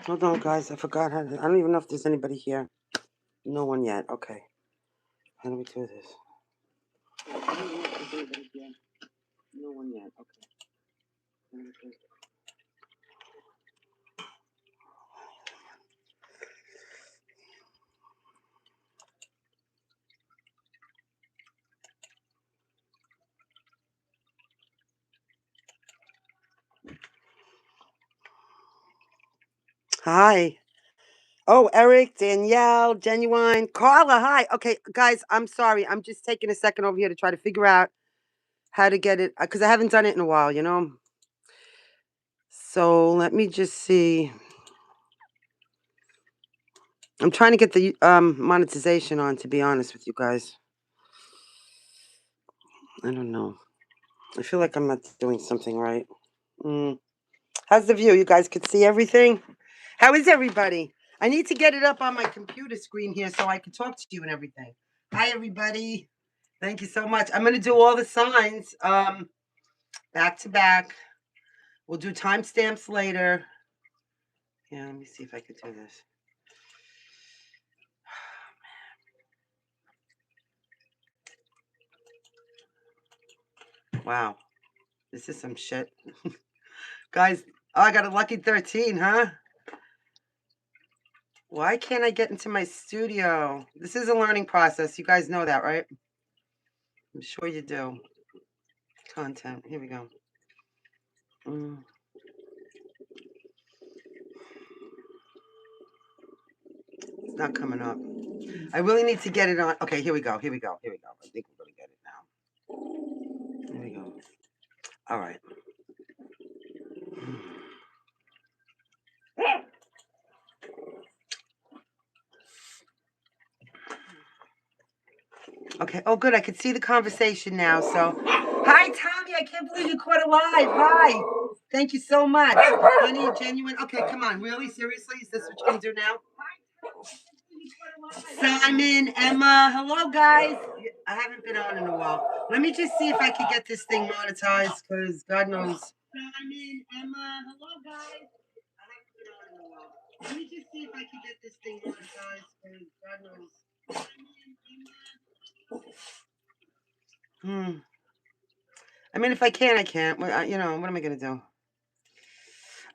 Hold on, guys. I forgot how to... I don't even know if there's anybody here. No one yet. Okay. How do we do this? I don't know if there's anybody here. No one yet. Okay. How do we do this? Hi. Oh, Eric, Danielle, Genuine, Carla, hi. Okay, guys, I'm sorry. I'm just taking a second over here to try to figure out how to get it, because I haven't done it in a while, you know? So let me just see. I'm trying to get the monetization on, to be honest with you guys. I don't know. I feel like I'm not doing something right. How's the view? You guys could see everything? How is everybody? I need to get it up on my computer screen here so I can talk to you and everything. Hi, everybody. Thank you so much. I'm going to do all the signs back to back. We'll do timestamps later. Yeah, let me see if I can do this. Wow. This is some shit. Guys, oh, I got a lucky 13, huh? Why can't I get into my studio? This is a learning process. You guys know that, right? I'm sure you do. Content. Here we go. It's not coming up. I really need to get it on. Okay, here we go. Here we go. Here we go. I think we're going to get it now. Here we go. All right. Okay. Oh, good. I can see the conversation now. So, hi, Tommy. I can't believe you caught alive. Hi. Thank you so much. Honey, Genuine. Okay, come on. Really? Seriously? Is this what you're going to do now? Simon, Emma. Hello, guys. I haven't been on in a while. Let me just see if I can get this thing monetized, because God knows. Simon, Emma. Hello, guys. I haven't been on in a while. Let me just see if I can get this thing monetized, because God knows. I mean, if I can, I can't. You know, what am I going to do?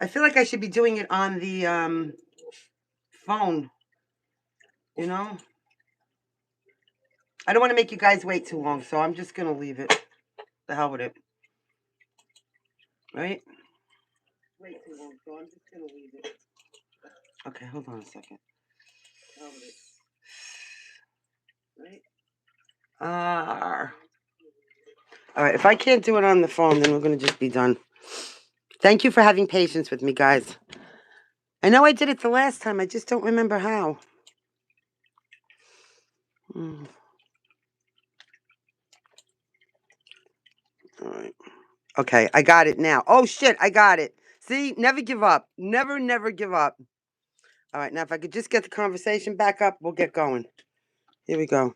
I feel like I should be doing it on the phone. You know? I don't want to make you guys wait too long, so I'm just going to leave it. The hell with it. Right? Wait too long, so I'm just going to leave it. Okay, hold on a second. The hell with it. Right? All right, if I can't do it on the phone, then we're going to just be done. Thank you for having patience with me, guys. I know I did it the last time. I just don't remember how. All right. Okay, I got it now. Oh, shit, I got it. See, never give up. Never, never give up. All right, now if I could just get the conversation back up, we'll get going. Here we go.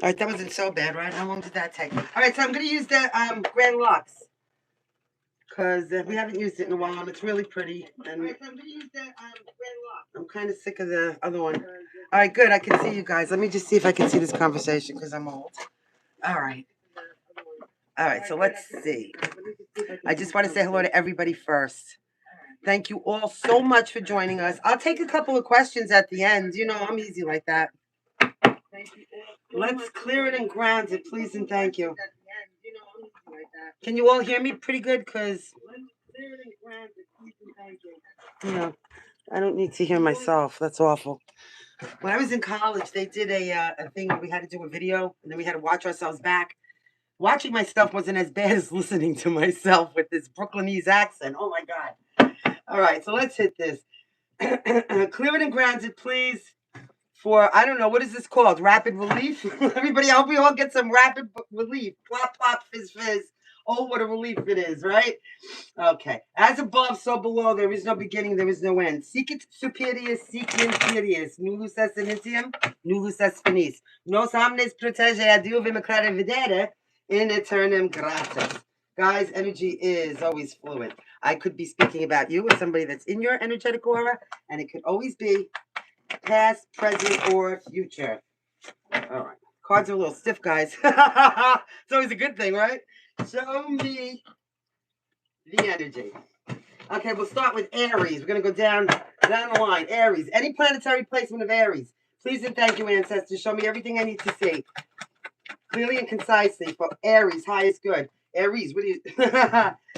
All right, that wasn't so bad, right? How long did that take? All right, so I'm going to use the Grand Lux, because we haven't used it in a while, and it's really pretty. And all right, so I'm going to use the Grand Lux. I'm kind of sick of the other one. All right, good. I can see you guys. Let me just see if I can see this conversation, because I'm old. All right. All right, so let's see. I just want to say hello to everybody first. Thank you all so much for joining us. I'll take a couple of questions at the end. You know, I'm easy like that. Let's clear it and ground it, please and thank you. Can you all hear me pretty good? Because, you know, I don't need to hear myself. That's awful. When I was in college, they did a thing where we had to do a video, and then we had to watch ourselves back. Watching myself wasn't as bad as listening to myself with this Brooklynese accent. Oh, my God. All right, so let's hit this. Clear it and ground it, please. For, I don't know, what is this called? Rapid relief? Everybody, I hope we all get some rapid relief. Plop, plop, fizz, fizz. Oh, what a relief it is, right? Okay. As above, so below. There is no beginning, there is no end. Sicut superius, sic inferius. Nullus est initium, nullus est finis. Nos omnes protege a Dio vimaclare videre in aeternum gratis. Guys, energy is always fluid. I could be speaking about you or somebody that's in your energetic aura, and it could always be past, present, or future. All right. Cards are a little stiff, guys. It's always a good thing, right? Show me the energy. Okay, we'll start with Aries. We're going to go down the line. Aries. Any planetary placement of Aries. Please and thank you, ancestors. Show me everything I need to see. Clearly and concisely for Aries. Highest good. Aries, what do you...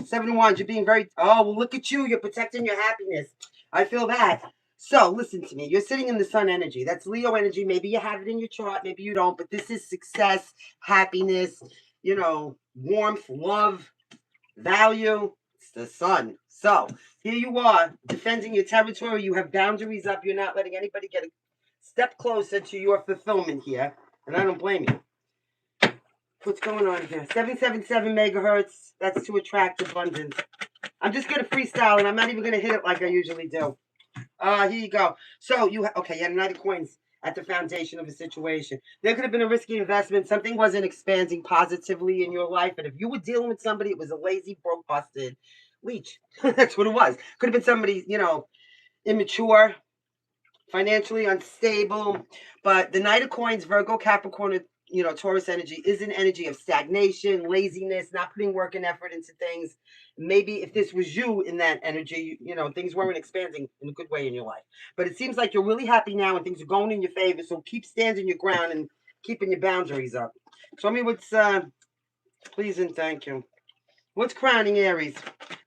7 of Wands. You're being very... Oh, well, look at you. You're protecting your happiness. I feel that. So, listen to me. You're sitting in the sun energy. That's Leo energy. Maybe you have it in your chart. Maybe you don't. But this is success, happiness, you know, warmth, love, value. It's the sun. So, here you are, defending your territory. You have boundaries up. You're not letting anybody get a step closer to your fulfillment here. And I don't blame you. What's going on here? 777 megahertz. That's to attract abundance. I'm just going to freestyle, and I'm not even going to hit it like I usually do. Here you go. So, you had a Knight of Coins at the foundation of a situation. There could have been a risky investment. Something wasn't expanding positively in your life. And if you were dealing with somebody, it was a lazy, broke, busted leech. That's what it was. Could have been somebody, you know, immature, financially unstable. But the Knight of Coins, Virgo, Capricorn, you know, Taurus energy is an energy of stagnation, laziness, not putting work and effort into things. Maybe if this was you in that energy, you know, things weren't expanding in a good way in your life. But it seems like you're really happy now and things are going in your favor. So keep standing your ground and keeping your boundaries up. Show me what's, please and thank you. What's crowning Aries?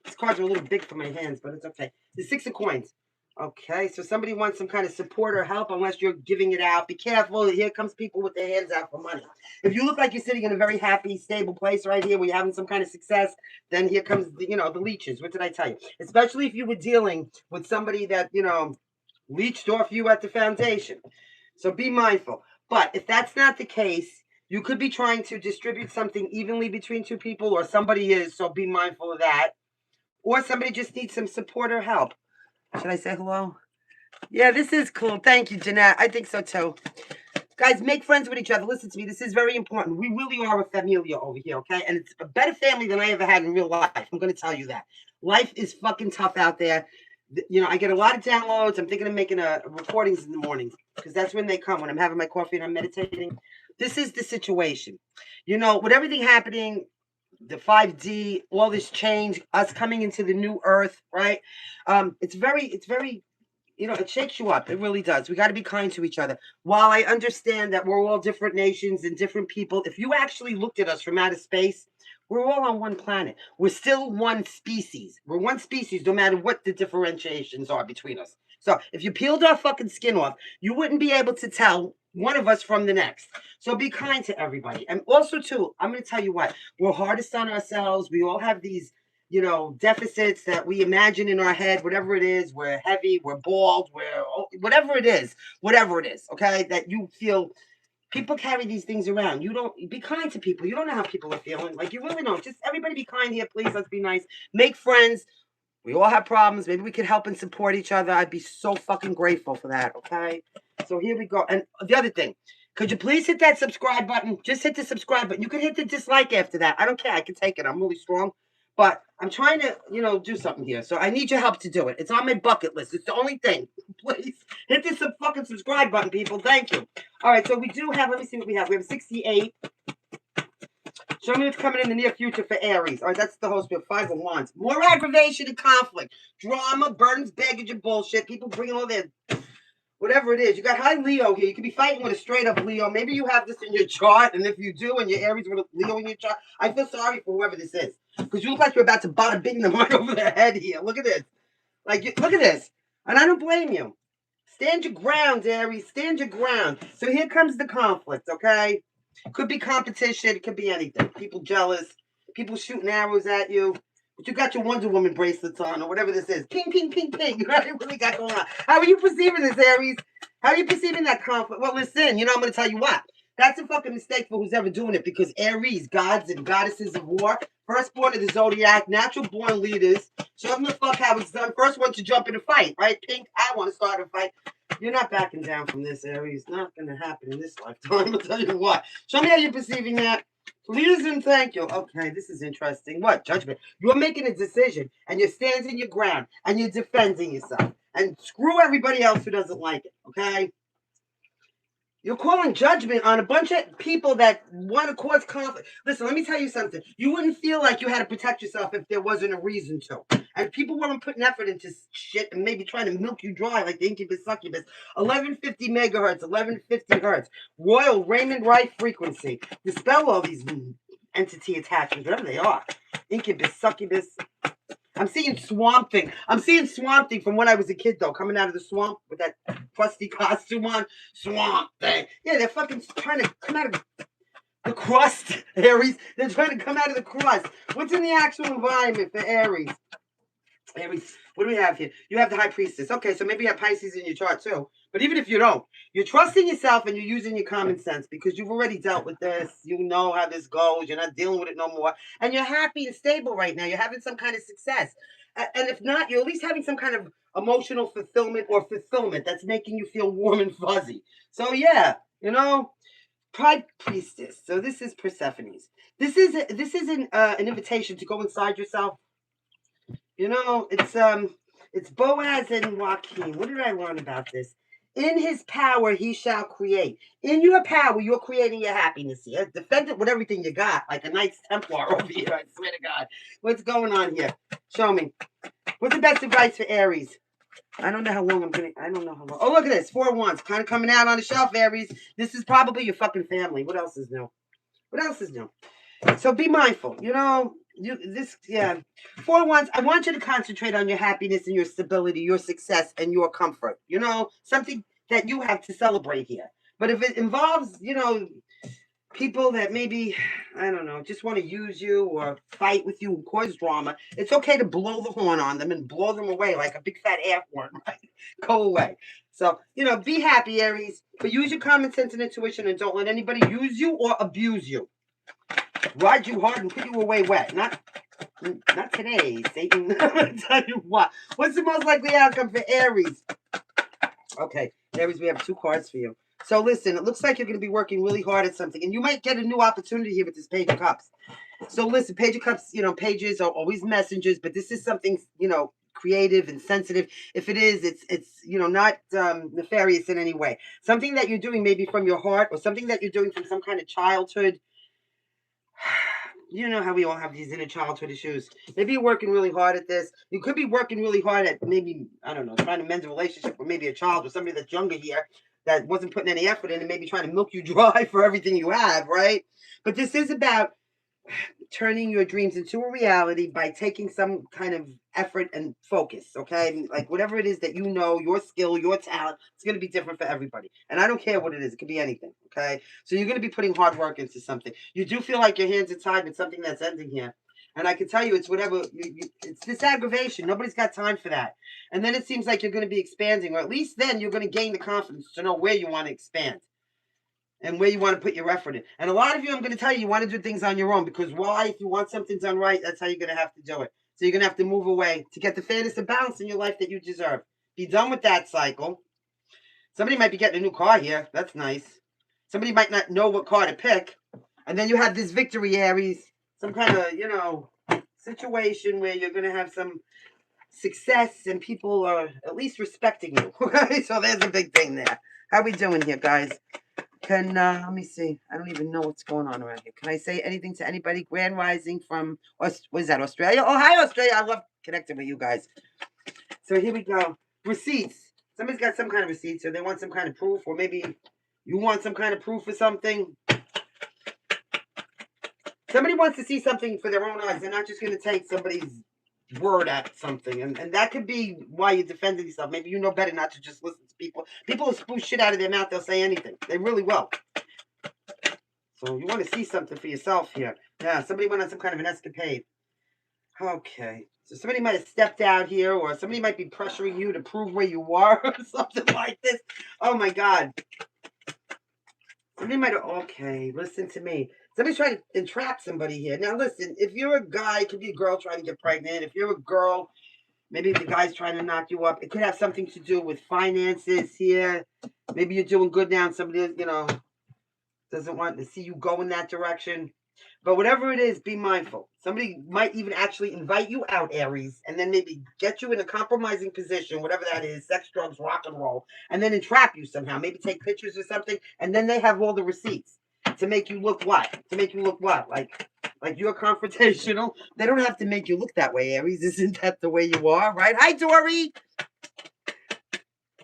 These cards are a little big for my hands, but it's okay. The 6 of Coins. Okay, so somebody wants some kind of support or help unless you're giving it out. Be careful. Here comes people with their hands out for money. If you look like you're sitting in a very happy, stable place right here where you're having some kind of success, then here comes, the, you know, the leeches. What did I tell you? Especially if you were dealing with somebody that, you know, leeched off you at the foundation. So be mindful. But if that's not the case, you could be trying to distribute something evenly between two people, or somebody is, so be mindful of that. Or somebody just needs some support or help. Should I say hello? Yeah, this is cool. Thank you, Jeanette. I think so, too. Guys, make friends with each other. Listen to me. This is very important. We really are a familia over here, okay? And it's a better family than I ever had in real life. I'm going to tell you that. Life is fucking tough out there. You know, I get a lot of downloads. I'm thinking of making recordings in the mornings because that's when they come, when I'm having my coffee and I'm meditating. This is the situation. You know, with everything happening, the 5D, all this change, us coming into the new earth, right? It's very, you know, it shakes you up. It really does. We got to be kind to each other. While I understand that we're all different nations and different people, if you actually looked at us from outer space, we're all on one planet. We're still one species. We're one species no matter what the differentiations are between us. So if you peeled our fucking skin off, you wouldn't be able to tell one of us from the next. So be kind to everybody. And also, too, I'm going to tell you what. We're hardest on ourselves. We all have these, you know, deficits that we imagine in our head, whatever it is. We're heavy, we're bald, whatever it is, okay? That you feel. People carry these things around. You don't, be kind to people. You don't know how people are feeling. Like, you really don't. Just everybody be kind here, please. Let's be nice. Make friends. We all have problems. Maybe we could help and support each other. I'd be so fucking grateful for that, okay? So here we go. And the other thing, could you please hit that subscribe button? Just hit the subscribe button. You can hit the dislike after that. I don't care. I can take it. I'm really strong. But I'm trying to, you know, do something here. So I need your help to do it. It's on my bucket list. It's the only thing. Please hit this fucking subscribe button, people. Thank you. All right. So we do have, let me see what we have. We have 68. Show me what's coming in the near future for Aries. All right. That's the host. We have 5 of Wands. More aggravation and conflict. Drama, burdens, baggage, and bullshit. People bringing all their... whatever it is. You got high Leo here. You could be fighting with a straight-up Leo. Maybe you have this in your chart, and if you do, and your Aries with a Leo in your chart, I feel sorry for whoever this is. Because you look like you're about to bada bing them right over their head here. Look at this. Like, look at this. And I don't blame you. Stand your ground, Aries. Stand your ground. So here comes the conflict, okay? Could be competition. It could be anything. People jealous. People shooting arrows at you. But you got your Wonder Woman bracelets on, or whatever this is. Ping, ping, ping, ping. Right? What we got going on? How are you perceiving this, Aries? How are you perceiving that conflict? Well, listen, you know, I'm going to tell you what. That's a fucking mistake for who's ever doing it, because Aries, gods and goddesses of war, firstborn of the zodiac, natural-born leaders, show them the fuck how it's done. First one to jump in a fight, right? Pink, I want to start a fight. You're not backing down from this, Aries. Not going to happen in this lifetime. I'll tell you what. Show me how you're perceiving that. Please and thank you. Okay, this is interesting. What? Judgment. You're making a decision, and you're standing your ground, and you're defending yourself. And screw everybody else who doesn't like it, okay? You're calling judgment on a bunch of people that want to cause conflict. Listen, let me tell you something. You wouldn't feel like you had to protect yourself if there wasn't a reason to. And people weren't putting effort into shit and maybe trying to milk you dry like the incubus succubus. 1150 megahertz, 1150 hertz. Royal Raymond Wright frequency. Dispel all these entity attachments, whatever they are. Incubus, succubus. I'm seeing Swamp Thing. I'm seeing Swamp Thing from when I was a kid, though, coming out of the swamp with that crusty costume on. Swamp Thing. Yeah, they're fucking trying to come out of the crust, Aries. They're trying to come out of the crust. What's in the actual environment for Aries? Aries, what do we have here? You have the High Priestess. Okay, so maybe you have Pisces in your chart, too. But even if you don't, you're trusting yourself and you're using your common sense because you've already dealt with this. You know how this goes. You're not dealing with it no more. And you're happy and stable right now. You're having some kind of success. And if not, you're at least having some kind of emotional fulfillment or fulfillment that's making you feel warm and fuzzy. So, yeah, you know, Pride Priestess. So this is Persephone's. This is an invitation to go inside yourself. You know, it's Boaz and Joaquin. What did I learn about this? In his power, he shall create. In your power, you're creating your happiness here. Defend it with everything you got, like a Knights Templar over here. I swear to God. What's going on here? Show me. What's the best advice for Aries? I don't know how long I'm going to... I don't know how long... Oh, look at this. 4 wands. Kind of coming out on the shelf, Aries. This is probably your fucking family. What else is new? What else is new? So be mindful. You know... Yeah. 4 wands, I want you to concentrate on your happiness and your stability, your success, and your comfort. You know, something that you have to celebrate here. But if it involves, you know, people that maybe, I don't know, just want to use you or fight with you and cause drama, it's okay to blow the horn on them and blow them away like a big fat air horn, right? Go away. So, you know, be happy, Aries, but use your common sense and intuition and don't let anybody use you or abuse you. Ride you hard and put you away wet. Not today, Satan. I'm going to tell you what. What's the most likely outcome for Aries? Okay, Aries, we have 2 cards for you. So listen, it looks like you're going to be working really hard at something. And you might get a new opportunity here with this Page of Cups. So listen, Page of Cups, you know, pages are always messengers. But this is something, you know, creative and sensitive. If it is, it's you know, not nefarious in any way. Something that you're doing maybe from your heart or something that you're doing from some kind of childhood. You know how we all have these inner childhood issues. Maybe you're working really hard at this. You could be working really hard at maybe, I don't know, trying to mend a relationship with maybe a child or somebody that's younger here that wasn't putting any effort in and maybe trying to milk you dry for everything you have, right? But this is about turning your dreams into a reality by taking some kind of effort and focus, okay? Like whatever it is that you know, your skill, your talent, it's going to be different for everybody. And I don't care what it is. It could be anything, okay? So you're going to be putting hard work into something. You do feel like your hands are tied with something that's ending here. And I can tell you it's whatever, it's this aggravation. Nobody's got time for that. And then it seems like you're going to be expanding, or at least then you're going to gain the confidence to know where you want to expand. And where you want to put your effort in. And a lot of you, I'm going to tell you, you want to do things on your own. Because why? If you want something done right, that's how you're going to have to do it. So you're going to have to move away to get the fairness and balance in your life that you deserve. Be done with that cycle. Somebody might be getting a new car here. That's nice. Somebody might not know what car to pick. And then you have this victory, Aries. Some kind of, you know, situation where you're going to have some success and people are at least respecting you. Okay? So there's a big thing there. How we doing here, guys? Can, let me see. I don't even know what's going on around here. Can I say anything to anybody? Grand Rising from, what is that, Australia? Oh, hi, Australia. I love connecting with you guys. So here we go. Receipts. Somebody's got some kind of receipt, so they want some kind of proof, or maybe you want some kind of proof for something. Somebody wants to see something for their own eyes. They're not just going to take somebody's word at something. And that could be why you're defending yourself. Maybe you know better not to just listen to people. People will spew shit out of their mouth. They'll say anything. They really will. So you want to see something for yourself here. Yeah, somebody went on some kind of an escapade. Okay. So somebody might have stepped out here, or somebody might be pressuring you to prove where you are, or something like this. Oh, my God. Somebody might have... Okay, listen to me. Somebody's trying to entrap somebody here. Now, listen, if you're a guy, it could be a girl trying to get pregnant. If you're a girl, Maybe the guy's trying to knock you up. It could have something to do with finances here. Maybe you're doing good now and somebody, you know, doesn't want to see you go in that direction. But whatever it is, be mindful. Somebody might even actually invite you out, Aries, and then maybe get you in a compromising position, whatever that is, sex, drugs, rock and roll, and then entrap you somehow. Maybe take pictures or something, and then they have all the receipts to make you look what? To make you look what? Like you're confrontational. They don't have to make you look that way, Aries. Isn't that the way you are, right? Hi, Dory.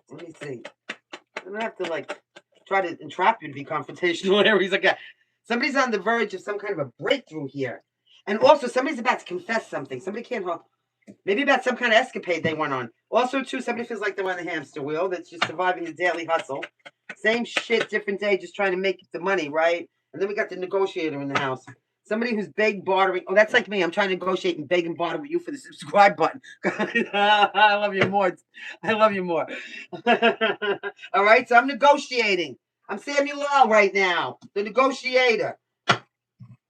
Let me see. I don't have to like try to entrap you to be confrontational, Aries. Like somebody's on the verge of some kind of a breakthrough here, and also somebody's about to confess something. Somebody can't hold. Maybe about some kind of escapade they went on. Also, too, somebody feels like they're on the hamster wheel. That's just surviving the daily hustle. Same shit, different day, just trying to make the money, right? And then we got the negotiator in the house. Somebody who's beg bartering. Oh, that's like me. I'm trying to negotiate and beg and barter with you for the subscribe button. I love you more. I love you more. All right, so I'm negotiating. I'm Samuel L. right now, the negotiator.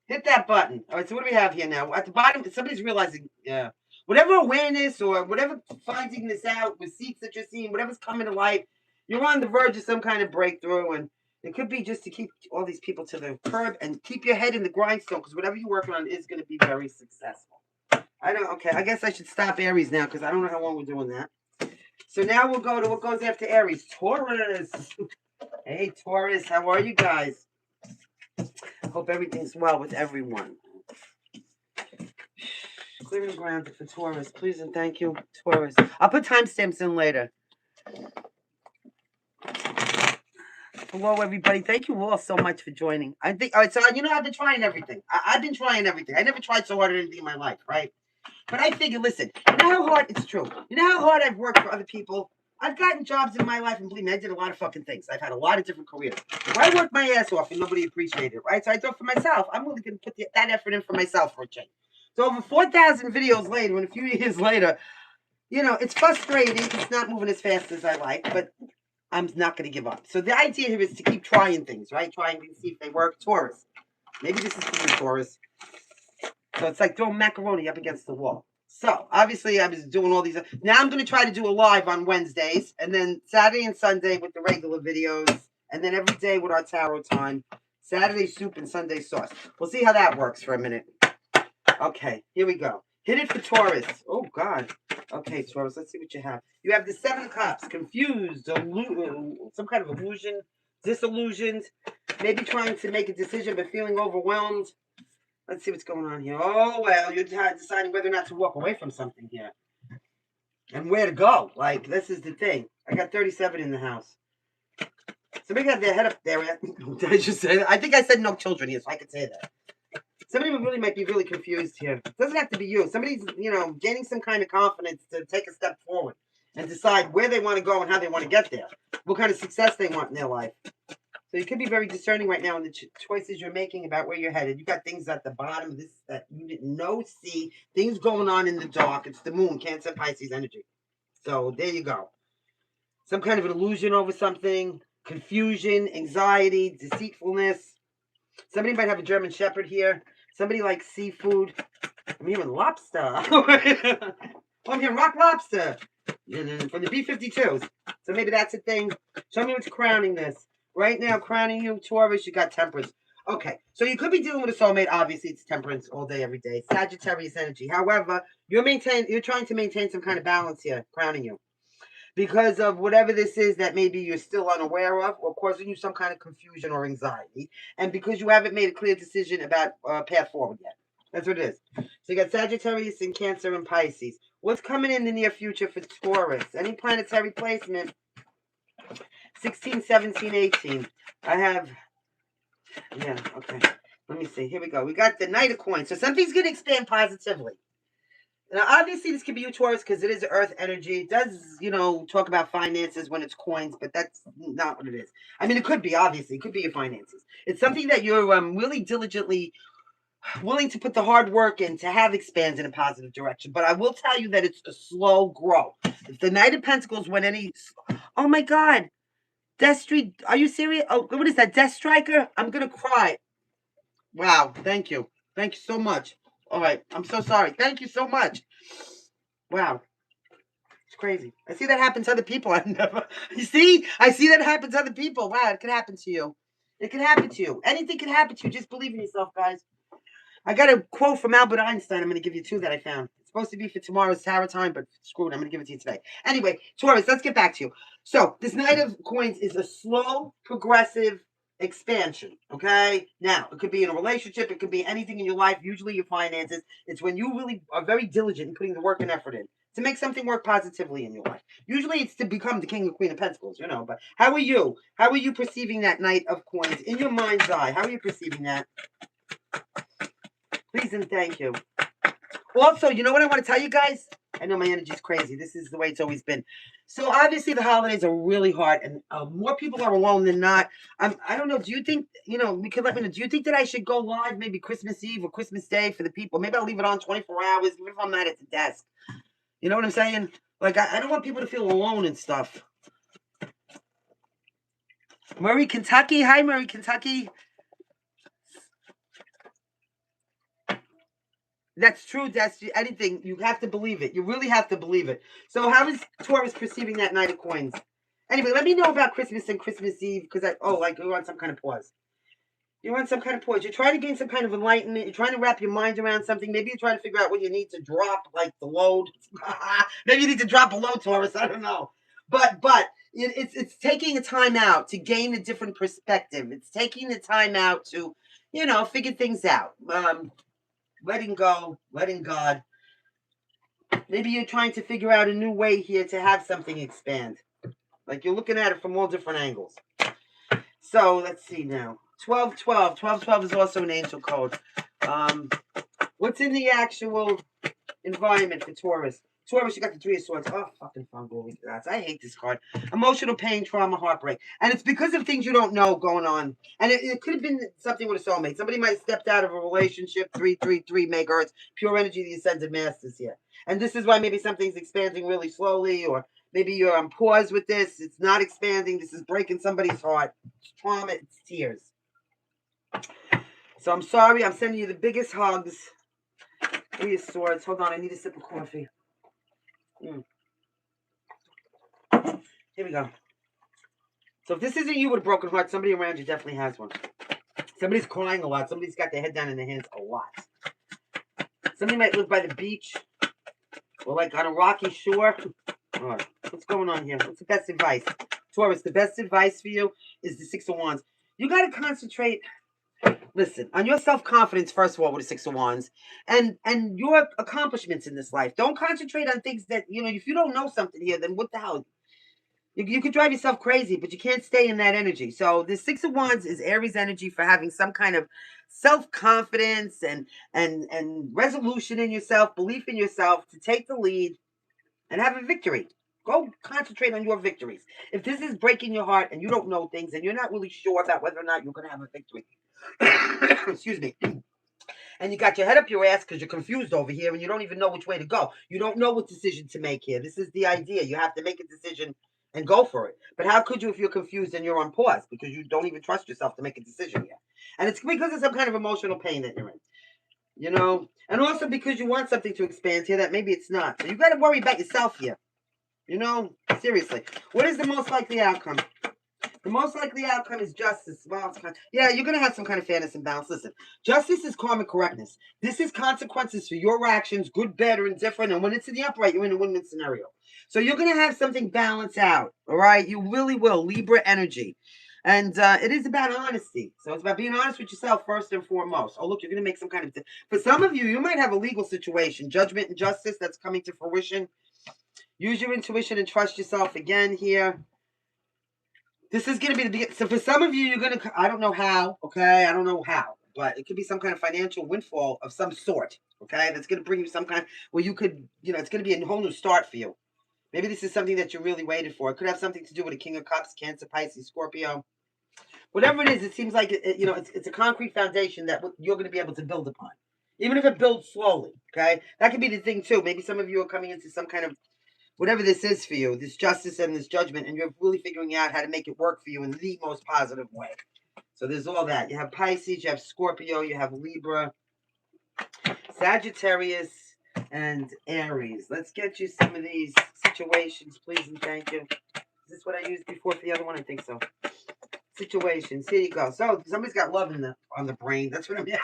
Hit that button. All right, so what do we have here now? At the bottom, somebody's realizing, yeah. Whatever awareness or whatever finding this out, receipts that you're seeing, whatever's coming to light, you're on the verge of some kind of breakthrough. And it could be just to keep all these people to the curb and keep your head in the grindstone, because whatever you're working on is going to be very successful. Okay, I guess I should stop Aries now because I don't know how long we're doing that. So now we'll go to what goes after Aries. Taurus. Hey, Taurus, how are you guys? Hope everything's well with everyone. Clearing the ground for Taurus, please and thank you, Taurus. I'll put timestamps in later. Hello, everybody. Thank you all so much for joining. All right, so you know I've been trying everything. I've been trying everything. I never tried so hard at anything in my life, right? But I figured, listen, you know how hard, it's true. You know how hard I've worked for other people? I've gotten jobs in my life, and believe me, I did a lot of fucking things. I've had a lot of different careers. I worked my ass off, and nobody appreciated it, right? So I thought for myself, I'm really going to put that effort in for myself for a change. So over 4,000 videos later, and a few years later, you know, it's frustrating. It's not moving as fast as I like, but I'm not going to give up. So the idea here is to keep trying things, right? Trying to see if they work. Taurus. Maybe this is for you, Taurus. So it's like throwing macaroni up against the wall. So obviously I was doing all these. Now I'm going to try to do a live on Wednesdays, and then Saturday and Sunday with the regular videos, and then every day with our tarot time. Saturday soup and Sunday sauce. We'll see how that works for a minute. Okay, here we go. Hit it for Taurus. Oh, God. Okay, Taurus, let's see what you have. You have the 7 of Cups. Confused, some kind of illusion, disillusioned, maybe trying to make a decision but feeling overwhelmed. Let's see what's going on here. Oh, well, you're deciding whether or not to walk away from something here. And where to go. Like, this is the thing. I got 37 in the house. Somebody got their head up there. Did I just say that? I think I said no children here, so I could say that. Somebody really might be really confused here. It doesn't have to be you. Somebody's, you know, gaining some kind of confidence to take a step forward and decide where they want to go and how they want to get there. What kind of success they want in their life. So you could be very discerning right now in the choices you're making about where you're headed. You got things at the bottom of this that you didn't know, see. Things going on in the dark. It's the moon, Cancer, Pisces energy. So there you go. Some kind of an illusion over something. Confusion, anxiety, deceitfulness. Somebody might have a German Shepherd here. Somebody likes seafood. I'm hearing lobster. I'm hearing rock lobster. From the B-52s. So maybe that's a thing. Show me what's crowning this. Right now, crowning you, Taurus, you got Temperance. Okay, so you could be dealing with a soulmate. Obviously, it's Temperance all day, every day. Sagittarius energy. However, you're trying to maintain some kind of balance here, crowning you. Because of whatever this is that maybe you're still unaware of or causing you some kind of confusion or anxiety. And because you haven't made a clear decision about path forward yet. That's what it is. So you got Sagittarius and Cancer and Pisces. What's coming in the near future for Taurus? Any planetary placement? 16, 17, 18. I have... Yeah, okay. Let me see. Here we go. We got the Knight of Coins. So something's going to expand positively. Now, obviously, this could be you, Taurus, because it is earth energy. It does, you know, talk about finances when it's coins, but that's not what it is. I mean, it could be, obviously. It could be your finances. It's something that you're really diligently willing to put the hard work in to have expand in a positive direction. But I will tell you that it's a slow growth. If the Knight of Pentacles went any... Oh, my God. Death Street. Are you serious? Oh, what is that? Death Striker? I'm going to cry. Wow. Thank you. Thank you so much. All right. I'm so sorry. Thank you so much. Wow. It's crazy. I see that happen to other people. I've never. You see? I see that happen to other people. Wow, it can happen to you. It can happen to you. Anything can happen to you. Just believe in yourself, guys. I got a quote from Albert Einstein. I'm going to give you two that I found. It's supposed to be for tomorrow's tarot time, but screw it. I'm going to give it to you today. Anyway, Taurus, let's get back to you. So this Knight of Coins is a slow, progressive expansion. Okay? Now, it could be in a relationship. It could be anything in your life, usually your finances. It's when you really are very diligent in putting the work and effort in to make something work positively in your life. Usually it's to become the King or Queen of Pentacles, you know. But how are you? How are you perceiving that Knight of Coins in your mind's eye? How are you perceiving that? Please and thank you. Also, you know what I want to tell you guys? I know my energy's crazy. This is the way it's always been. So obviously the holidays are really hard, and more people are alone than not. I don't know. Do you think, you know, we could let me know. Do you think that I should go live maybe Christmas Eve or Christmas Day for the people? Maybe I'll leave it on 24 hours, even if I'm not at the desk. You know what I'm saying? Like, I don't want people to feel alone and stuff. Murray, Kentucky. Hi, Murray, Kentucky. That's true, Destiny. Anything, you have to believe it. You really have to believe it. So how is Taurus perceiving that Knight of Coins? Anyway, let me know about Christmas and Christmas Eve, because like you're on some kind of pause. You're on some kind of pause. You're trying to gain some kind of enlightenment. You're trying to wrap your mind around something. Maybe you're trying to figure out what you need to drop, like the load. Maybe you need to drop a load, Taurus. I don't know. But it's taking a time out to gain a different perspective. It's taking the time out to, you know, figure things out. Letting go, letting God. Maybe you're trying to figure out a new way here to have something expand. Like you're looking at it from all different angles. So let's see now. 1212. 1212 is also an angel code. What's in the actual environment for Taurus? Taurus, you got the Three of Swords. Oh, fucking fungal. I hate this card. Emotional pain, trauma, heartbreak. And it's because of things you don't know going on. And it could have been something with a soulmate. Somebody might have stepped out of a relationship. 333 megahertz. Pure energy, the Ascended Masters here. And this is why maybe something's expanding really slowly, or maybe you're on pause with this. It's not expanding. This is breaking somebody's heart. It's trauma. It's tears. So I'm sorry. I'm sending you the biggest hugs. Three of Swords. Hold on. I need a sip of coffee. Here we go. So if this isn't you with a broken heart, somebody around you definitely has one. Somebody's crying a lot. Somebody's got their head down in their hands a lot. Somebody might live by the beach or like on a rocky shore. All right. What's going on here? What's the best advice? Taurus, the best advice for you is the Six of Wands. You got to concentrate, listen, on your self-confidence, first of all, with the Six of Wands, and your accomplishments in this life. Don't concentrate on things that, you know, if you don't know something here, then what the hell? You could drive yourself crazy, but you can't stay in that energy. So the Six of Wands is Aries energy for having some kind of self-confidence and resolution in yourself, belief in yourself, to take the lead and have a victory. Go concentrate on your victories. If this is breaking your heart and you don't know things and you're not really sure about whether or not you're going to have a victory, excuse me, and you got your head up your ass because you're confused over here and you don't even know which way to go. You don't know what decision to make here. This is the idea. You have to make a decision and go for it. But how could you if you're confused and you're on pause because you don't even trust yourself to make a decision yet? And it's because of some kind of emotional pain that you're in, you know? And also because you want something to expand here that maybe it's not. So you got to worry about yourself here, you know? Seriously. What is the most likely outcome? The most likely outcome is justice. Well, yeah, you're going to have some kind of fairness and balance. Listen, justice is karmic correctness. This is consequences for your actions, good, bad, or indifferent. And when it's in the upright, you're in a win-win scenario. So you're going to have something balance out, all right? You really will. Libra energy. And it is about honesty. So it's about being honest with yourself first and foremost. Oh, look, you're going to make some kind of... For some of you, you might have a legal situation, judgment and justice that's coming to fruition. Use your intuition and trust yourself again here. This is going to be the beginning. So for some of you, you're going to, I don't know how, okay? I don't know how, but it could be some kind of financial windfall of some sort, okay? That's going to bring you some kind, where you could, you know, it's going to be a whole new start for you. Maybe this is something that you really waited for. It could have something to do with a King of Cups, Cancer, Pisces, Scorpio. Whatever it is, it seems like, you know, it's a concrete foundation that you're going to be able to build upon. Even if it builds slowly, okay? That could be the thing, too. Maybe some of you are coming into some kind of, whatever this is for you, this justice and this judgment, and you're really figuring out how to make it work for you in the most positive way. So there's all that. You have Pisces, you have Scorpio, you have Libra, Sagittarius, and Aries. Let's get you some of these situations, please and thank you. Is this what I used before for the other one? I think so. Situations. Here you go. So somebody's got love on the brain. That's what I mean.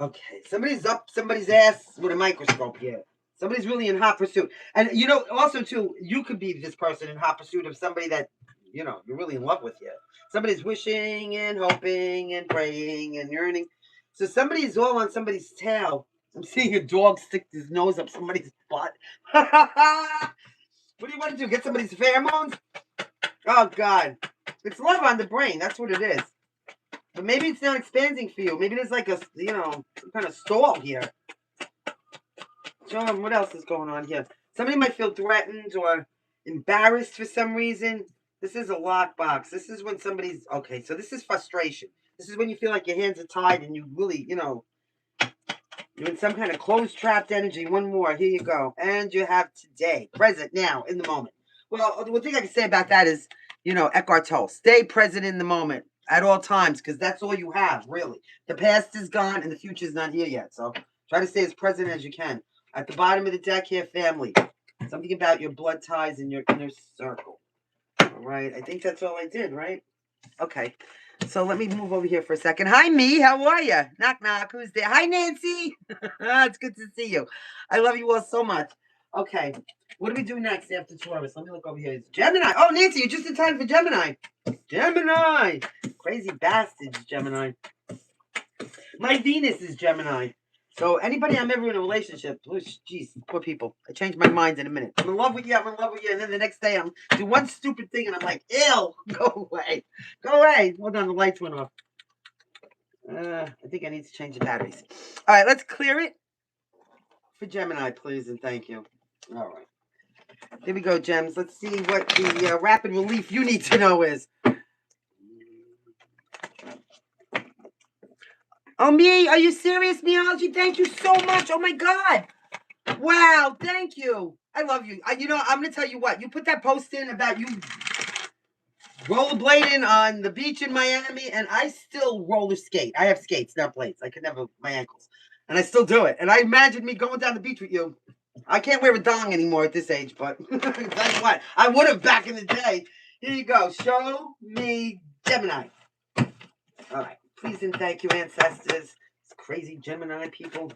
Okay. Somebody's up somebody's ass with a microscope here. Somebody's really in hot pursuit. And you know, also too, you could be this person in hot pursuit of somebody that, you know, you're really in love with you. Somebody's wishing and hoping and praying and yearning. So somebody's all on somebody's tail. I'm seeing a dog stick his nose up somebody's butt. What do you want to do? Get somebody's pheromones? Oh, God. It's love on the brain. That's what it is. But maybe it's not expanding for you. Maybe there's like a, you know, some kind of stall here. Show them what else is going on here. Somebody might feel threatened or embarrassed for some reason. This is a lockbox. This is when somebody's... Okay, so this is frustration. This is when you feel like your hands are tied and you really, you know... You're in some kind of closed, trapped energy. One more. Here you go. And you have today. Present, now, in the moment. Well, the one thing I can say about that is, you know, Eckhart Tolle. Stay present in the moment at all times, because that's all you have, really. The past is gone and the future is not here yet. So try to stay as present as you can. At the bottom of the deck here, family. Something about your blood ties and your inner circle. All right. I think that's all I did, right? Okay. So let me move over here for a second. Hi, me. How are you? Knock, knock. Who's there? Hi, Nancy. It's good to see you. I love you all so much. Okay. What do we do next after Taurus? Let me look over here. It's Gemini. Oh, Nancy, you're just in time for Gemini. Gemini. Crazy bastards, Gemini. My Venus is Gemini. So anybody I'm ever in a relationship, jeez, poor people. I change my mind in a minute. I'm in love with you, and then the next day I'm do one stupid thing and I'm like, ew, go away. Go away. Hold on, the lights went off. I think I need to change the batteries. All right, let's clear it for Gemini, please, and thank you. All right. Here we go, Gems. Let's see what the rapid relief you need to know is. Oh, me? Are you serious, Meology? Thank you so much. Oh, my God. Wow. Thank you. I love you. You know, I'm going to tell you what. You put that post in about you rollerblading on the beach in Miami, and I still roller skate. I have skates, not blades. I could never, my ankles. And I still do it. And I imagine me going down the beach with you. I can't wear a dong anymore at this age, but that's what. I would have back in the day. Here you go. Show me Gemini. All right. Please and thank you, ancestors. It's crazy Gemini people.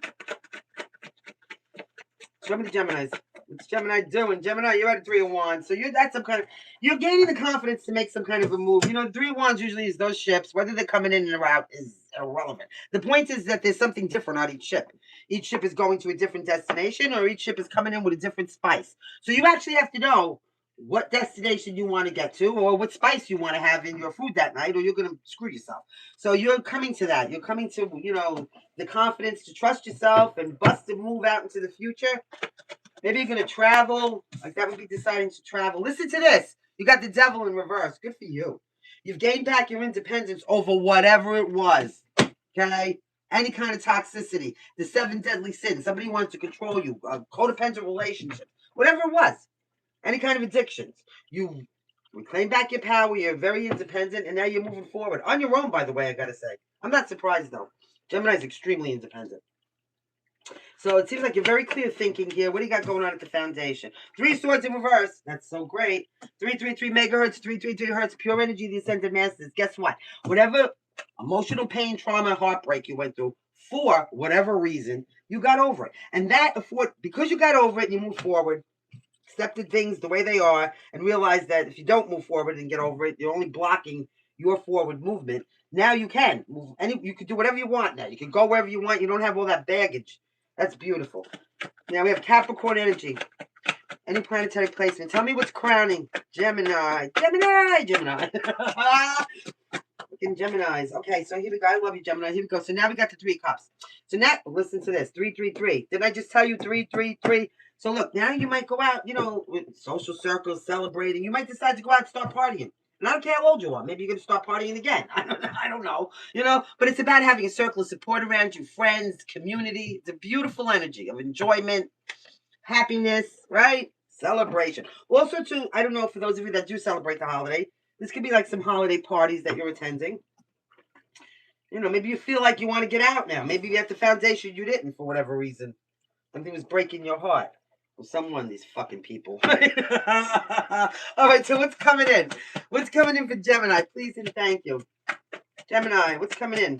Show me the Geminis. What's Gemini doing? Gemini, you're at a 3 of Wands. So that's some kind of... You're gaining the confidence to make some kind of a move. You know, 3 of Wands usually is those ships. Whether they're coming in or out is irrelevant. The point is that there's something different on each ship. Each ship is going to a different destination, or each ship is coming in with a different spice. So you actually have to know what destination you want to get to, or what spice you want to have in your food that night, or you're going to screw yourself. So you're coming to that. You're coming to, you know, the confidence to trust yourself and bust a move out into the future. Maybe you're going to travel. Like that would be deciding to travel. Listen to this. You got the devil in reverse. Good for you. You've gained back your independence over whatever it was. Okay? Any kind of toxicity. The 7 deadly sins. Somebody wants to control you. A codependent relationship. Whatever it was. Any kind of addictions. You reclaim back your power. You're very independent. And now you're moving forward. On your own, by the way, I got to say. I'm not surprised, though. Gemini is extremely independent. So it seems like you're very clear thinking here. What do you got going on at the foundation? 3 swords in reverse. That's so great. 333 megahertz, 333 hertz, pure energy, the ascended masters. Guess what? Whatever emotional pain, trauma, heartbreak you went through, for whatever reason, you got over it. And that, because you got over it and you move forward, accepted things the way they are, and realized that if you don't move forward and get over it, you're only blocking your forward movement. Now you can move. You can do whatever you want now. You can go wherever you want. You don't have all that baggage. That's beautiful. Now we have Capricorn energy. Any planetary placement. Tell me what's crowning. Gemini. Gemini. Gemini. Fucking Geminis. Okay, so here we go. I love you, Gemini. Here we go. So now we got the 3 cups. So now, listen to this. 333. Didn't I just tell you 333? So look, now you might go out, you know, with social circles, celebrating. You might decide to go out and start partying. And I don't care how old you are. Maybe you're going to start partying again. I don't know. You know, but it's about having a circle of support around you, friends, community. It's a beautiful energy of enjoyment, happiness, right? Celebration. Also, too, I don't know, for those of you that do celebrate the holiday, this could be like some holiday parties that you're attending. You know, maybe you feel like you want to get out now. Maybe at the foundation you didn't for whatever reason. Something was breaking your heart. Well, someone, these fucking people. All right, so what's coming in? What's coming in for Gemini? Please and thank you. Gemini, what's coming in?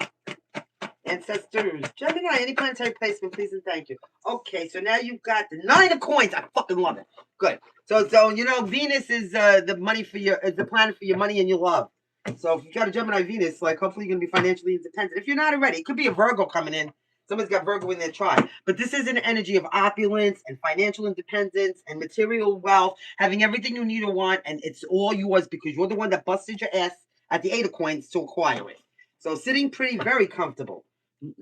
Ancestors. Gemini, any planetary placement, please and thank you. Okay, so now you've got the 9 of coins. I fucking love it. Good. So you know, Venus is the money for your, is the planet for your money and your love. So if you got a Gemini Venus, like hopefully you're gonna be financially independent. If you're not already, it could be a Virgo coming in. Someone's got Virgo in their chart. But this is an energy of opulence and financial independence and material wealth, having everything you need or want, and it's all yours because you're the one that busted your ass at the 8 of coins to acquire it. So sitting pretty, very comfortable.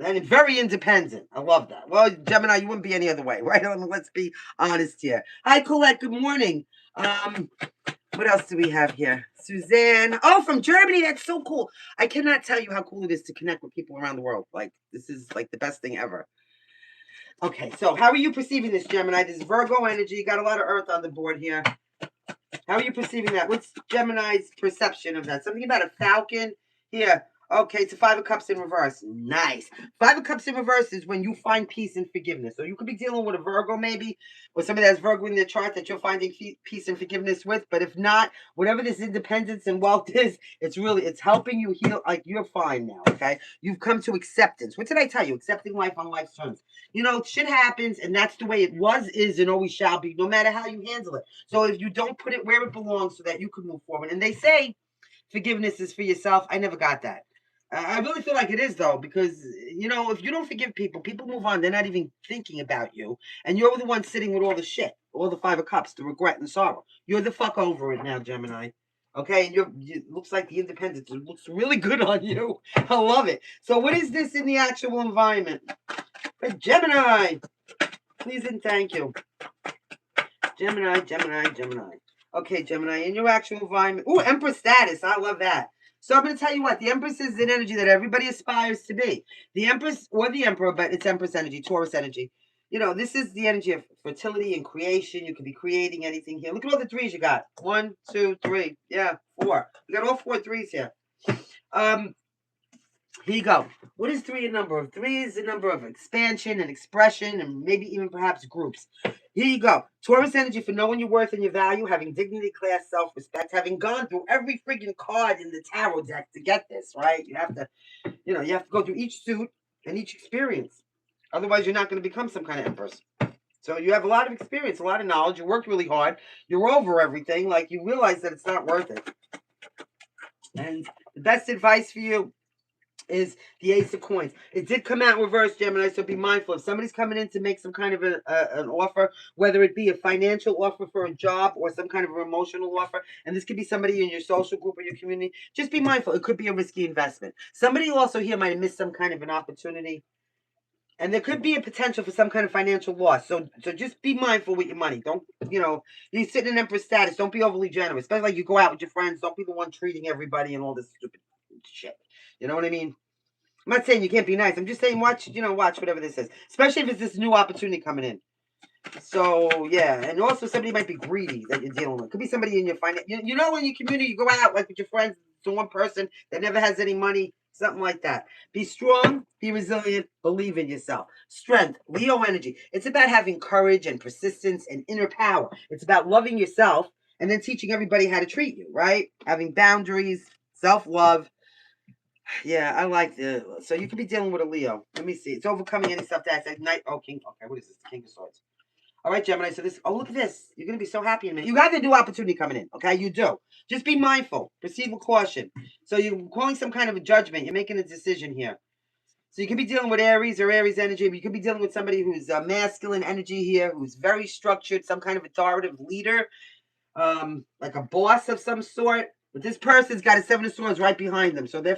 And very independent. I love that. Well, Gemini, you wouldn't be any other way, right? Let's be honest here. Hi, Colette. Good morning. What else do we have here? Suzanne. Oh, from Germany. That's so cool. I cannot tell you how cool it is to connect with people around the world. Like, this is like the best thing ever. Okay, so how are you perceiving this, Gemini? This is Virgo energy. You got a lot of Earth on the board here. How are you perceiving that? What's Gemini's perception of that? Something about a falcon here. Okay, it's a 5 of Cups in reverse. Nice. 5 of Cups in reverse is when you find peace and forgiveness. So you could be dealing with a Virgo maybe, or somebody that's Virgo in their chart that you're finding peace and forgiveness with. But if not, whatever this independence and wealth is, it's helping you heal. Like, you're fine now, okay? You've come to acceptance. What did I tell you? Accepting life on life's terms. You know, shit happens, and that's the way it was, is, and always shall be, no matter how you handle it. So if you don't put it where it belongs so that you can move forward. And they say forgiveness is for yourself. I never got that. I really feel like it is, though, because, you know, if you don't forgive people, people move on. They're not even thinking about you. And you're the one sitting with all the shit, all the 5 of Cups, the regret and sorrow. You're the fuck over it now, Gemini. Okay? And it looks like the independence. It looks really good on you. I love it. So what is this in the actual environment? Gemini. Please and thank you. Gemini, Gemini, Gemini. Okay, Gemini, in your actual environment. Ooh, Empress status. I love that. So I'm going to tell you what. The Empress is an energy that everybody aspires to be. The Empress or the Emperor, but it's Empress energy, Taurus energy. You know, this is the energy of fertility and creation. You could be creating anything here. Look at all the 3s you got. 1, 2, 3. Yeah, 4. You got all 4 3s here. Here you go. What is 3 a number of? 3 is a number of expansion and expression and maybe even perhaps groups. Here you go. Taurus energy for knowing your worth and your value, having dignity, class, self-respect, having gone through every freaking card in the tarot deck to get this, right? You have to, you know, you have to go through each suit and each experience. Otherwise, you're not going to become some kind of empress. So you have a lot of experience, a lot of knowledge. You worked really hard. You're over everything. Like, you realize that it's not worth it. And the best advice for you is the Ace of Coins. It did come out in reverse, Gemini, so be mindful. If somebody's coming in to make some kind of an offer, whether it be a financial offer for a job or some kind of an emotional offer, and this could be somebody in your social group or your community, just be mindful. It could be a risky investment. Somebody also here might have missed some kind of an opportunity, and there could be a potential for some kind of financial loss. So just be mindful with your money. Don't, you know, you sit in Empress status. Don't be overly generous. Especially like you go out with your friends. Don't be the one treating everybody and all this stupid shit. You know what I mean? I'm not saying you can't be nice. I'm just saying watch whatever this is. Especially if it's this new opportunity coming in. So, yeah. And also somebody might be greedy that you're dealing with. Could be somebody in your finance. You know, in your community, you go out like with your friends to one person that never has any money. Something like that. Be strong. Be resilient. Believe in yourself. Strength. Leo energy. It's about having courage and persistence and inner power. It's about loving yourself and then teaching everybody how to treat you, right? Having boundaries, self-love. Yeah, I like the. So you could be dealing with a Leo. Let me see. It's overcoming any stuff that's at night. Oh, King. Okay, what is this? King of Swords. All right, Gemini. So this. Oh, look at this. You're gonna be so happy in a minute. You have a new opportunity coming in. Okay, you do. Just be mindful. Proceed with caution. So you're calling some kind of a judgment. You're making a decision here. So you could be dealing with Aries or Aries energy, but you could be dealing with somebody who's a masculine energy here, who's very structured, some kind of authoritative leader, like a boss of some sort. But this person's got a 7 of Swords right behind them. So they're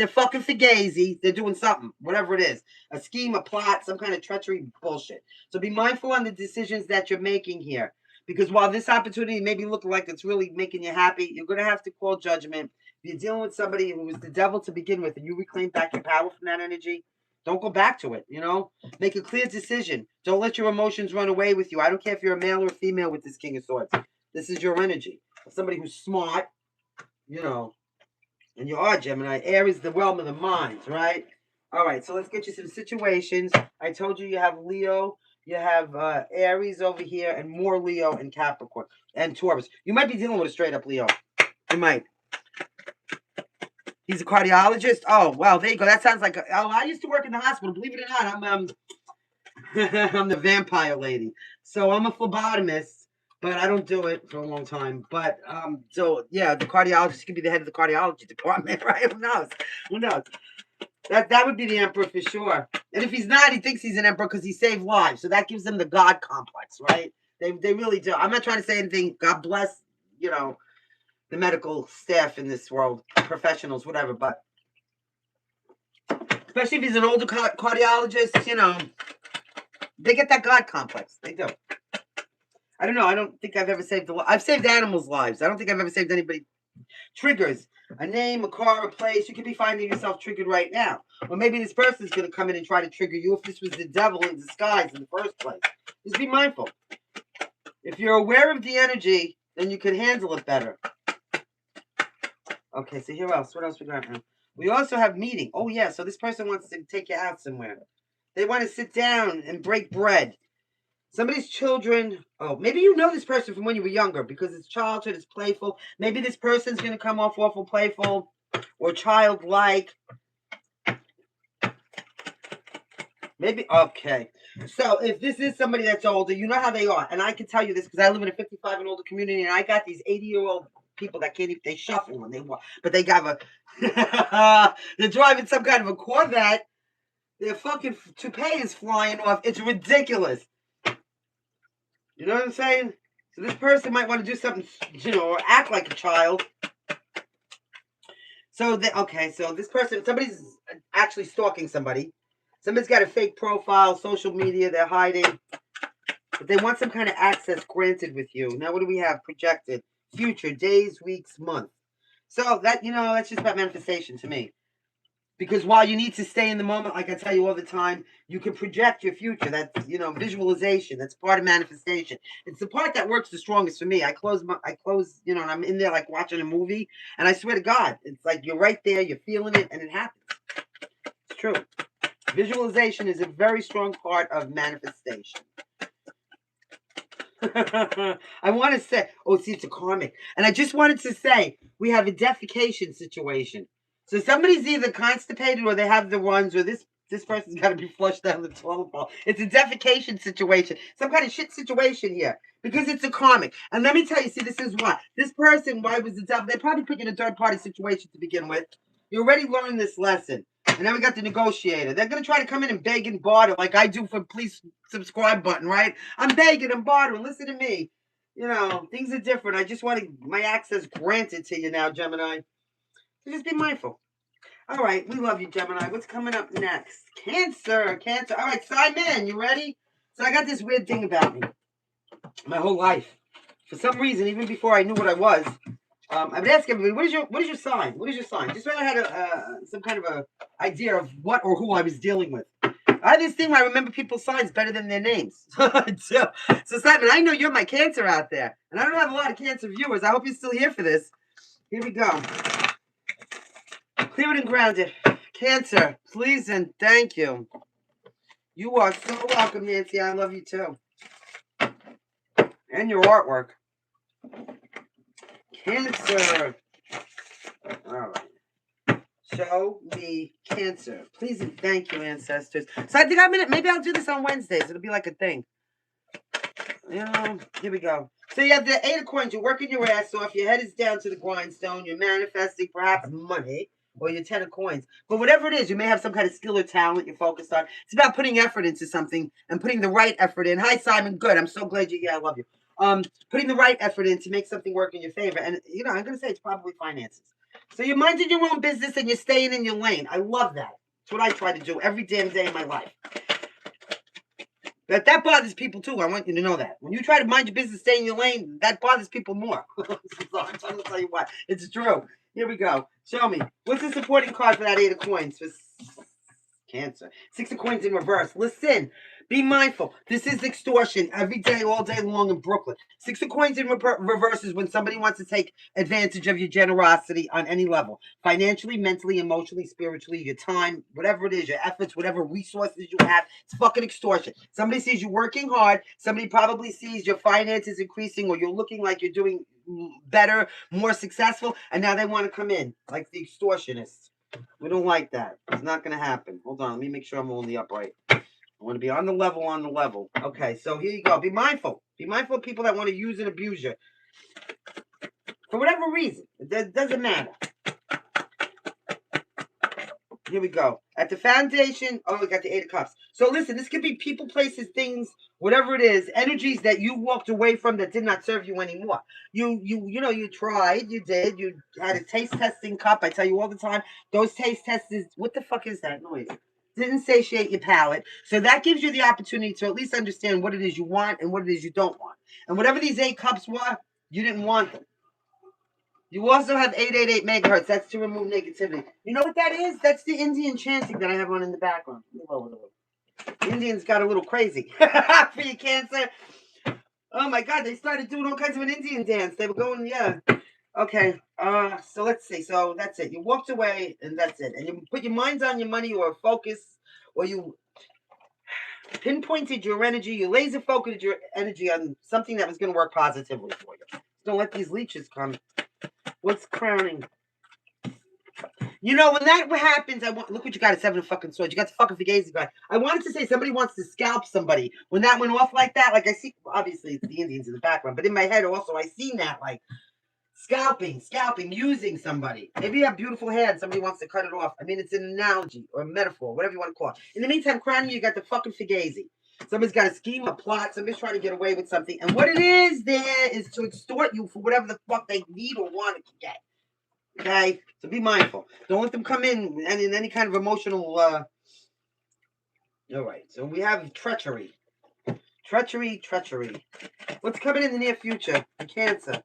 fucking fugazi. They're doing something, whatever it is. A scheme, a plot, some kind of treachery bullshit. So be mindful on the decisions that you're making here. Because while this opportunity maybe look like it's really making you happy, you're going to have to call judgment. If you're dealing with somebody who was the devil to begin with and you reclaim back your power from that energy, don't go back to it, you know? Make a clear decision. Don't let your emotions run away with you. I don't care if you're a male or a female with this King of Swords. This is your energy. Somebody who's smart, you know, And you are Gemini. Air is the realm of the mind, right? All right, so let's get you some situations. I told you have Leo, you have Aries over here, and more Leo and Capricorn and Taurus. You might be dealing with a straight up Leo. You might. He's a cardiologist. Oh, well, there you go. That sounds like I used to work in the hospital. Believe it or not, I'm I'm the vampire lady. So I'm a phlebotomist, but I don't do it for a long time. But so yeah, the cardiologist could be the head of the cardiology department, right? Who knows? Who knows? That would be the emperor for sure. And if he's not, he thinks he's an emperor because he saved lives. So that gives them the God complex, right? They really do. I'm not trying to say anything. God bless, you know, the medical staff in this world, professionals, whatever. But especially if he's an older cardiologist, you know, they get that God complex. They do. I don't know. I don't think I've ever saved I've saved animals' lives. I don't think I've ever saved anybody. Triggers. A name, a car, a place. You could be finding yourself triggered right now. Or maybe this person's going to come in and try to trigger you if this was the devil in disguise in the first place. Just be mindful. If you're aware of the energy, then you can handle it better. Okay, so here else. What else we got now? We also have meeting. Oh, yeah, so this person wants to take you out somewhere. They want to sit down and break bread. Somebody's children, oh, maybe you know this person from when you were younger because it's childhood, it's playful. Maybe this person's going to come off awful playful or childlike. Maybe, okay. So if this is somebody that's older, you know how they are. And I can tell you this because I live in a 55 and older community and I got these 80-year-old people that can't even, they shuffle when they walk. But they got a, they're driving some kind of a Corvette. Their fucking toupee is flying off. It's ridiculous. You know what I'm saying? So this person might want to do something, you know, or act like a child. So, okay, so this person, somebody's actually stalking somebody. Somebody's got a fake profile, social media, they're hiding. But they want some kind of access granted with you. Now, what do we have projected? Future, days, weeks, month. So that, you know, that's just about manifestation to me. Because while you need to stay in the moment, like I tell you all the time, you can project your future. That's, you know, visualization. That's part of manifestation. It's the part that works the strongest for me. I close, you know, and I'm in there like watching a movie. And I swear to God, it's like you're right there, you're feeling it, and it happens. It's true. Visualization is a very strong part of manifestation. I want to say, oh, see, it's a karmic. And I just wanted to say, we have a defecation situation. So somebody's either constipated or they have the runs or this person's got to be flushed down the toilet bowl. It's a defecation situation. Some kind of shit situation here. Because it's a karmic. And let me tell you, see, this is why. This person, why was the devil? They probably put you in a third-party situation to begin with. You already learned this lesson. And then we got the negotiator. They're going to try to come in and beg and barter like I do for please subscribe button, right? I'm begging and bartering. Listen to me. You know, things are different. I just want my access granted to you now, Gemini. So just be mindful. All right, we love you, Gemini. What's coming up next? Cancer, Cancer. All right, Simon, you ready? So I got this weird thing about me my whole life. For some reason, even before I knew what I was, I would ask everybody, what is your sign? What is your sign? Just so I had some kind of a idea of what or who I was dealing with. I have this thing where I remember people's signs better than their names. so Simon, I know you're my Cancer out there, and I don't have a lot of Cancer viewers. I hope you're still here for this. Here we go. Clear it and ground it. Cancer, please and thank you. You are so welcome, Nancy. I love you too. And your artwork. Cancer. All right. Show me Cancer. Please and thank you, ancestors. So I think maybe I'll do this on Wednesdays. It'll be like a thing. You know, here we go. So you have the 8 of coins. You're working your ass off. Your head is down to the grindstone. You're manifesting perhaps money or your 10 of coins. But whatever it is, you may have some kind of skill or talent you're focused on. It's about putting effort into something and putting the right effort in. Hi, Simon. Good. I'm so glad you're here. I love you. Putting the right effort in to make something work in your favor. And, you know, I'm going to say it's probably finances. So you're minding your own business and you're staying in your lane. I love that. It's what I try to do every damn day of my life. That bothers people too. I want you to know that. When you try to mind your business, stay in your lane, that bothers people more. So I'm trying to tell you what. It's true. Here we go. Show me. What's the supporting card for that 8 of coins? For Cancer. 6 of coins in reverse. Listen. Be mindful. This is extortion every day, all day long in Brooklyn. Six of Coins in reverse is when somebody wants to take advantage of your generosity on any level. Financially, mentally, emotionally, spiritually, your time, whatever it is, your efforts, whatever resources you have. It's fucking extortion. Somebody sees you working hard. Somebody probably sees your finances increasing or you're looking like you're doing better, more successful, and now they want to come in like the extortionists. We don't like that. It's not going to happen. Hold on. Let me make sure I'm on the upright. I want to be on the level. Okay, so here you go. Be mindful. Be mindful of people that want to use and abuse you. For whatever reason. It doesn't matter. Here we go. At the foundation, oh, we got the Eight of Cups. So listen, this could be people, places, things, whatever it is, energies that you walked away from that did not serve you anymore. You know, you tried, you did, you had a taste testing cup. I tell you all the time, those taste tests, what the fuck is that noise? Didn't satiate your palate. So that gives you the opportunity to at least understand what it is you want and what it is you don't want. And whatever these 8 cups were, you didn't want them. You also have 888 megahertz. That's to remove negativity. You know what that is? That's the Indian chanting that I have on in the background. The Indians got a little crazy. For your Cancer. Oh my God, they started doing all kinds of an Indian dance. They were going, yeah. Okay, so let's see. So that's it. You walked away and that's it. And you put your minds on your money or focus, or you pinpointed your energy, you laser focused your energy on something that was going to work positively for you. Don't let these leeches come. What's crowning? You know, when that happens, look what you got, a 7 of fucking swords. You got the fucking Fugazi guy. I wanted to say somebody wants to scalp somebody. When that went off like that, like I see, obviously it's the Indians in the background, but in my head also I seen that like scalping, using somebody. Maybe you have beautiful hair and somebody wants to cut it off. I mean, it's an analogy or a metaphor, whatever you want to call it. In the meantime, crowning, you got the fucking Fugazi. Somebody's got a scheme, a plot. Somebody's trying to get away with something. And what it is there is to extort you for whatever the fuck they need or want to get. Okay? So be mindful. Don't let them come in any kind of emotional... All right. So we have treachery. Treachery. What's coming in the near future? Cancer.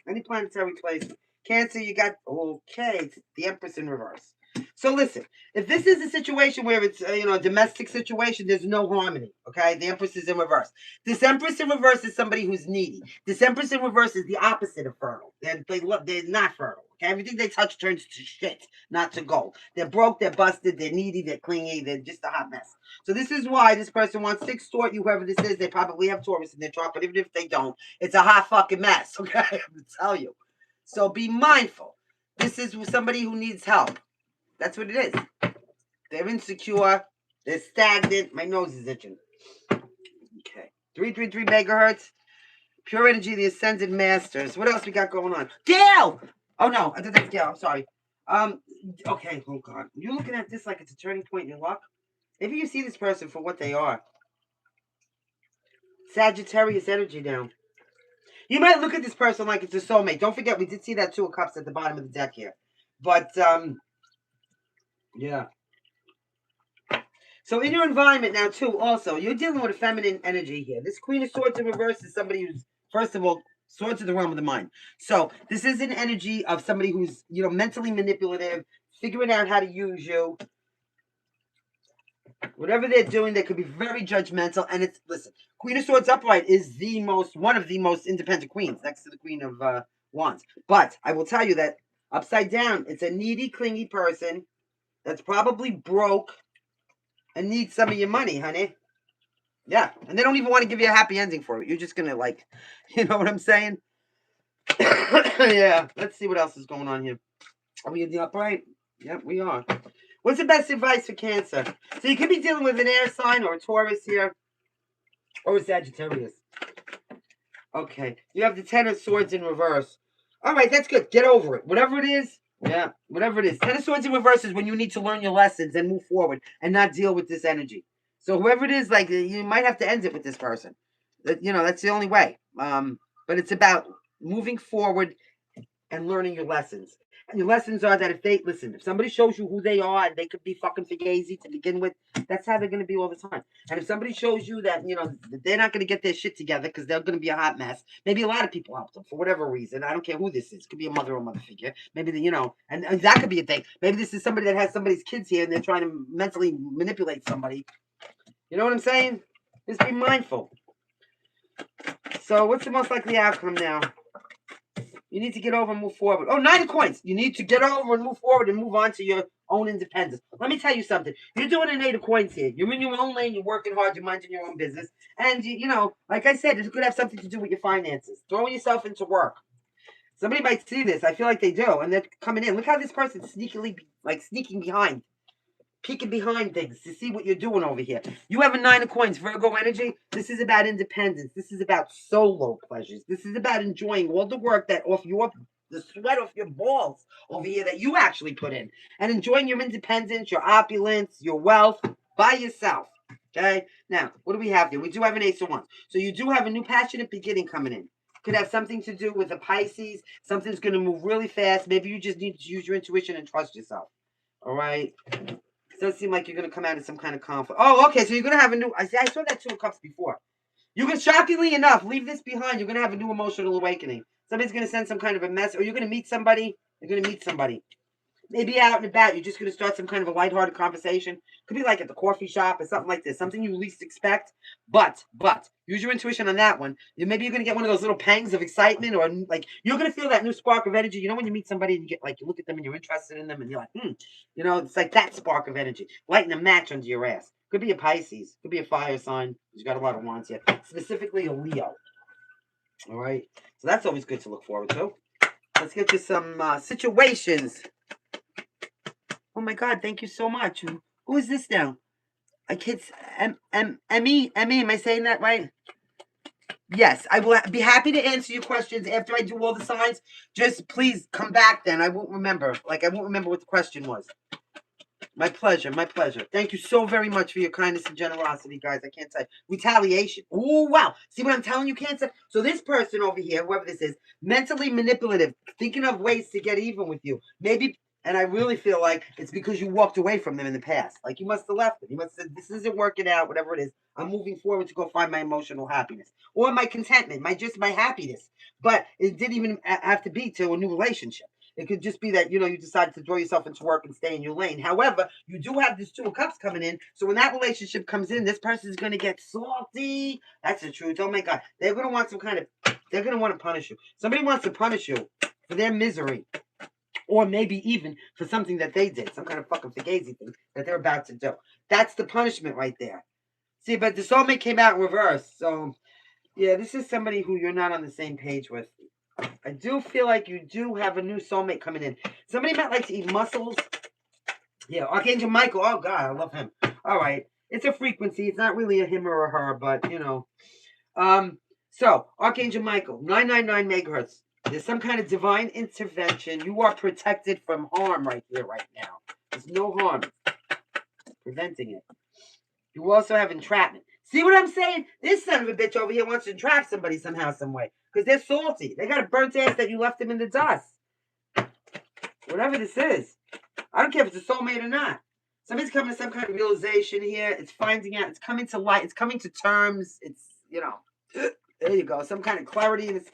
Any planetary place. Cancer, you got... Okay. The Empress in reverse. So listen, if this is a situation where it's a domestic situation, there's no harmony. Okay, the Empress is in reverse. This Empress in reverse is somebody who's needy. This Empress in reverse is the opposite of fertile. They're not fertile. Okay, everything they touch turns to shit, not to gold. They're broke, they're busted, they're needy, they're clingy, they're just a hot mess. So this is why this person wants to extort you, whoever this is. They probably have Taurus in their chart, but even if they don't, it's a hot fucking mess. Okay, I'm gonna tell you. So be mindful. This is somebody who needs help. That's what it is. They're insecure. They're stagnant. My nose is itching. Okay. 333 megahertz. Pure energy, the Ascended Masters. What else we got going on? Gail! Oh, no. I thought that's Gail. I'm sorry. Okay. Oh, God. You're looking at this like it's a turning point in your luck. Maybe you see this person for what they are. Sagittarius energy now. You might look at this person like it's a soulmate. Don't forget, we did see that 2 of Cups at the bottom of the deck here. But, yeah. So in your environment now, too, also, you're dealing with a feminine energy here. This Queen of Swords in reverse is somebody who's, first of all, swords are the realm of the mind. So this is an energy of somebody who's, mentally manipulative, figuring out how to use you. Whatever they're doing, they could be very judgmental. And it's, listen, Queen of Swords upright is one of the most independent queens, next to the Queen of Wands. But I will tell you that upside down, it's a needy, clingy person that's probably broke and need some of your money, honey. Yeah. And they don't even want to give you a happy ending for it. You're just going to you know what I'm saying? Yeah. Let's see what else is going on here. Are we in the upright? Yep, we are. What's the best advice for Cancer? So you could be dealing with an air sign or a Taurus here. Or a Sagittarius. Okay. You have the 10 of Swords in reverse. All right, that's good. Get over it. Whatever it is. Yeah, whatever it is. 10 of Swords in reverse is when you need to learn your lessons and move forward and not deal with this energy. So whoever it is, you might have to end it with this person. That's the only way. But it's about moving forward and learning your lessons. And your lessons are that if somebody shows you who they are, and they could be fucking fugazi to begin with, that's how they're going to be all the time. And if somebody shows you that, they're not going to get their shit together because they're going to be a hot mess, maybe a lot of people help them for whatever reason. I don't care who this is. It could be a mother or mother figure. Maybe, and that could be a thing. Maybe this is somebody that has somebody's kids here and they're trying to mentally manipulate somebody. You know what I'm saying? Just be mindful. So what's the most likely outcome now? You need to get over and move forward. Oh, 9 of coins. You need to get over and move forward and move on to your own independence. Let me tell you something. You're doing an 8 of coins here. You're in your own lane. You're working hard. You're minding your own business. And, you know, like I said, it could have something to do with your finances. Throwing yourself into work. Somebody might see this. I feel like they do. And they're coming in. Look how this person's sneakily, like, sneaking behind. Peeking behind things to see what you're doing over here. You have a 9 of coins, Virgo energy. This is about independence. This is about solo pleasures. This is about enjoying all the work that the sweat off your balls over here that you actually put in, and enjoying your independence, your opulence, your wealth by yourself. Okay. Now, what do we have here? We do have an Ace of Wands. So you do have a new passionate beginning coming in. Could have something to do with a Pisces. Something's going to move really fast. Maybe you just need to use your intuition and trust yourself. All right. It doesn't seem like you're going to come out of some kind of conflict. Oh, okay. So you're going to have a new... I saw that 2 of Cups before. You can, shockingly enough, leave this behind. You're going to have a new emotional awakening. Somebody's going to send some kind of a message. Or you're going to meet somebody. You're going to meet somebody. Maybe out and about. You're just going to start some kind of a lighthearted conversation. Could be like at the coffee shop or something like this. Something you least expect. But, use your intuition on that one. Maybe you're going to get one of those little pangs of excitement, or like you're going to feel that new spark of energy. You know when you meet somebody and you get like, you look at them and you're interested in them and you're like, you know, it's like that spark of energy. Lighting a match under your ass. Could be a Pisces. Could be a fire sign. He's got a lot of wands here. Specifically a Leo. All right. So that's always good to look forward to. Let's get to some situations. Oh my God, thank you so much. Who is this now? I can't... Emmy? Am I saying that right? Yes, I will be happy to answer your questions after I do all the signs. Just please come back then. I won't remember. Like, I won't remember what the question was. My pleasure, my pleasure. Thank you so very much for your kindness and generosity, guys. I can't say. Retaliation. Oh, wow. See what I'm telling you, Cancer? So this person over here, whoever this is, mentally manipulative, thinking of ways to get even with you. Maybe... And I really feel like it's because you walked away from them in the past. Like you must have left them. You must have said, this isn't working out, whatever it is. I'm moving forward to go find my emotional happiness. Or my contentment, my happiness. But it didn't even have to be to a new relationship. It could just be that, you know, you decided to throw yourself into work and stay in your lane. However, you do have this 2 of Cups coming in. So when that relationship comes in, this person is going to get salty. That's the truth. Oh my God. They're going to want they're going to want to punish you. Somebody wants to punish you for their misery. Or maybe even for something that they did. Some kind of fucking fugazi thing that they're about to do. That's the punishment right there. See, but the soulmate came out in reverse. So, yeah, this is somebody who you're not on the same page with. I do feel like you do have a new soulmate coming in. Somebody might like to eat mussels. Yeah, Archangel Michael. Oh, God, I love him. All right. It's a frequency. It's not really a him or a her, but, you know. So, Archangel Michael, 999 megahertz. There's some kind of divine intervention. You are protected from harm right here, right now. There's no harm. Preventing it. You also have entrapment. See what I'm saying? This son of a bitch over here wants to entrap somebody somehow, some way. Because they're salty. They got a burnt ass that you left them in the dust. Whatever this is. I don't care if it's a soulmate or not. Somebody's coming to some kind of realization here. It's finding out. It's coming to light. It's coming to terms. It's, you know. There you go. Some kind of clarity in this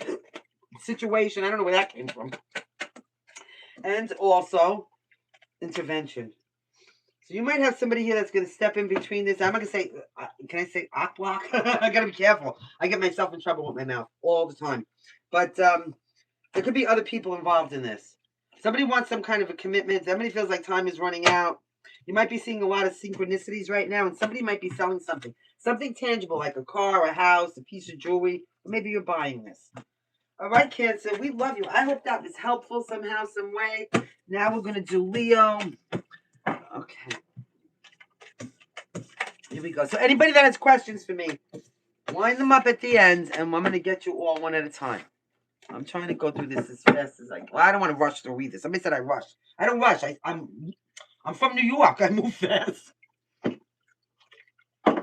situation. I don't know where that came from. And also intervention. So you might have somebody here that's going to step in between this. I'm not going to say, can I say block? I got to be careful. I get myself in trouble with my mouth all the time. But there could be other people involved in this. Somebody wants some kind of a commitment. Somebody feels like time is running out. You might be seeing a lot of synchronicities right now, and somebody might be selling something. Something tangible, like a car, a house, a piece of jewelry. Or maybe you're buying this. All right, Cancer, we love you. I hope that was helpful somehow, some way. Now we're going to do Leo. Okay. Here we go. So anybody that has questions for me, line them up at the end, and I'm going to get you all one at a time. I'm trying to go through this as fast as I can. Well, I don't want to rush through either. Somebody said I rush. I don't rush. I'm from New York. I move fast.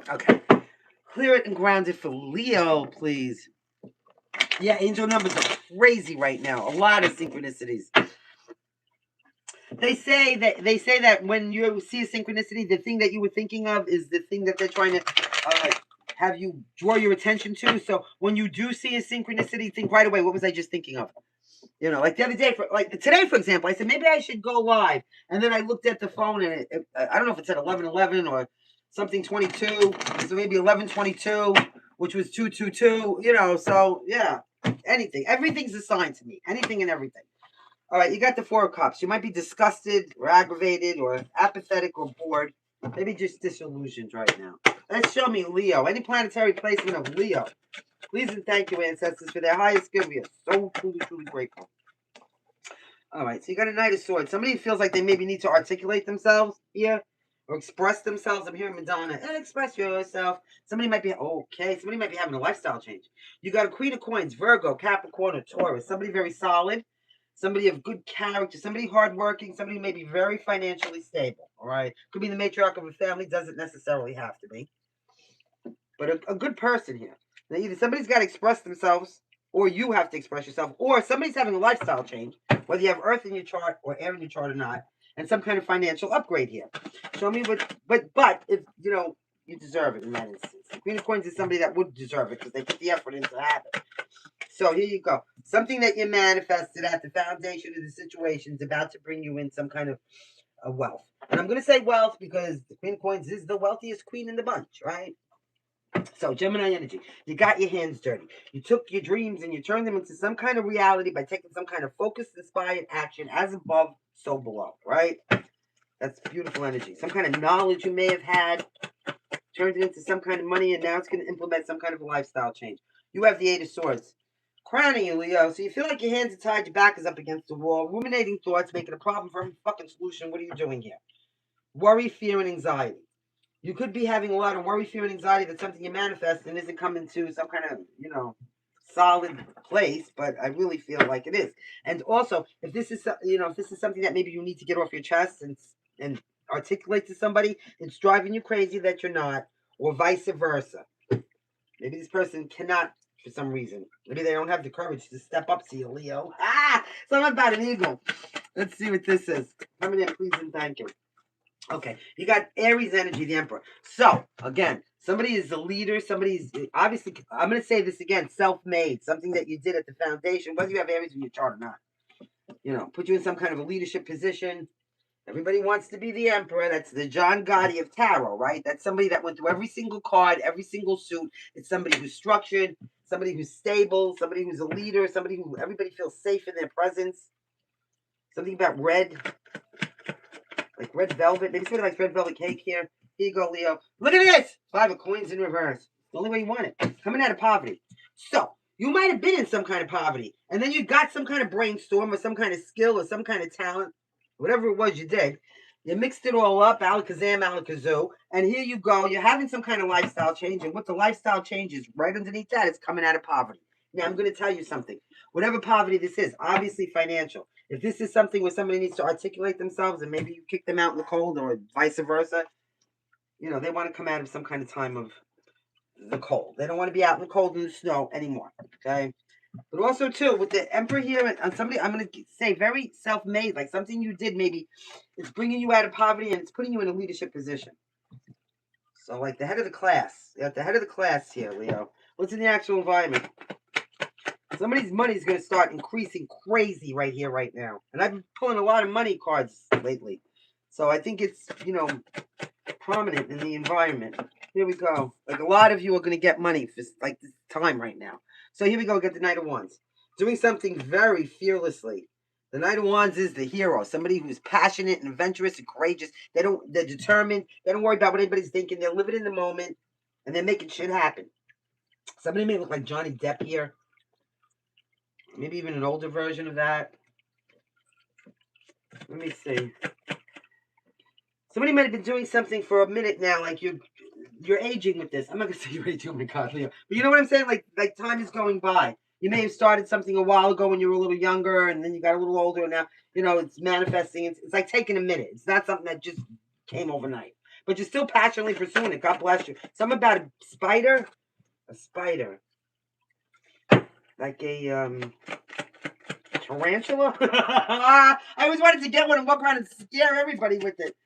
Okay. Clear it and ground it for Leo, please. Yeah, angel numbers are crazy right now. A lot of synchronicities. They say that when you see a synchronicity, the thing that you were thinking of is the thing that they're trying to have you draw your attention to. So when you do see a synchronicity, think right away, what was I just thinking of? You know, like the other day, today, for example, I said, maybe I should go live. And then I looked at the phone and I don't know if it said 11:11 or something 22. So maybe 1122, which was 222. You know, so yeah, anything. Everything's a sign to me. Anything and everything. All right, you got the Four of Cups. You might be disgusted or aggravated or apathetic or bored. Maybe just disillusioned right now. Let's show me Leo. Any planetary placement of Leo. Please and thank you, ancestors, for their highest good. We are so truly, truly grateful. All right, so you got a Knight of Swords. Somebody feels like they maybe need to articulate themselves here or express themselves. I'm hearing Madonna. Express yourself. Somebody might be, okay, somebody might be having a lifestyle change. You got a Queen of Coins, Virgo, Capricorn, or Taurus. Somebody very solid. Somebody of good character. Somebody hardworking. Somebody who may be very financially stable. All right? Could be the matriarch of a family. Doesn't necessarily have to be. But a good person here. Now, either somebody's got to express themselves, or you have to express yourself, or somebody's having a lifestyle change, whether you have earth in your chart or air in your chart or not, and some kind of financial upgrade here. Show me what, but if, you know, you deserve it in that instance. The Queen of Coins is somebody that would deserve it because they put the effort into have it. So here you go. Something that you manifested at the foundation of the situation is about to bring you in some kind of wealth. And I'm going to say wealth because the Queen of Coins is the wealthiest queen in the bunch, right? So, Gemini energy, you got your hands dirty. You took your dreams and you turned them into some kind of reality by taking some kind of focused, inspired action, as above, so below, right? That's beautiful energy. Some kind of knowledge you may have had, turned it into some kind of money, and now it's going to implement some kind of a lifestyle change. You have the Eight of Swords. Crowning you, Leo. So you feel like your hands are tied, your back is up against the wall, ruminating thoughts, making a problem for every fucking solution. What are you doing here? Worry, fear, and anxiety. You could be having a lot of worry, fear, and anxiety that something you manifest and isn't coming to some kind of, you know, solid place, but I really feel like it is. And also, if this is, you know, if this is something that maybe you need to get off your chest and articulate to somebody, it's driving you crazy that you're not, or vice versa. Maybe this person cannot for some reason. Maybe they don't have the courage to step up to you, Leo. Something about an eagle. Let's see what this is. Coming in, please and thank you. Okay, you got Aries energy, the Emperor. So, again, somebody is the leader. Somebody's, obviously, I'm going to say this again, self-made. Something that you did at the foundation, whether you have Aries in your chart or not. You know, put you in some kind of a leadership position. Everybody wants to be the Emperor. That's the John Gotti of Tarot, right? That's somebody that went through every single card, every single suit. It's somebody who's structured, somebody who's stable, somebody who's a leader, somebody who everybody feels safe in their presence. Something about red. Like red velvet. Maybe somebody likes red velvet cake here. Here you go, Leo. Look at this! 5 of coins in reverse. The only way you want it. Coming out of poverty. So, you might have been in some kind of poverty. And then you got some kind of brainstorm or some kind of skill or some kind of talent. Whatever it was you did. You mixed it all up. Alakazam, alakazoo. And here you go. You're having some kind of lifestyle change. And what the lifestyle change is right underneath that is coming out of poverty. Now, I'm going to tell you something. Whatever poverty this is, obviously financial. If this is something where somebody needs to articulate themselves and maybe you kick them out in the cold or vice versa, you know, they want to come out of some kind of time of the cold. They don't want to be out in the cold and the snow anymore, okay? But also, too, with the Emperor here, and somebody, I'm going to say very self-made, like something you did maybe, it's bringing you out of poverty and it's putting you in a leadership position. So, like the head of the class. You're at the head of the class here, Leo. What's in the actual environment? Somebody's money is going to start increasing crazy right here, right now. And I've been pulling a lot of money cards lately. So I think it's, you know, prominent in the environment. Here we go. Like a lot of you are going to get money for like this time right now. So here we go. Get the Knight of Wands. Doing something very fearlessly. The Knight of Wands is the hero. Somebody who's passionate and adventurous and courageous. They're determined. They don't worry about what anybody's thinking. They're living in the moment. And they're making shit happen. Somebody may look like Johnny Depp here. Maybe even an older version of that. Let me see. Somebody might have been doing something for a minute now, like you're aging with this. I'm not gonna say you're aging, oh my god, Leo. But you know what I'm saying? Like time is going by. You may have started something a while ago when you were a little younger, and then you got a little older, and now, you know, it's manifesting. It's like taking a minute. It's not something that just came overnight. But you're still passionately pursuing it. God bless you. Something about a spider. A spider. Like a tarantula? I always wanted to get one and walk around and scare everybody with it.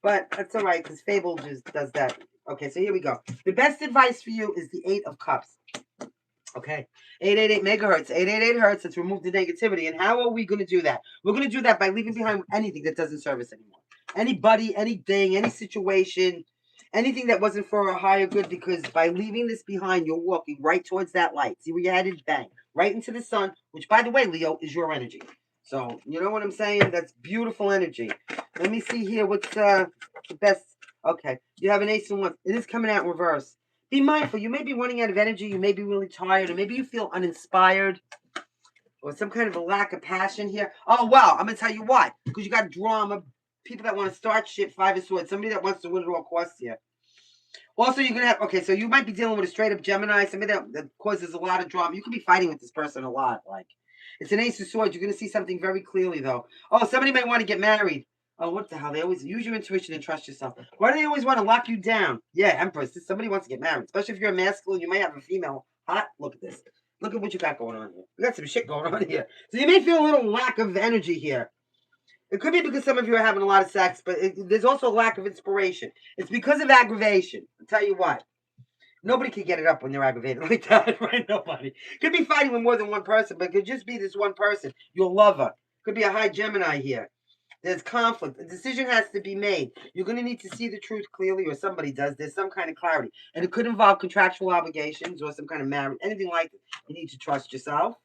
But that's all right, because Fable just does that. Okay, so here we go. The best advice for you is the 8 of Cups. Okay, 888 megahertz, 888 hertz. Let's remove the negativity. And how are we going to do that? We're going to do that by leaving behind anything that doesn't serve us anymore. Anybody, anything, any situation, anything that wasn't for a higher good, because by leaving this behind, you're walking right towards that light. See where you headed? Bang. Right into the sun, which, by the way, Leo, is your energy. So, you know what I'm saying? That's beautiful energy. Let me see here. What's the best? Okay. You have an ace and one. It is coming out in reverse. Be mindful. You may be running out of energy. You may be really tired. Or maybe you feel uninspired. Or some kind of a lack of passion here. Oh, wow. I'm going to tell you why. Because you got drama. People that want to start shit, Five of Swords. Somebody that wants to win at all costs here. Also, you're going to have... Okay, so you might be dealing with a straight-up Gemini. Somebody that causes a lot of drama. You could be fighting with this person a lot. Like, it's an Ace of Swords. You're going to see something very clearly, though. Oh, somebody may want to get married. Oh, what the hell? They always use your intuition and trust yourself. Why do they always want to lock you down? Yeah, Empress. Somebody wants to get married. Especially if you're a masculine, you may have a female. Hot. Look at this. Look at what you got going on here. We got some shit going on here. So you may feel a little lack of energy here. It could be because some of you are having a lot of sex, but there's also a lack of inspiration. It's because of aggravation. I'll tell you what. Nobody can get it up when they're aggravated like that, right? Nobody. Could be fighting with more than one person, but it could just be this one person. Your lover. Could be a high Gemini here. There's conflict. A decision has to be made. You're going to need to see the truth clearly, or somebody does. There's some kind of clarity. And it could involve contractual obligations or some kind of marriage, anything like that. You need to trust yourself.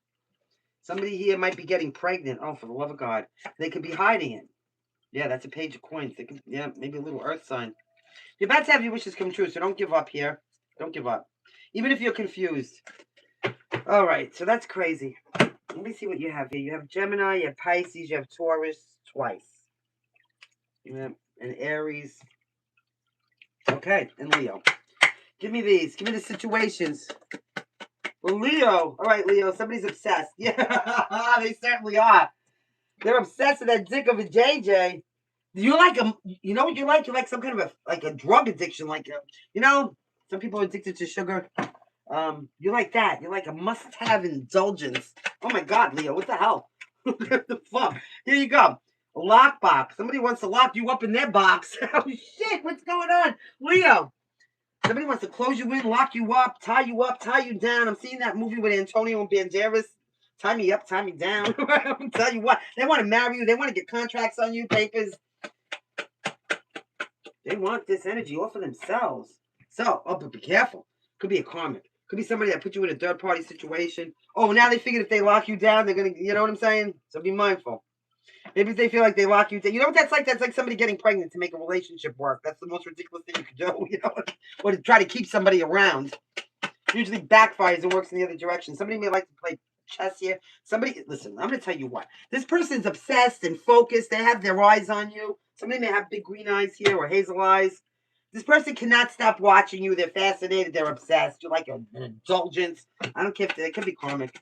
Somebody here might be getting pregnant. Oh, for the love of God. They could be hiding it. Yeah, that's a page of coins. They could, yeah, maybe a little earth sign. You're about to have your wishes come true, so don't give up here. Don't give up. Even if you're confused. All right, so that's crazy. Let me see what you have here. You have Gemini, you have Pisces, you have Taurus twice. You have an Aries. Okay, and Leo. Give me these. Give me the situations. Well, Leo. All right, Leo. Somebody's obsessed. Yeah, they certainly are. They're obsessed with that dick of a JJ. You like a, you know what you like? You like some kind of a drug addiction, like you know, some people are addicted to sugar. You like that? You like a must-have indulgence. Oh my God, Leo, what the hell? What the fuck? Here you go. A lockbox. Somebody wants to lock you up in their box. Oh shit, what's going on, Leo? Somebody wants to close you in, lock you up, tie you down. I'm seeing that movie with Antonio Banderas. Tie me up, tie me down. I'll tell you what, they want to marry you. They want to get contracts on you, papers. They want this energy off of themselves. So, oh, but be careful. Could be a karmic. Could be somebody that put you in a third-party situation. Oh, now they figured if they lock you down, they're going to, you know what I'm saying? So be mindful. Maybe if they feel like they lock you down. You know what that's like? That's like somebody getting pregnant to make a relationship work. That's the most ridiculous thing you could do, you know? Or to try to keep somebody around. Usually backfires and works in the other direction. Somebody may like to play chess here. Somebody, listen, I'm going to tell you what. This person's obsessed and focused. They have their eyes on you. Somebody may have big green eyes here or hazel eyes. This person cannot stop watching you. They're fascinated. They're obsessed. You're like an indulgence. I don't care if they could be karmic.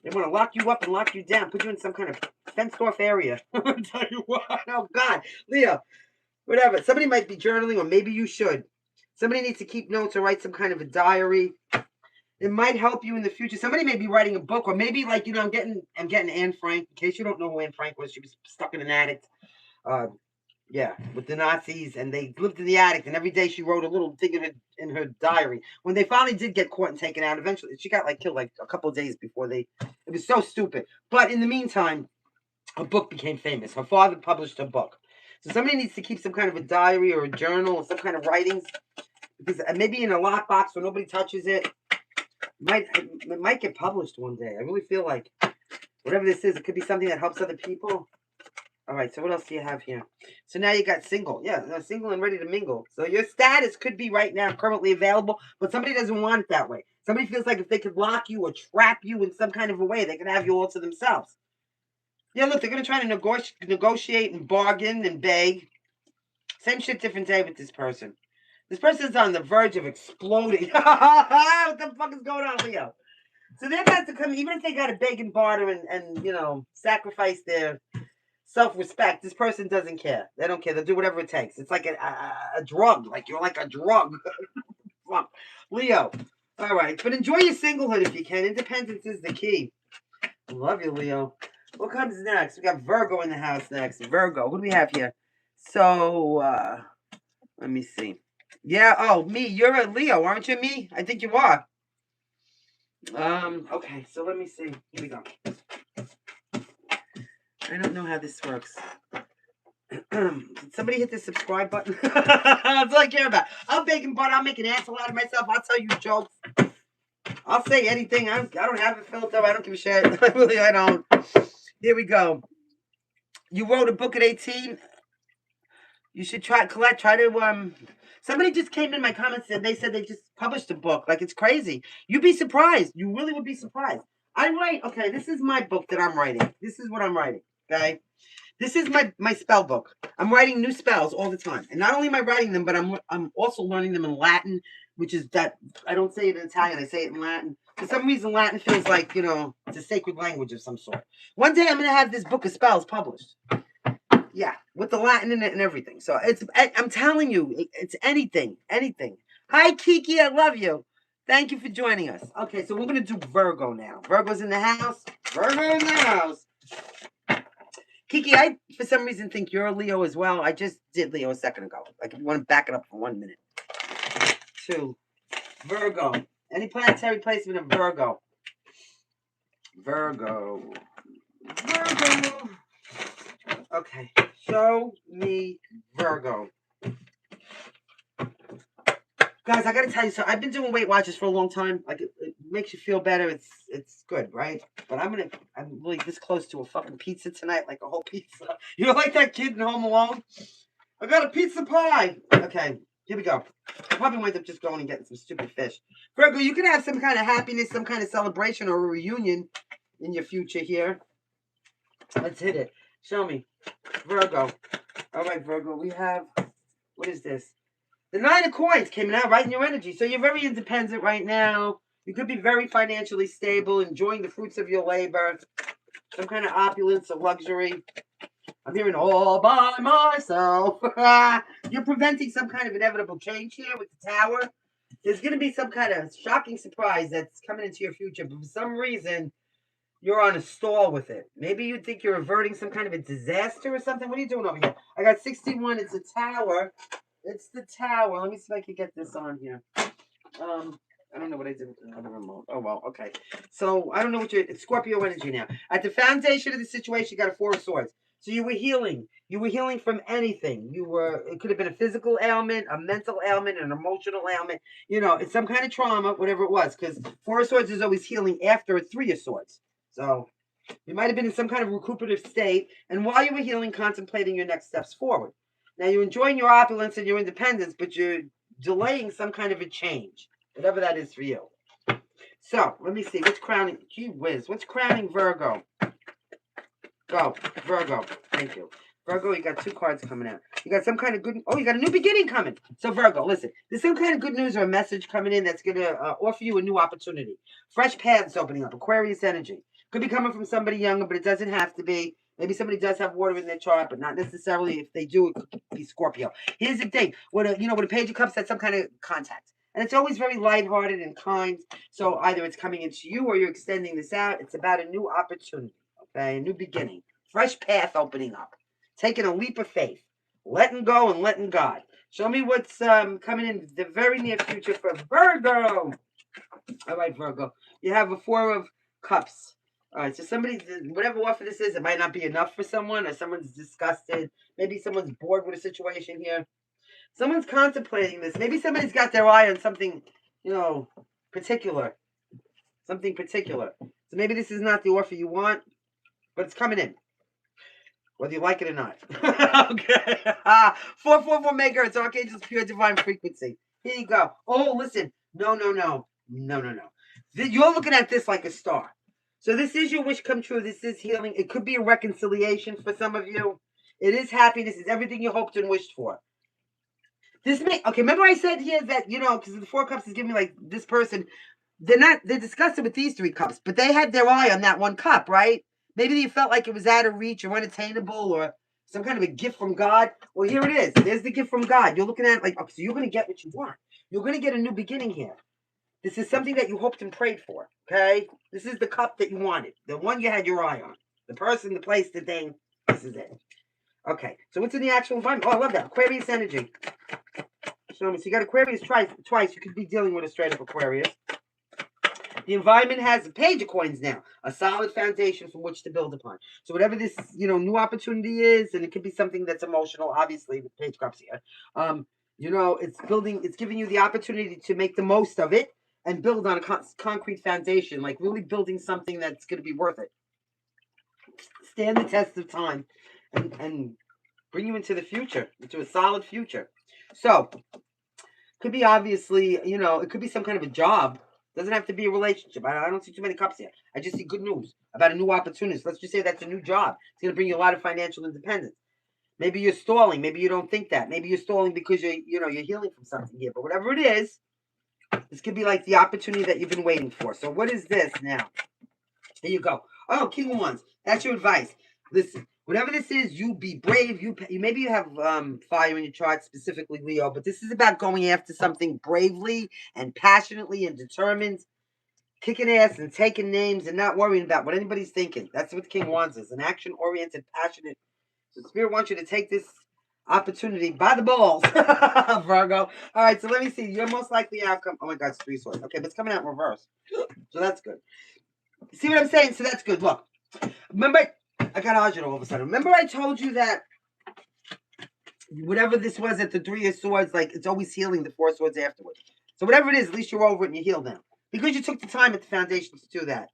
They want to lock you up and lock you down. Put you in some kind of fenced-off area. I'll tell you what. Oh, God. Leo, whatever. Somebody might be journaling, or maybe you should. Somebody needs to keep notes or write some kind of a diary. It might help you in the future. Somebody may be writing a book, or maybe like, you know, I'm getting Anne Frank. In case you don't know who Anne Frank was, she was stuck in an attic. Yeah, with the Nazis, and they lived in the attic, and every day she wrote a little thing in her diary. When they finally did get caught and taken out, eventually she got like killed like a couple of days before they. It was so stupid. But in the meantime, her book became famous. Her father published her book. So somebody needs to keep some kind of a diary or a journal or some kind of writings, because maybe in a lockbox where nobody touches it. It might get published one day. I really feel like whatever this is, it could be something that helps other people. All right, so what else do you have here? So now you got single. Yeah, single and ready to mingle. So your status could be right now currently available, but somebody doesn't want it that way. Somebody feels like if they could lock you or trap you in some kind of a way, they could have you all to themselves. Yeah, look, they're going to try to negotiate and bargain and beg. Same shit, different day with this person. This person's on the verge of exploding. What the fuck is going on, Leo? So they're about to come, even if they got to beg and barter and you know, sacrifice their self-respect, this person doesn't care. They don't care. They'll do whatever it takes. It's like a drug. Like you're like a drug. Fuck. Leo. All right. But enjoy your singlehood if you can. Independence is the key. I love you, Leo. What comes next? We got Virgo in the house next. Virgo. What do we have here? So, let me see. Yeah. Oh, me. You're a Leo, aren't you, me? I think you are. Okay. So let me see. Here we go. I don't know how this works. Did somebody hit the subscribe button? That's all I care about. I'll bake and butter. I'll make an asshole out of myself. I'll tell you jokes. I'll say anything. I don't have a filter. I don't give a shit. Really, I don't. Here we go. You wrote a book at 18. You should try to somebody just came in my comments and they said they just published a book. Like, it's crazy. You'd be surprised. You really would be surprised. I write, okay, this is my book that I'm writing. This is what I'm writing. Okay. This is my spell book. I'm writing new spells all the time. And not only am I writing them, but I'm also learning them in Latin, which is that I don't say it in Italian, I say it in Latin. For some reason, Latin feels like, you know, it's a sacred language of some sort. One day I'm going to have this book of spells published. Yeah, with the Latin in it and everything. So I'm telling you, it's anything. Hi, Kiki, I love you. Thank you for joining us. Okay, so we're going to do Virgo now. Virgo's in the house. Virgo in the house. Kiki, I, for some reason, think you're a Leo as well. I just did Leo a second ago. Like, I want to back it up for 1 minute. 2, Virgo. Any planetary placement of Virgo? Virgo. Okay, show me Virgo. Guys, I gotta tell you, so I've been doing Weight Watchers for a long time. Like, it makes you feel better. It's good, right? But I'm really this close to a fucking pizza tonight, like a whole pizza. You know, like that kid in Home Alone? I got a pizza pie. Okay, here we go. I probably wind up just going and getting some stupid fish. Virgo, you can have some kind of happiness, some kind of celebration or a reunion in your future here. Let's hit it. Show me. Virgo. All right, Virgo, we have, what is this? The 9 of Coins came out right in your energy. So you're very independent right now. You could be very financially stable, enjoying the fruits of your labor. Some kind of opulence or luxury. I'm hearing all by myself. You're preventing some kind of inevitable change here with the Tower. There's going to be some kind of shocking surprise that's coming into your future. But for some reason, you're on a stall with it. Maybe you think you're averting some kind of a disaster or something. What are you doing over here? I got 61. It's a Tower. It's the Tower. Let me see if I can get this on here. I don't know what I did with the other remote. Oh, well, okay. So, I don't know what it's Scorpio energy now. At the foundation of the situation, you got a 4 of Swords. So, you were healing. You were healing from anything. It could have been a physical ailment, a mental ailment, an emotional ailment. You know, it's some kind of trauma, whatever it was. Because 4 of Swords is always healing after a 3 of Swords. So, you might have been in some kind of recuperative state. And while you were healing, contemplating your next steps forward. Now, you're enjoying your opulence and your independence, but you're delaying some kind of a change, whatever that is for you. So, let me see. What's crowning? Gee whiz. What's crowning Virgo? Go. Virgo. Thank you. Virgo, you got 2 cards coming out. You got some kind of good... Oh, you got a new beginning coming. So, Virgo, listen. There's some kind of good news or a message coming in that's going to offer you a new opportunity. Fresh paths opening up. Aquarius energy. Could be coming from somebody younger, but it doesn't have to be. Maybe somebody does have water in their chart, but not necessarily. If they do, it could be Scorpio. Here's the thing. With a Page of Cups, that's some kind of contact. And it's always very lighthearted and kind. So either it's coming into you or you're extending this out. It's about a new opportunity, okay? A new beginning. Fresh path opening up. Taking a leap of faith. Letting go and letting God. Show me what's coming in the very near future for Virgo. All right, Virgo. You have a 4 of Cups. All right, so somebody, whatever offer this is, it might not be enough for someone, or someone's disgusted. Maybe someone's bored with a situation here. Someone's contemplating this. Maybe somebody's got their eye on something, you know, particular. Something particular. So maybe this is not the offer you want, but it's coming in. Whether you like it or not. Okay. 444 megahertz, Archangel's pure divine frequency. Here you go. Oh, listen. No. You're looking at this like a star. So this is your wish come true. This is healing. It could be a reconciliation for some of you. It is happiness. It's everything you hoped and wished for. Okay, remember I said here that, you know, because the 4 cups is giving me like this person, they're disgusted with these 3 cups, but they had their eye on that 1 cup, right? Maybe you felt like it was out of reach or unattainable or some kind of a gift from God. Well, here it is. There's the gift from God. You're looking at it like, okay, so you're going to get what you want. You're going to get a new beginning here. This is something that you hoped and prayed for, okay? This is the cup that you wanted. The one you had your eye on. The person, the place, the thing. This is it. Okay, so what's in the actual environment? Oh, I love that. Aquarius energy. Show me. So you got Aquarius twice. You could be dealing with a straight-up Aquarius. The environment has a page of coins now, a solid foundation from which to build upon. So whatever this, new opportunity is, and it could be something that's emotional, obviously, with page cups here. It's giving you the opportunity to make the most of it and build on a concrete foundation, like really building something that's going to be worth it. Stand the test of time and bring you into the future, into a solid future. So, could be obviously, it could be some kind of a job. Doesn't have to be a relationship. I don't see too many cups here. I just see good news about a new opportunity. So let's just say that's a new job. It's going to bring you a lot of financial independence. Maybe you're stalling. Maybe you don't think that. Maybe you're stalling because you're healing from something here. But whatever it is, this could be like the opportunity that you've been waiting for. So what is this now? Here you go. Oh, King of Wands. That's your advice. Listen, whatever this is, you be brave. You maybe you have fire in your chart, specifically Leo, but this is about going after something bravely and passionately and determined, kicking ass and taking names and not worrying about what anybody's thinking. That's what King Wands is, an action-oriented, passionate. So Spirit wants you to take this opportunity by the balls, Virgo. All right, so let me see. Your most likely outcome. Oh my God, it's 3 swords. Okay, but it's coming out in reverse. So that's good. See what I'm saying? So that's good. Look, remember, I got agita all of a sudden. Remember I told you that whatever this was at the 3 of Swords, like it's always healing the 4 swords afterwards. So whatever it is, at least you're over it and you healed now. Because you took the time at the foundation to do that.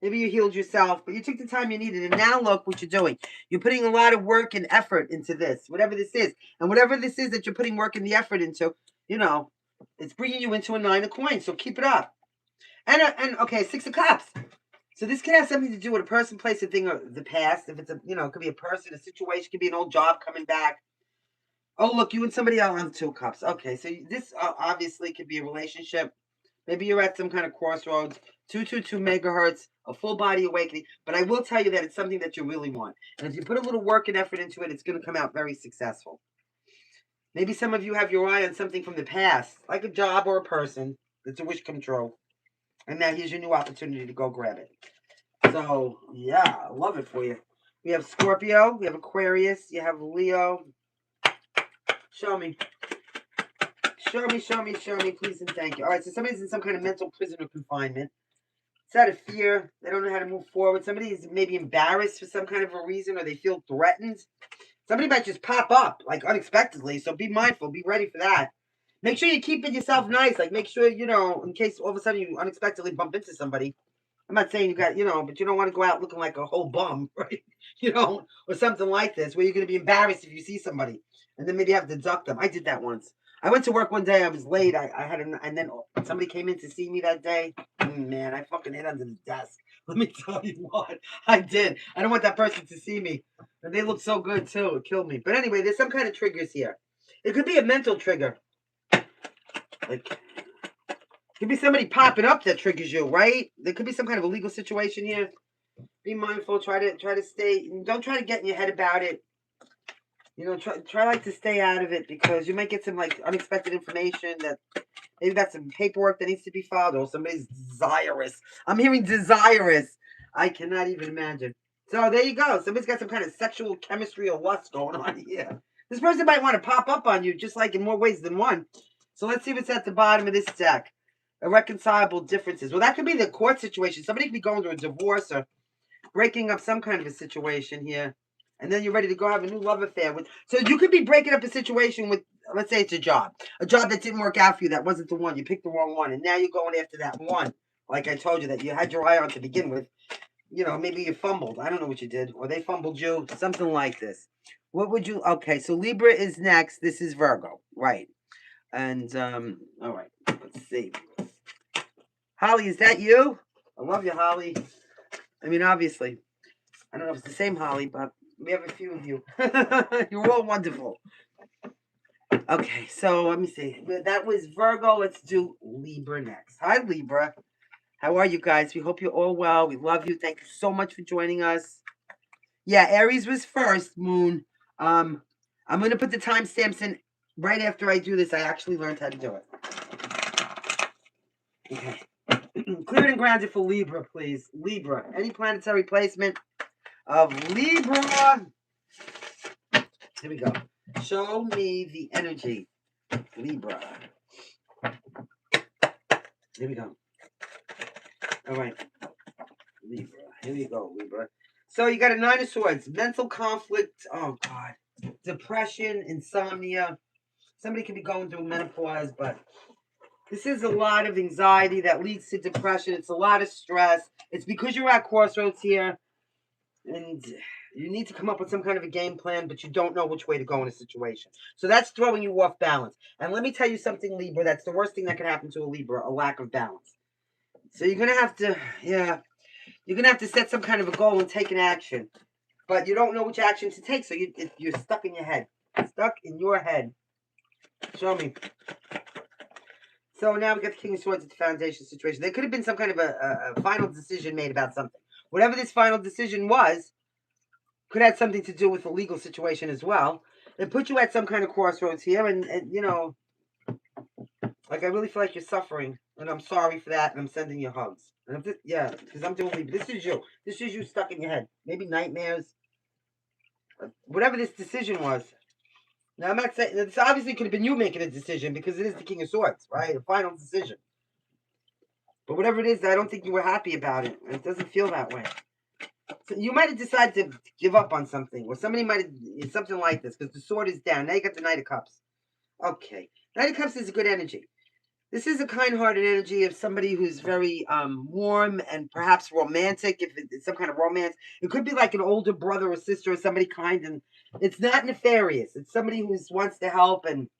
Maybe you healed yourself, but you took the time you needed. And now look what you're doing. You're putting a lot of work and effort into this, whatever this is. And whatever this is that you're putting work and the effort into, it's bringing you into a 9 of coins. So keep it up. And okay, 6 of cups. So this could have something to do with a person, place, a thing, or the past. If it's it could be a person, a situation, it could be an old job coming back. Oh, look, you and somebody else on 2 cups. Okay, so this obviously could be a relationship. Maybe you're at some kind of crossroads. 222 megahertz, a full body awakening. But I will tell you that it's something that you really want. And if you put a little work and effort into it, it's going to come out very successful. Maybe some of you have your eye on something from the past, like a job or a person. It's a wish come true. And now here's your new opportunity to go grab it. So, yeah, I love it for you. We have Scorpio. We have Aquarius. You have Leo. Show me. Show me, please and thank you. All right, so somebody's in some kind of mental prison or confinement. It's out of fear. They don't know how to move forward. Somebody is maybe embarrassed for some kind of a reason, or they feel threatened. Somebody might just pop up, like, unexpectedly. So be mindful. Be ready for that. Make sure you keep it yourself nice. Like, make sure, in case all of a sudden you unexpectedly bump into somebody. I'm not saying you got, but you don't want to go out looking like a whole bum, right? Or something like this, where you're going to be embarrassed if you see somebody. And then maybe have to duck them. I did that once. I went to work one day. I was late. And then somebody came in to see me that day. Man, I fucking hid under the desk. Let me tell you what. I did. I don't want that person to see me. And they look so good, too. It killed me. But anyway, there's some kind of triggers here. It could be a mental trigger. Like, could be somebody popping up that triggers you, right? There could be some kind of a legal situation here. Be mindful. Try to stay. Don't try to get in your head about it. Try like to stay out of it, because you might get some like unexpected information that maybe that's some paperwork that needs to be filed, or somebody's desirous. I'm hearing desirous. I cannot even imagine. So there you go. Somebody's got some kind of sexual chemistry or lust going on here. This person might want to pop up on you, just like in more ways than one. So let's see what's at the bottom of this deck. Irreconcilable differences. Well, that could be the court situation. Somebody could be going through a divorce or breaking up some kind of a situation here. And then you're ready to go have a new love affair. So you could be breaking up a situation with, let's say it's a job that didn't work out for you. That wasn't the one. You picked the wrong one. And now you're going after that one. Like I told you, that you had your eye on to begin with. Maybe you fumbled. I don't know what you did. Or they fumbled you. Something like this. What would you... Okay, so Libra is next. This is Virgo. Right. And, all right. Let's see. Holly, is that you? I love you, Holly. I mean, obviously. I don't know if it's the same Holly, but we have a few of you. You're all wonderful. Okay, so let me see. That was Virgo. Let's do Libra next. Hi, Libra. How are you guys? We hope you're all well. We love you. Thank you so much for joining us. Yeah, Aries was first, Moon. I'm going to put the timestamps in right after I do this. I actually learned how to do it. Okay. Cleared and grounded for Libra, please. Libra. Any planetary placement of Libra. Here we go. Show me the energy. Libra. Here we go. All right. Libra. Here you go, Libra. So you got a 9 of Swords. Mental conflict. Oh, God. Depression, insomnia. Somebody could be going through menopause, but this is a lot of anxiety that leads to depression. It's a lot of stress. It's because you're at crossroads here, and you need to come up with some kind of a game plan, but you don't know which way to go in a situation. So that's throwing you off balance. And let me tell you something, Libra, that's the worst thing that can happen to a Libra, a lack of balance. So you're going to have to, yeah, you're going to have to set some kind of a goal and take an action. But you don't know which action to take, so you're stuck in your head. Stuck in your head. Show me. So now we got the King of Swords at the foundation situation. There could have been some kind of a final decision made about something. Whatever this final decision was, could have something to do with the legal situation as well. It put you at some kind of crossroads here, and you know, like I really feel like you're suffering, and I'm sorry for that, and I'm sending you hugs. And I'm just, yeah, because I'm doing Libra. This is you. This is you stuck in your head. Maybe nightmares. Whatever this decision was. Now, I'm not saying, this obviously could have been you making a decision because it is the King of Swords, right? A final decision. But whatever it is, I don't think you were happy about it. It doesn't feel that way. So you might have decided to give up on something, or somebody might have, something like this, because the sword is down. Now you got the Knight of Cups. Okay. Knight of Cups is a good energy. This is a kind-hearted energy of somebody who's very warm and perhaps romantic, if it's some kind of romance. It could be like an older brother or sister or somebody kind, and it's not nefarious. It's somebody who wants to help. And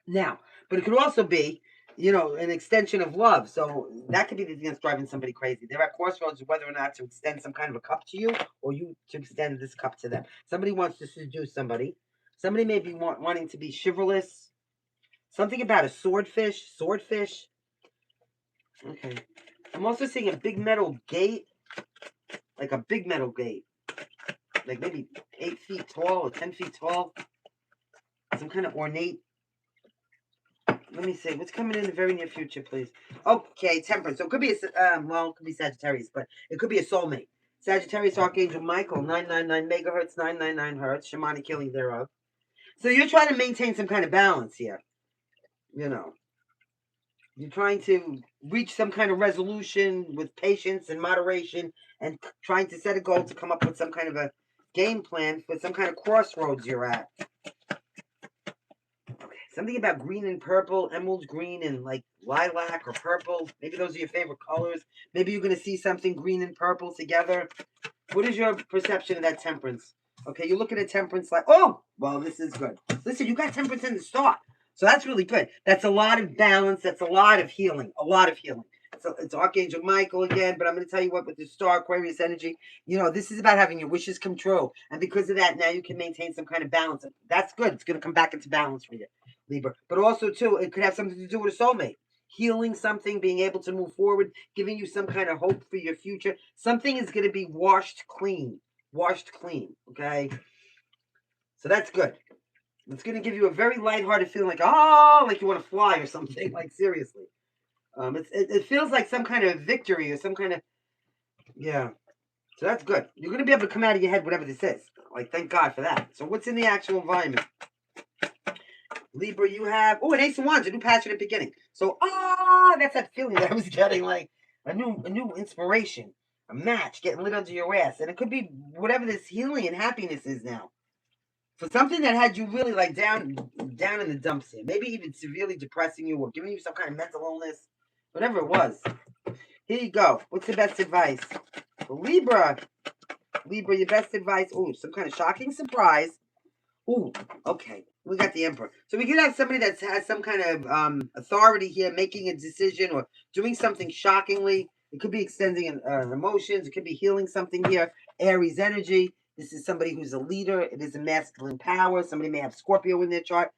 now, but it could also be, you know, an extension of love. So that could be the thing that's driving somebody crazy. They're at crossroads of whether or not to extend some kind of a cup to you, or you to extend this cup to them. Somebody wants to seduce somebody. Somebody may be wanting to be chivalrous. Something about a swordfish. Swordfish. Okay. I'm also seeing a big metal gate. Like a big metal gate. Like maybe 8 feet tall or 10 feet tall. Some kind of ornate. Let me see. What's coming in the very near future, please? Okay, Temperance. So it could be well, it could be Sagittarius, but it could be a soulmate. Sagittarius Archangel Michael, 999 megahertz, 999 hertz, shamanic healing thereof. So you're trying to maintain some kind of balance here. You know. You're trying to reach some kind of resolution with patience and moderation, and trying to set a goal to come up with some kind of a game plan for some kind of crossroads you're at. Okay, something about green and purple, emerald green and like lilac or purple. Maybe those are your favorite colors. Maybe you're going to see something green and purple together. What is your perception of that Temperance? Okay, you're looking at Temperance like, oh, well, this is good. Listen, you got Temperance in the start. So that's really good. That's a lot of balance. That's a lot of healing. A lot of healing. So it's Archangel Michael again, but I'm going to tell you what, with the star Aquarius energy, you know, this is about having your wishes come true. And because of that, now you can maintain some kind of balance. That's good. It's going to come back into balance for you, Libra. But also, too, it could have something to do with a soulmate. Healing something, being able to move forward, giving you some kind of hope for your future. Something is going to be washed clean. Washed clean, okay? So that's good. It's going to give you a very lighthearted feeling, like, oh, like you want to fly or something, like seriously. It feels like some kind of victory or some kind of, yeah. So that's good. You're going to be able to come out of your head whatever this is. Like, thank God for that. So what's in the actual environment? Libra, you have, oh, an Ace of Wands, a new passionate beginning. So, that's that feeling that I was getting, like a new inspiration, a match, getting lit under your ass. And it could be whatever this healing and happiness is now. For something that had you really like down in the dumps here, maybe even severely depressing you or giving you some kind of mental illness, whatever it was. Here you go. What's the best advice? Libra, your best advice. Oh, some kind of shocking surprise. Oh, okay. We got the Emperor. So we could have somebody that has some kind of authority here, making a decision or doing something shockingly. It could be extending emotions. It could be healing something here. Aries energy. This is somebody who's a leader. It is a masculine power. Somebody may have Scorpio in their chart.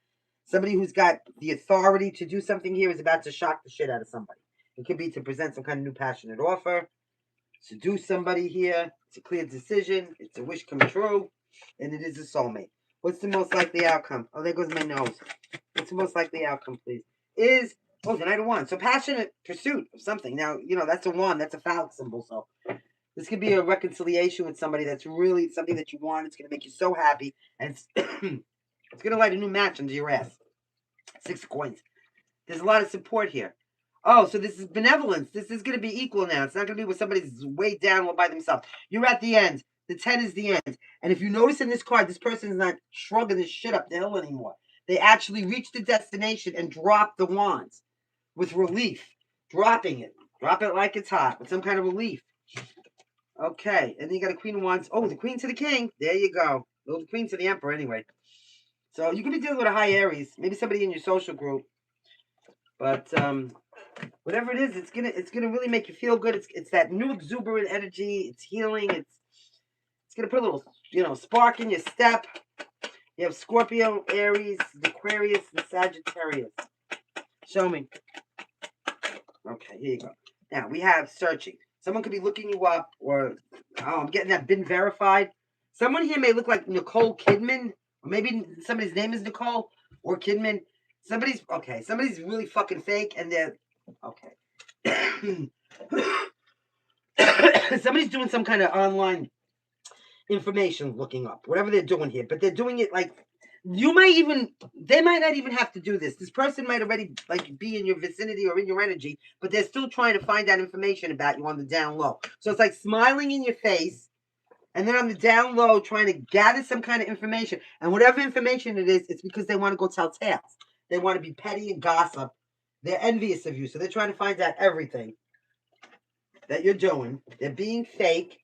Somebody who's got the authority to do something here is about to shock the shit out of somebody. It could be to present some kind of new passionate offer, seduce somebody here. It's a clear decision. It's a wish come true. And it is a soulmate. What's the most likely outcome? Oh, there goes my nose. What's the most likely outcome, please? Is, the Knight of Wands. So passionate pursuit of something. Now, you know, that's a wand. That's a phallic symbol. So this could be a reconciliation with somebody that's really something that you want. It's going to make you so happy. And it's, it's going to light a new match under your ass. 6 of coins. There's a lot of support here. Oh, so this is benevolence. This is going to be equal now. It's not going to be where somebody's way down all by themselves. You're at the end. The 10 is the end. And if you notice in this card, this person is not shrugging this shit up the hill anymore. They actually reached the destination and dropped the wands with relief. Dropping it. Drop it like it's hot with some kind of relief. Okay. And then you got a Queen of Wands. Oh, the Queen to the King. There you go. Well, the Queen to the Emperor anyway. So you could be dealing with a high Aries. Maybe somebody in your social group. But whatever it is, it's gonna really make you feel good. It's that new exuberant energy. It's healing. It's gonna put a little spark in your step. You have Scorpio, Aries, Aquarius, and Sagittarius. Show me. Okay, here you go. Now we have searching. Someone could be looking you up, or I'm getting that been verified. Someone here may look like Nicole Kidman, or maybe somebody's name is Nicole or Kidman. Somebody's really fucking fake, and they're okay. Somebody's doing some kind of online information looking up, whatever they're doing here, but they're doing it like they might not even have to do this. This person might already be in your vicinity or in your energy, but they're still trying to find out information about you on the down low. So it's like smiling in your face, and then on the down low trying to gather some kind of information. And whatever information it is, it's because they want to go tell tales. They want to be petty and gossip. They're envious of you, so they're trying to find out everything that you're doing. They're being fake.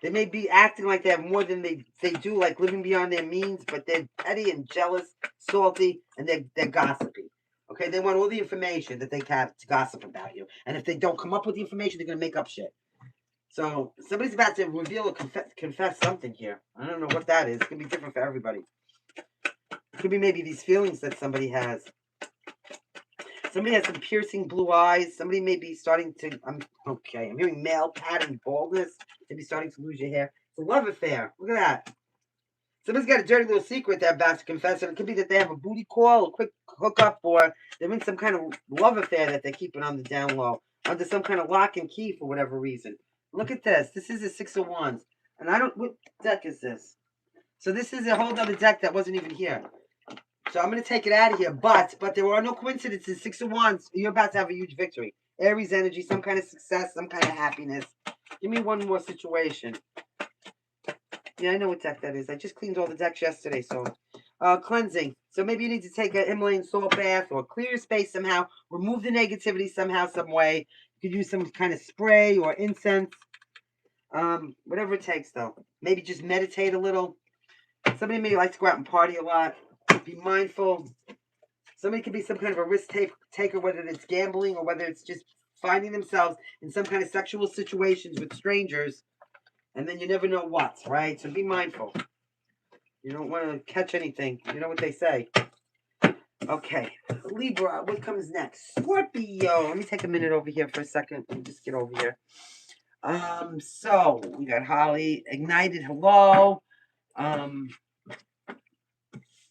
They may be acting like they have more than they do, like living beyond their means, but they're petty and jealous, salty, and they're gossipy. Okay, they want all the information that they have to gossip about you. And if they don't come up with the information, they're going to make up shit. So somebody's about to reveal or confess something here. I don't know what that is. It's going to be different for everybody. It could be maybe these feelings that somebody has. Somebody has some piercing blue eyes. Somebody may be starting to, I'm hearing male pattern baldness. Maybe starting to lose your hair. It's a love affair. Look at that. Somebody's got a dirty little secret they're about to confess. And it could be that they have a booty call, a quick hookup, or they're in some kind of love affair that they're keeping on the down low. Under some kind of lock and key for whatever reason. Look at this. This is a 6 of Wands. And what deck is this? So this is a whole other deck that wasn't even here. So I'm going to take it out of here. But there are no coincidences. 6 of Wands, you're about to have a huge victory. Aries energy, some kind of success, some kind of happiness. Give me one more situation. Yeah, I know what deck that is. I just cleaned all the decks yesterday. So cleansing. So maybe you need to take a Himalayan salt bath or clear your space somehow. Remove the negativity somehow, some way. You could use some kind of spray or incense. Whatever it takes, though. Maybe just meditate a little. Somebody may like to go out and party a lot. Be mindful. Somebody could be some kind of a risk taker, whether it's gambling or whether it's just finding themselves in some kind of sexual situations with strangers, and then you never know what, right? So be mindful. You don't want to catch anything. You know what they say. Okay, Libra, what comes next? Scorpio. Let me take a minute over here for a second. Let me just get over here. So we got Holly, Ignited, hello.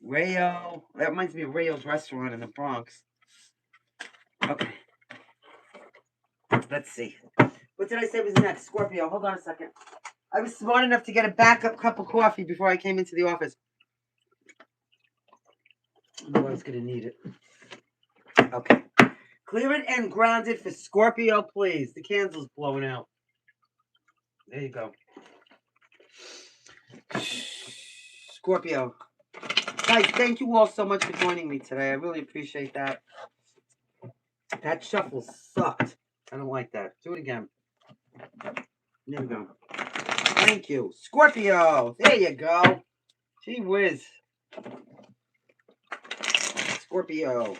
Rayo. That reminds me of Rayo's restaurant in the Bronx. Okay. Let's see. What did I say was next? Scorpio. Hold on a second. I was smart enough to get a backup cup of coffee before I came into the office. I was going to need it. Okay. Clear it and ground it for Scorpio, please. The candle's blowing out. There you go. Scorpio. Guys, thank you all so much for joining me today. I really appreciate that. That shuffle sucked. I don't like that. Do it again. There we go. Thank you. Scorpio. There you go. Gee whiz. Scorpio.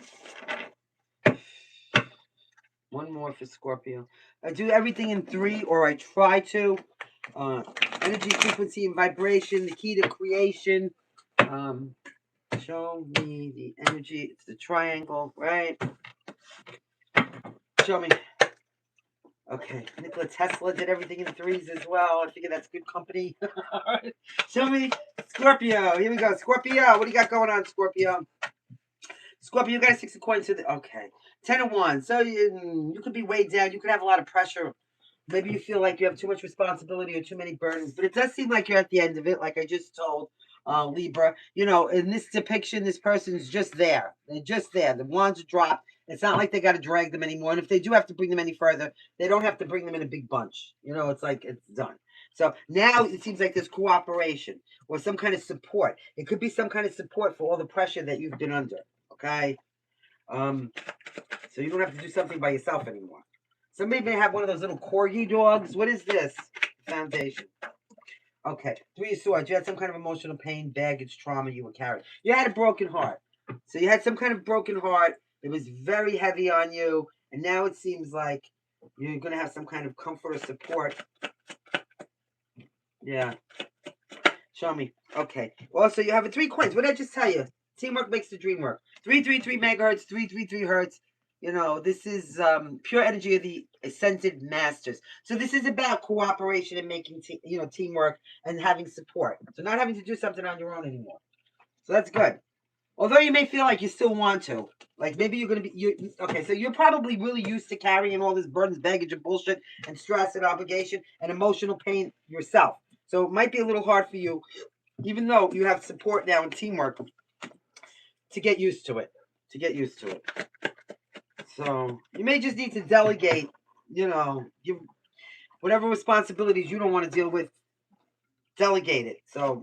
One more for Scorpio. I do everything in 3, or I try to. Energy, frequency, and vibration. The key to creation. Show me the energy. It's the triangle, right? Show me. Okay. Nikola Tesla did everything in 3s as well. I figure that's good company. Show me Scorpio. Here we go. Scorpio. What do you got going on, Scorpio? Scorpio, you got a 6 of coins. Okay. 10 of Wands. So you could be weighed down. You could have a lot of pressure. Maybe you feel like you have too much responsibility or too many burdens. But it does seem like you're at the end of it, like I just told Libra. You know, in this depiction, this person's just there. They're just there. The wands are dropped. It's not like they got to drag them anymore. And if they do have to bring them any further, they don't have to bring them in a big bunch. You know, it's like it's done. So now it seems like there's cooperation or some kind of support. It could be some kind of support for all the pressure that you've been under. Okay. So you don't have to do something by yourself anymore. Somebody may have one of those little corgi dogs. What is this? Foundation. Okay. 3 of Swords. You had some kind of emotional pain, baggage, trauma you were carrying. You had a broken heart. So you had some kind of broken heart. It was very heavy on you. And now it seems like you're going to have some kind of comfort or support. Yeah. Show me. Okay. Also, you have a 3 coins. What did I just tell you? Teamwork makes the dream work. 333 megahertz, 333 hertz. You know, this is pure energy of the ascended masters. So this is about cooperation and making, teamwork and having support. So not having to do something on your own anymore. So that's good. Although you may feel like you still want to. Like maybe you're going to be, okay, so you're probably really used to carrying all this burdens, baggage, and bullshit, and stress and obligation and emotional pain yourself. So it might be a little hard for you, even though you have support now and teamwork, to get used to it. So you may just need to delegate, give whatever responsibilities you don't want to deal with, delegate it. So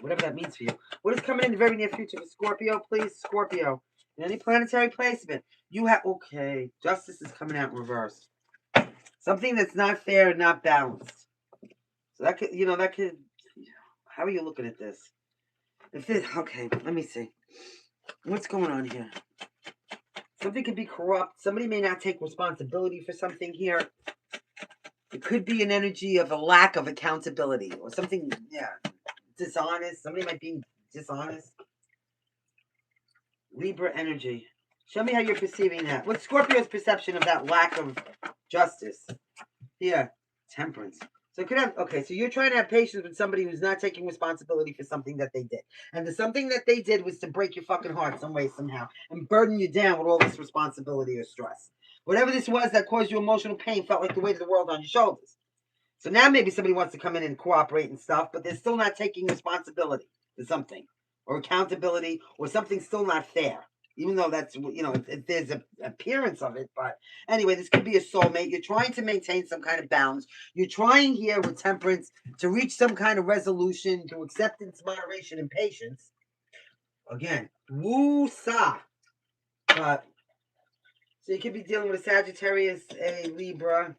whatever that means for you. What is coming in the very near future for Scorpio, please? Scorpio. In any planetary placement, you have, okay, justice is coming out in reverse. Something that's not fair and not balanced. So that could, how are you looking at this? Okay, let me see. What's going on here? Something could be corrupt. Somebody may not take responsibility for something here. It could be an energy of a lack of accountability or something, dishonest. Somebody might be dishonest. Libra energy. Show me how you're perceiving that. What's Scorpio's perception of that lack of justice? Here, temperance. So it could have, okay, so you're trying to have patience with somebody who's not taking responsibility for something that they did. And the something that they did was to break your fucking heart some way, somehow, and burden you down with all this responsibility or stress. Whatever this was that caused you emotional pain felt like the weight of the world on your shoulders. So now maybe somebody wants to come in and cooperate and stuff, but they're still not taking responsibility for something, or accountability, or something still not fair. Even though that's, there's an appearance of it. But anyway, this could be a soulmate. You're trying to maintain some kind of balance. You're trying here with temperance to reach some kind of resolution through acceptance, moderation, and patience. Again, woo-sa. So you could be dealing with a Sagittarius, a Libra.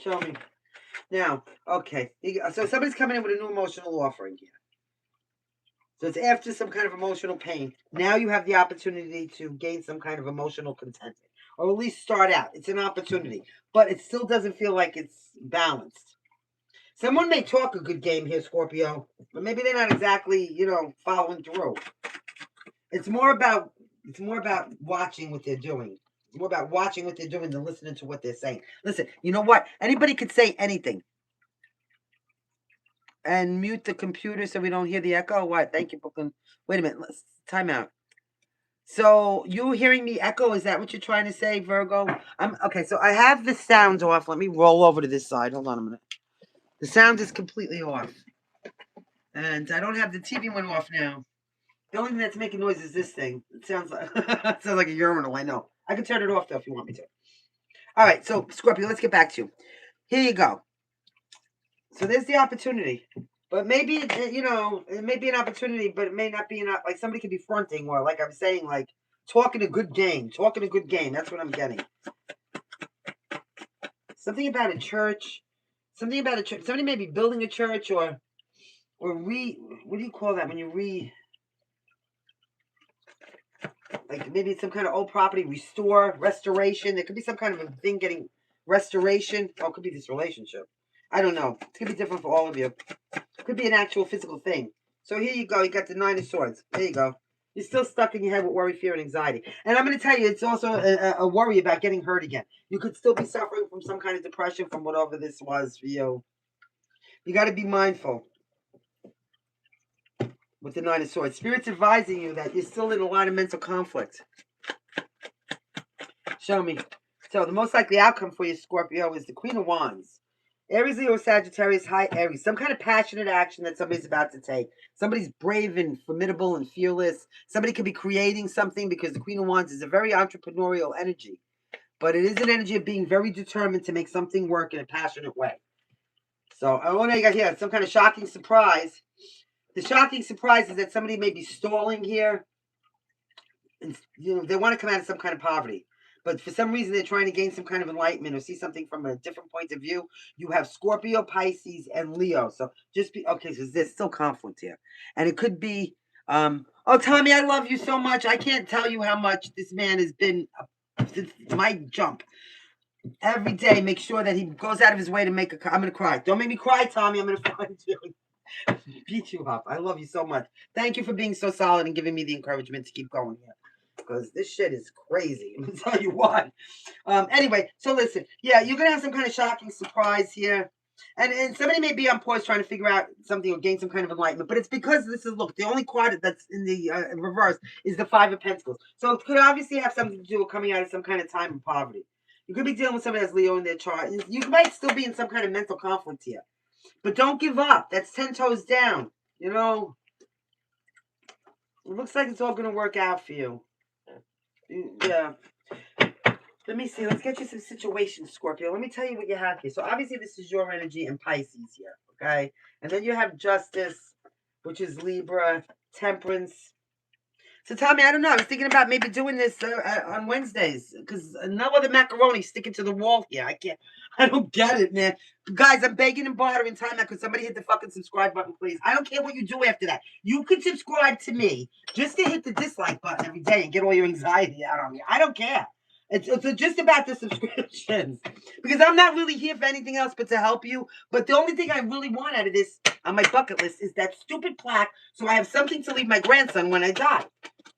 Show me. Now, okay. So somebody's coming in with a new emotional offering here. So it's after some kind of emotional pain. Now you have the opportunity to gain some kind of emotional contentment. Or at least start out. It's an opportunity. But it still doesn't feel like it's balanced. Someone may talk a good game here, Scorpio. But maybe they're not exactly, following through. It's more about watching what they're doing. It's more about watching what they're doing than listening to what they're saying. Listen, you know what? Anybody could say anything. And mute the computer so we don't hear the echo. What? Thank you, Brooklyn. Wait a minute. Let's time out. So you hearing me echo? Is that what you're trying to say, Virgo? Okay. So I have the sound off. Let me roll over to this side. Hold on a minute. The sound is completely off, and I don't have the TV one off now. The only thing that's making noise is this thing. It sounds like a urinal. I know. I can turn it off though if you want me to. All right. So Scorpio, let's get back to you. Here you go. So there's the opportunity. But maybe, it may be an opportunity, but it may not be like somebody could be fronting, or like I'm saying, like talking a good game. That's what I'm getting. Something about a church. Somebody may be building a church or what do you call that when you like maybe it's some kind of old property, restoration. There could be some kind of a thing getting restoration. Oh, it could be this relationship. I don't know. It could be different for all of you. It could be an actual physical thing. So here you go. You got the 9 of Swords. There you go. You're still stuck in your head with worry, fear, and anxiety. And I'm going to tell you, it's also a worry about getting hurt again. You could still be suffering from some kind of depression from whatever this was for you. You got to be mindful with the 9 of Swords. Spirit's advising you that you're still in a lot of mental conflict. Show me. So the most likely outcome for you, Scorpio, is the Queen of Wands. Aries, Leo, Sagittarius, high Aries. Some kind of passionate action that somebody's about to take. Somebody's brave and formidable and fearless. Somebody could be creating something because the Queen of Wands is a very entrepreneurial energy. But it is an energy of being very determined to make something work in a passionate way. So, I want to got here some kind of shocking surprise. The shocking surprise is that somebody may be stalling here. And, they want to come out of some kind of poverty. But for some reason, they're trying to gain some kind of enlightenment or see something from a different point of view. You have Scorpio, Pisces, and Leo. So just be, okay, so there's still conflict here. And it could be, oh, Tommy, I love you so much. I can't tell you how much this man has been, since my jump. Every day, make sure that he goes out of his way to make I'm going to cry. Don't make me cry, Tommy. I'm going to find you. Beat you up. I love you so much. Thank you for being so solid and giving me the encouragement to keep going here. Because this shit is crazy. I'm going to tell you what. Anyway, so listen. Yeah, you're going to have some kind of shocking surprise here. And somebody may be on pause trying to figure out something or gain some kind of enlightenment. But it's because this is, look, the only card that's in the reverse is the Five of Pentacles. So it could obviously have something to do with coming out of some kind of time of poverty. You could be dealing with somebody that's Leo in their chart. You might still be in some kind of mental conflict here. But don't give up. That's 10 toes down. It looks like it's all going to work out for you. Yeah. Let me see. Let's get you some situations, Scorpio. Let me tell you what you have here. So obviously this is your energy and Pisces here, okay? And then you have Justice, which is Libra, Temperance. So Tommy, I don't know. I was thinking about maybe doing this on Wednesdays because no other macaroni sticking to the wall here. I don't get it, man. Guys, I'm begging and bartering time now. Could somebody hit the fucking subscribe button, please? I don't care what you do after that. You could subscribe to me just to hit the dislike button every day and get all your anxiety out on me. I don't care. It's just about the subscriptions because I'm not really here for anything else but to help you. But the only thing I really want out of this on my bucket list is that stupid plaque so I have something to leave my grandson when I die,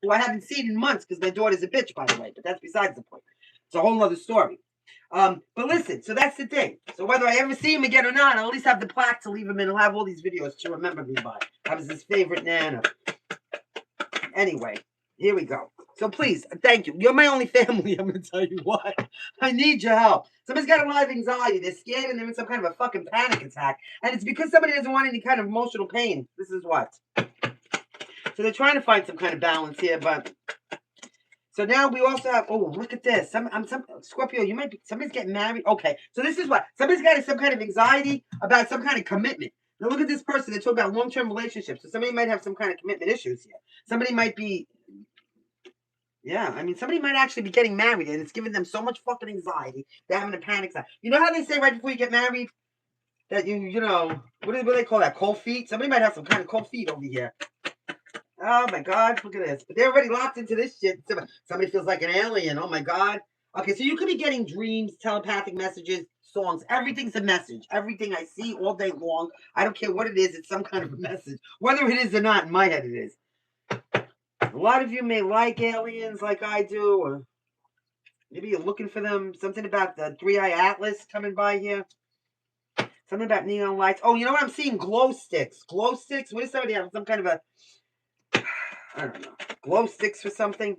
who I haven't seen in months because my daughter's a bitch, by the way. But that's besides the point. It's a whole other story. But listen, so that's the thing. So whether I ever see him again or not, I'll at least have the plaque to leave him in. I'll have all these videos to remember me by. I was his favorite Nana. Anyway, here we go. So please, thank you. You're my only family, I'm going to tell you what. I need your help. Somebody's got a lot of anxiety. They're scared and they're in some kind of a fucking panic attack. And it's because somebody doesn't want any kind of emotional pain. This is what. So they're trying to find some kind of balance here, but... So now we also have, oh, look at this. Scorpio, you might be, somebody's getting married. Okay, so this is what, somebody's got some kind of anxiety about some kind of commitment. Now look at this person. They're talking about long-term relationships. So somebody might have some kind of commitment issues here. Somebody might be, yeah, I mean, somebody might actually be getting married and it's giving them so much fucking anxiety. They're having a panic attack. You know how they say right before you get married that you know, what do they call that? Cold feet? Somebody might have some kind of cold feet over here. Oh my God, look at this. But they're already locked into this shit. Somebody feels like an alien. Oh my God. Okay, so you could be getting dreams, telepathic messages, songs. Everything's a message. Everything I see all day long. I don't care what it is. It's some kind of a message. Whether it is or not, in my head it is. A lot of you may like aliens like I do, or maybe you're looking for them. Something about the 3-Eye Atlas coming by here. Something about neon lights. Oh, you know what? I'm seeing glow sticks. Glow sticks? What is somebody have? Some kind of a... I don't know, glow sticks or something.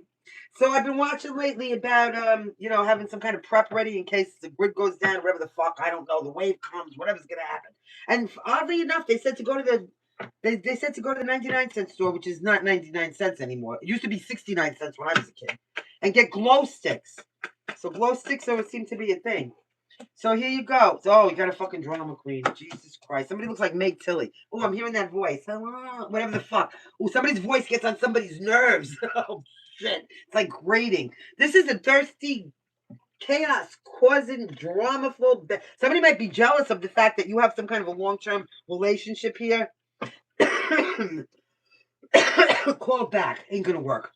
So I've been watching lately about, having some kind of prep ready in case the grid goes down, whatever the fuck, I don't know, the wave comes, whatever's going to happen. And oddly enough, they said to go to they said to go to the 99-cent store, which is not 99 cents anymore. It used to be 69 cents when I was a kid, and get glow sticks. So glow sticks always seem to be a thing. So here you go. So, you got a fucking drama queen. Jesus Christ. Somebody looks like Meg Tilly. Oh, I'm hearing that voice. Whatever the fuck. Oh, somebody's voice gets on somebody's nerves. Oh, shit. It's like grating. This is a thirsty, chaos-causing, drama-full... Somebody might be jealous of the fact that you have some kind of a long-term relationship here. Call back. Ain't gonna work.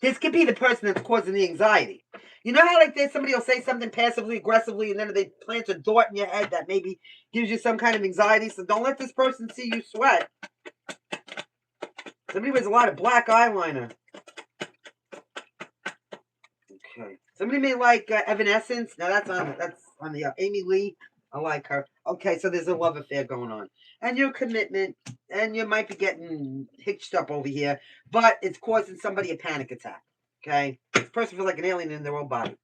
This could be the person that's causing the anxiety. You know how like there's somebody will say something passively, aggressively, and then they plant a thought in your head that maybe gives you some kind of anxiety. So don't let this person see you sweat. Somebody wears a lot of black eyeliner. Okay. Somebody may like Evanescence. Now that's on the Amy Lee. I like her. Okay, so there's a love affair going on. And your commitment, and you might be getting hitched up over here, but it's causing somebody a panic attack. Okay? This person feels like an alien in their own body.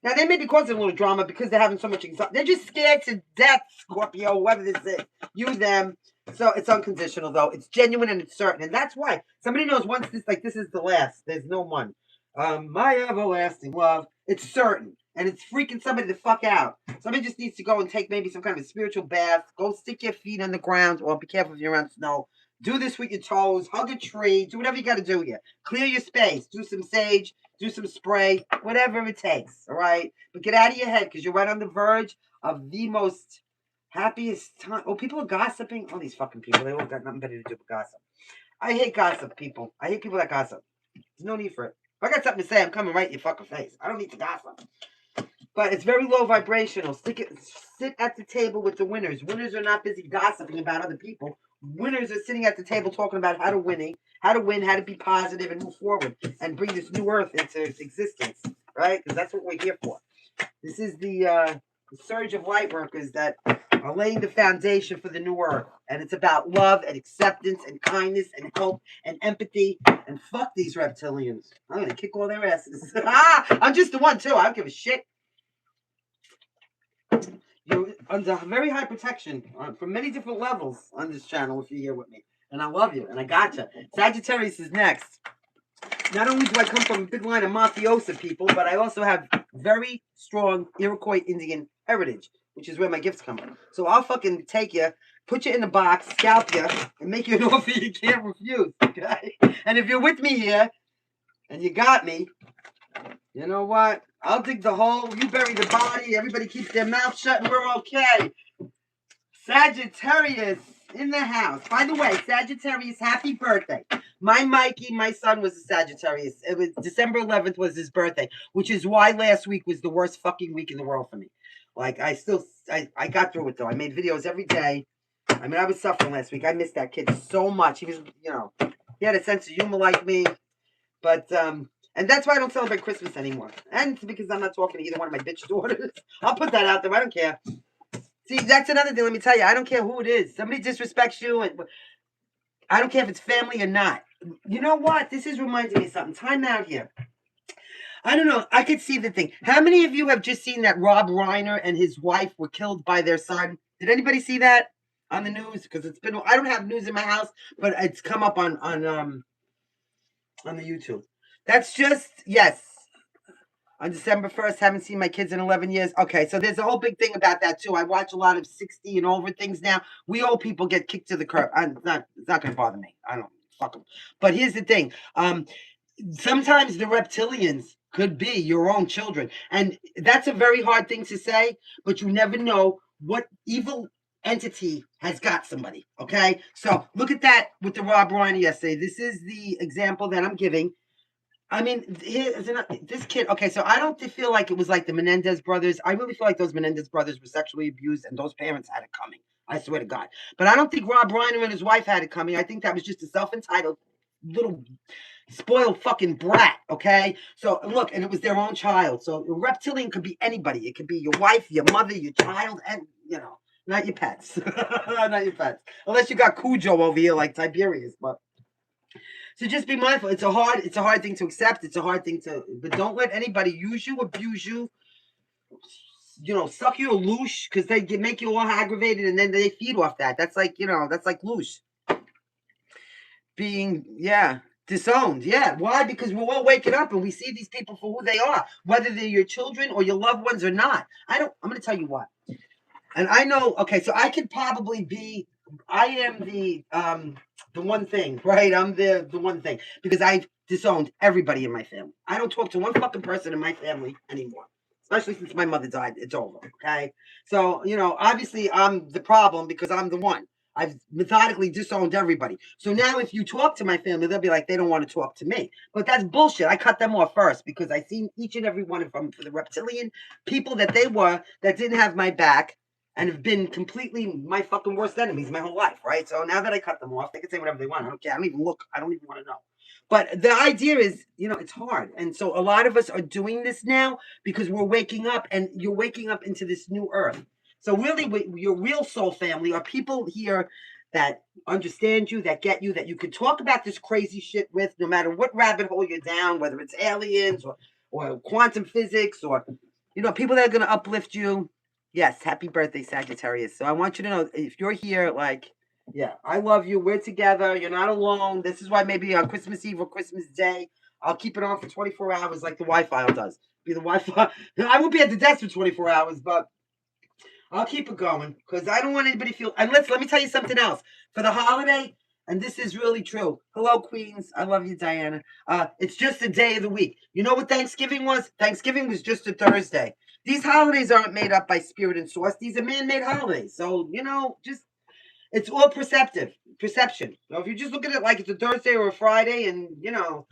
Now, they may be causing a little drama because they're having so much anxiety. They're just scared to death, Scorpio, whoever this is. You, them. So it's unconditional, though. It's genuine and it's certain. And that's why somebody knows once this is the last. There's no one. My everlasting love. It's certain. And it's freaking somebody the fuck out. Somebody just needs to go and take maybe some kind of a spiritual bath. Go stick your feet on the ground. Well, be careful if you're around snow. Do this with your toes. Hug a tree. Do whatever you got to do here. Clear your space. Do some sage. Do some spray. Whatever it takes. All right? But get out of your head because you're right on the verge of the most happiest time. Oh, people are gossiping. All these fucking people. They all got nothing better to do but gossip. I hate gossip, people. I hate people that gossip. There's no need for it. If I got something to say, I'm coming right in your fucking face. I don't need to gossip. But it's very low vibrational. Sit at the table with the winners. Winners are not busy gossiping about other people. Winners are sitting at the table talking about how to win, how to be positive and move forward and bring this new earth into existence, right? Because that's what we're here for. This is the surge of light workers that are laying the foundation for the new earth. And it's about love and acceptance and kindness and hope and empathy. And fuck these reptilians. I'm going to kick all their asses. I'm just the one, too. I don't give a shit. You're under very high protection from many different levels on this channel if you're here with me. And I love you. And I gotcha. Sagittarius is next. Not only do I come from a big line of mafiosa people, but I also have very strong Iroquois Indian heritage, which is where my gifts come from. So I'll fucking take you, put you in a box, scalp you, and make you an offer you can't refuse. Okay? And if you're with me here, and you got me, you know what? I'll dig the hole, you bury the body, everybody keeps their mouth shut, and we're okay. Sagittarius in the house. By the way, Sagittarius, happy birthday. My Mikey, my son, was a Sagittarius. It was December 11th was his birthday, which is why last week was the worst fucking week in the world for me. Like, I got through it, though. I made videos every day. I mean, I was suffering last week. I missed that kid so much. He was, you know, he had a sense of humor like me. But, and that's why I don't celebrate Christmas anymore. And it's because I'm not talking to either one of my bitch daughters. I'll put that out there. I don't care. See, that's another thing. Let me tell you. I don't care who it is. Somebody disrespects you, and I don't care if it's family or not. You know what? This is reminding me of something. Time out here. I don't know. I could see the thing. How many of you have just seen that Rob Reiner and his wife were killed by their son? Did anybody see that on the news? Because it's been. I don't have news in my house, but it's come up on the YouTube. That's just, yes. On December 1st, haven't seen my kids in 11 years. Okay, so there's a whole big thing about that, too. I watch a lot of 60 and over things now. We old people get kicked to the curb. It's not going to bother me. I don't, fuck them. But here's the thing. Sometimes the reptilians could be your own children. And that's a very hard thing to say, but you never know what evil entity has got somebody, okay? So look at that with the Rob Reiner yesterday. This is the example that I'm giving. I mean, this kid, okay, so I don't feel like it was like the Menendez brothers. I really feel like those Menendez brothers were sexually abused and those parents had it coming. I swear to God. But I don't think Rob Reiner and his wife had it coming. I think that was just a self-entitled little spoiled fucking brat, okay? So, look, and it was their own child. So, a reptilian could be anybody. It could be your wife, your mother, your child, and, you know, not your pets. Not your pets. Unless you got Cujo over here like Tiberius, but... So just be mindful. It's a hard thing to accept. It's a hard thing but don't let anybody use you, abuse you, you know, suck you a loosh because they make you all aggravated and then they feed off that. That's like, you know, that's like loosh. Being, yeah, disowned. Yeah. Why? Because we're all waking up and we see these people for who they are, whether they're your children or your loved ones or not. I'm going to tell you what. And I know, okay, so I could probably be, I am the one thing, right? I'm the one thing because I've disowned everybody in my family. I don't talk to one fucking person in my family anymore, especially since my mother died. It's over, okay? So, you know, obviously I'm the problem because I'm the one. I've methodically disowned everybody. So now if you talk to my family, they'll be like, they don't want to talk to me. But that's bullshit. I cut them off first because I seen each and every one of them for the reptilian people that they were that didn't have my back. And have been completely my fucking worst enemies my whole life, right? So now that I cut them off, they can say whatever they want. I don't care. I don't even look. I don't even want to know. But the idea is, you know, it's hard. And so a lot of us are doing this now because we're waking up and you're waking up into this new earth. So really, your real soul family are people here that understand you, that get you, that you can talk about this crazy shit with no matter what rabbit hole you're down, whether it's aliens or quantum physics or You know, people that are going to uplift you. Yes, happy birthday, Sagittarius. So I want you to know, if you're here, like, yeah, I love you. We're together. You're not alone. This is why maybe on Christmas Eve or Christmas Day, I'll keep it on for 24 hours like the Wi-Fi does. Be the Wi-Fi. I won't be at the desk for 24 hours, but I'll keep it going because I don't want anybody to feel. And let me tell you something else. For the holiday, and this is really true. Hello, Queens. I love you, Diana. It's just a day of the week. You know what Thanksgiving was? Thanksgiving was just a Thursday. These holidays aren't made up by spirit and source. These are man-made holidays. So, you know, just it's all perception. So if you just look at it like it's a Thursday or a Friday, and you know,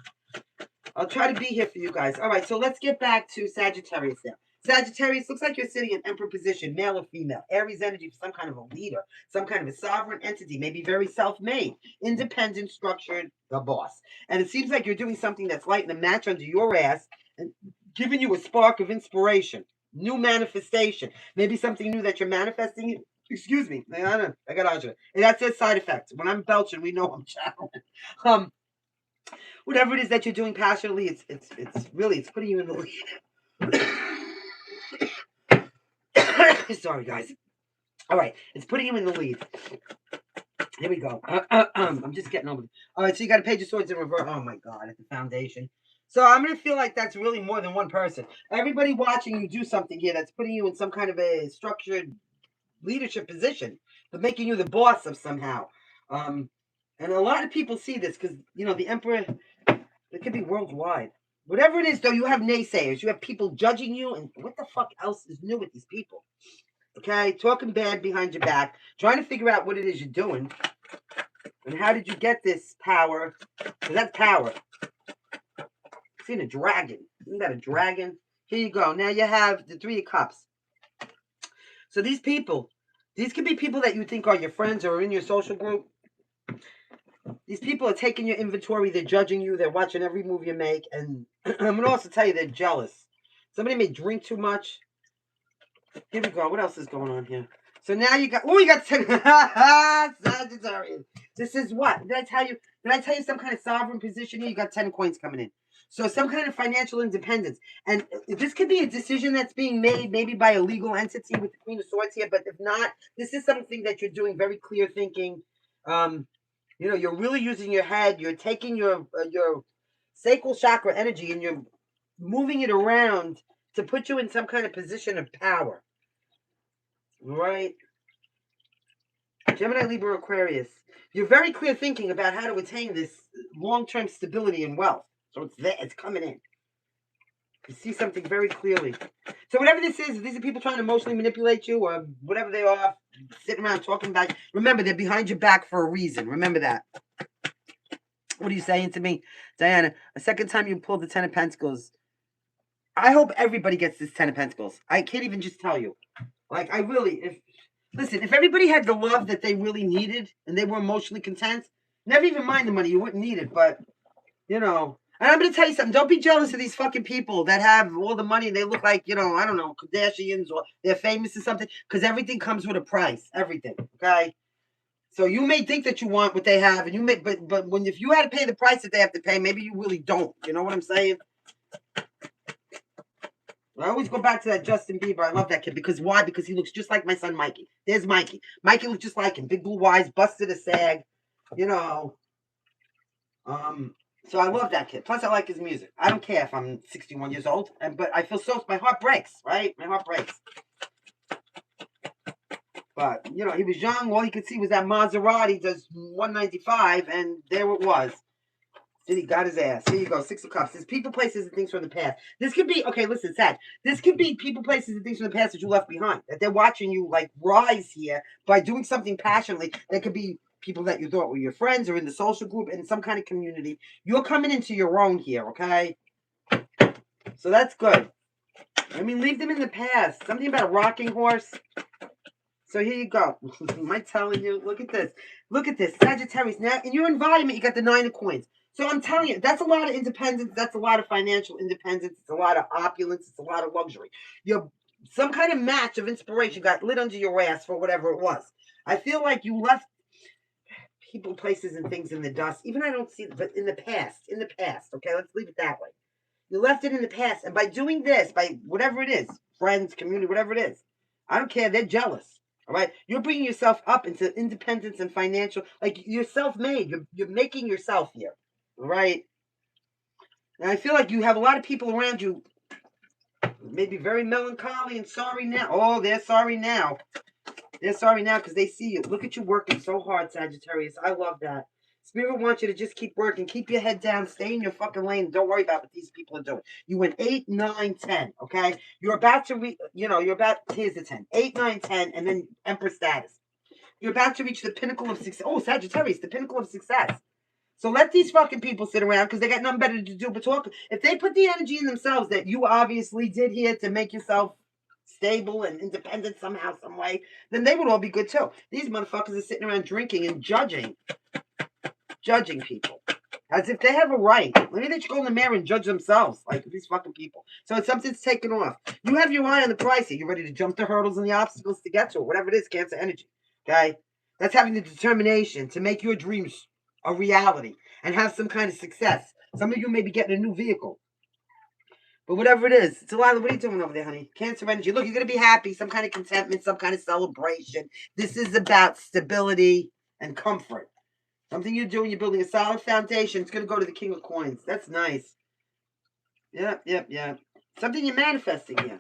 I'll try to be here for you guys. All right, so let's get back to Sagittarius now. Sagittarius, looks like you're sitting in Emperor position, male or female. Aries energy for some kind of a leader, some kind of a sovereign entity, maybe very self-made, independent, structured, the boss. And it seems like you're doing something that's lighting a match under your ass and giving you a spark of inspiration, new manifestation, maybe something new that you're manifesting. Excuse me, I got agita. And that's a side effect. When I'm belching, we know I'm channeling. Whatever it is that you're doing passionately, it's really putting you in the lead. Sorry, guys. All right, it's putting you in the lead. Here we go. I'm just getting over it. All right, so you got a Page of Swords in reverse. Oh my God, at the foundation. So I'm gonna feel like that's really more than one person. Everybody watching you do something here that's putting you in some kind of a structured leadership position, but making you the boss of somehow. And a lot of people see this because you know the Emperor. It could be worldwide. Whatever it is, though, you have naysayers. You have people judging you, and what the fuck else is new with these people? Okay, talking bad behind your back, trying to figure out what it is you're doing, and how did you get this power? Because that's power. I've seen a dragon. Isn't that a dragon? Here you go. Now you have the Three of Cups. So these people, these could be people that you think are your friends or in your social group. These people are taking your inventory. They're judging you. They're watching every move you make. And I'm going to also tell you they're jealous. Somebody may drink too much. Here we go. What else is going on here? So now you got... Oh, you got 10... Sagittarius. This is what? Did I tell you some kind of sovereign position here? You got 10 coins coming in. So some kind of financial independence. And this could be a decision that's being made maybe by a legal entity with the Queen of Swords here. But if not, this is something that you're doing very clear thinking. You know, you're really using your head. You're taking your sacral chakra energy and you're moving it around to put you in some kind of position of power. Right? Gemini, Libra, Aquarius. You're very clear thinking about how to attain this long-term stability and wealth. So it's there. It's coming in. You see something very clearly. So whatever this is, if these are people trying to emotionally manipulate you or whatever they are, sitting around talking about you, remember, they're behind your back for a reason. Remember that. What are you saying to me? Diana, a second time you pulled the 10 of Pentacles. I hope everybody gets this 10 of Pentacles. I can't even just tell you. Like, I really, if everybody had the love that they really needed and they were emotionally content, never even mind the money, you wouldn't need it. But, you know, and I'm going to tell you something. Don't be jealous of these fucking people that have all the money and they look like, you know, I don't know, Kardashians or they're famous or something. Because everything comes with a price. Everything. Okay? So you may think that you want what they have, and you may, but when if you had to pay the price that they have to pay, maybe you really don't. You know what I'm saying? I always go back to that Justin Bieber. I love that kid because why? Because he looks just like my son Mikey. There's Mikey. Mikey looks just like him. Big blue eyes, busted a sag. You know. So I love that kid. Plus, I like his music. I don't care if I'm 61 years old, but I feel so. My heart breaks. Right? My heart breaks. But, you know, he was young. All he could see was that Maserati does 195, and there it was. Then he got his ass. Here you go, 6 of Cups. There's people, places, and things from the past. This could be, okay, listen, Sag. This could be people, places, and things from the past that you left behind. That they're watching you, like, rise here by doing something passionately. That could be people that you thought were your friends or in the social group, in some kind of community. You're coming into your own here, okay? So that's good. I mean, leave them in the past. Something about a rocking horse. So here you go. Am I telling you? Look at this. Look at this. Sagittarius. Now, in your environment, you got the 9 of Coins. So I'm telling you, that's a lot of independence. That's a lot of financial independence. It's a lot of opulence. It's a lot of luxury. You're some kind of match of inspiration got lit under your ass for whatever it was. I feel like you left people, places, and things in the dust. Even I don't see, but in the past. Okay, let's leave it that way. You left it in the past. And by doing this, by whatever it is, friends, community, whatever it is, I don't care. They're jealous. All right. You're bringing yourself up into independence and financial, like you're self-made. You're making yourself here. All right. And I feel like you have a lot of people around you, maybe very melancholy and sorry now. Oh, they're sorry now. They're sorry now because they see you. Look at you working so hard, Sagittarius. I love that. Spirit wants you to just keep working. Keep your head down. Stay in your fucking lane. Don't worry about what these people are doing. You went 8, 9, 10, okay? You're about to here's the 10. 8, 9, 10, and then Emperor status. You're about to reach the pinnacle of success. Oh, Sagittarius, the pinnacle of success. So let these fucking people sit around because they got nothing better to do but talk. If they put the energy in themselves that you obviously did here to make yourself stable and independent somehow, some way, then they would all be good too. These motherfuckers are sitting around drinking and judging people as if they have a right. Maybe they should go in the mirror and judge themselves, like these fucking people. So it's something's taken off. You have your eye on the prize here. You're ready to jump the hurdles and the obstacles to get to it. Whatever it is, Cancer energy. Okay, that's having the determination to make your dreams a reality and have some kind of success. Some of you may be getting a new vehicle. But whatever it is, Delilah, what are you doing over there, honey? Cancer energy. Look, you're going to be happy. Some kind of contentment, some kind of celebration. This is about stability and comfort. Something you're doing, you're building a solid foundation. It's going to go to the King of Coins. That's nice. Yep. Something you're manifesting here.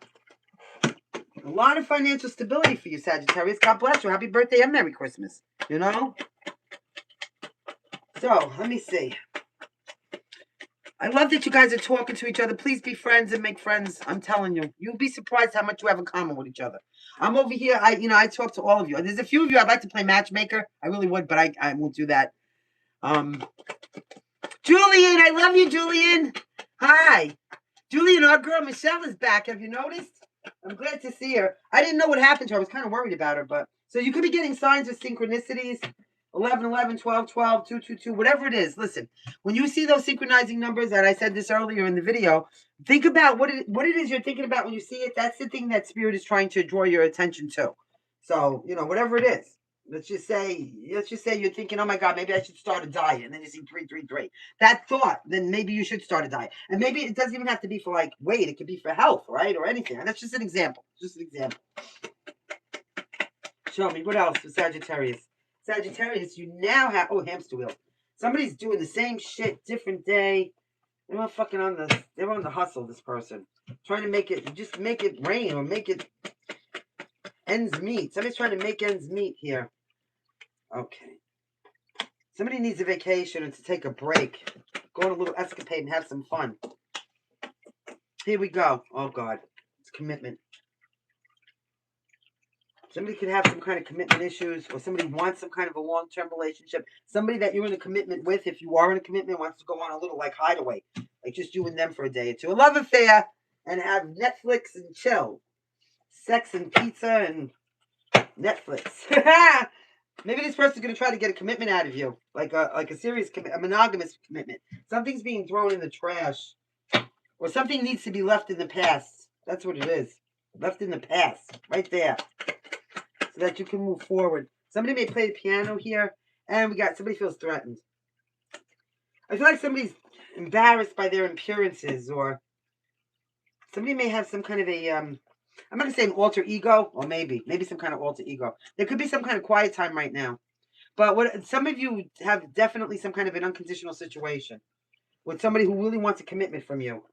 A lot of financial stability for you, Sagittarius. God bless you. Happy birthday and Merry Christmas. You know? So, let me see. I love that you guys are talking to each other. Please be friends and make friends. I'm telling you. You'll be surprised how much you have in common with each other. I'm over here. I talk to all of you. There's a few of you I'd like to play matchmaker. I really would, but I won't do that. Julian, I love you, Julian. Hi. Julian, our girl Michelle is back. Have you noticed? I'm glad to see her. I didn't know what happened to her. I was kind of worried about her, but so you could be getting signs of synchronicities. 11, 11, 12, 12, 2, 2, 2, whatever it is. Listen, when you see those synchronizing numbers, and I said this earlier in the video, think about what it is you're thinking about when you see it. That's the thing that Spirit is trying to draw your attention to. So, whatever it is. Let's just say you're thinking, oh my God, maybe I should start a diet. And then you see 333. That thought, then maybe you should start a diet. And maybe it doesn't even have to be for like weight. It could be for health, right? Or anything. And that's just an example. Just an example. Show me. What else for Sagittarius? Sagittarius, you now have... Oh, hamster wheel. Somebody's doing the same shit, different day. They're not fucking on the... They're on the hustle, this person. Trying to make it... Just make it rain or make it... Ends meet. Somebody's trying to make ends meet here. Okay. Somebody needs a vacation and to take a break. Go on a little escapade and have some fun. Here we go. Oh, God. It's commitment. Somebody could have some kind of commitment issues, or somebody wants some kind of a long-term relationship. Somebody that you're in a commitment with, if you are in a commitment, wants to go on a little, like, hideaway. Like, just you and them for a day or two. A love affair, and have Netflix and chill. Sex and pizza and Netflix. Maybe this person's going to try to get a commitment out of you. Like a serious commitment, a monogamous commitment. Something's being thrown in the trash. Or something needs to be left in the past. That's what it is. Left in the past. Right there. So that you can move forward. Somebody may play the piano here. And we got somebody feels threatened. I feel like somebody's embarrassed by their appearances. Or somebody may have some kind of a... I'm not going to say an alter ego. Or maybe some kind of alter ego. There could be some kind of quiet time right now. But some of you have definitely some kind of an unconditional situation. With somebody who really wants a commitment from you.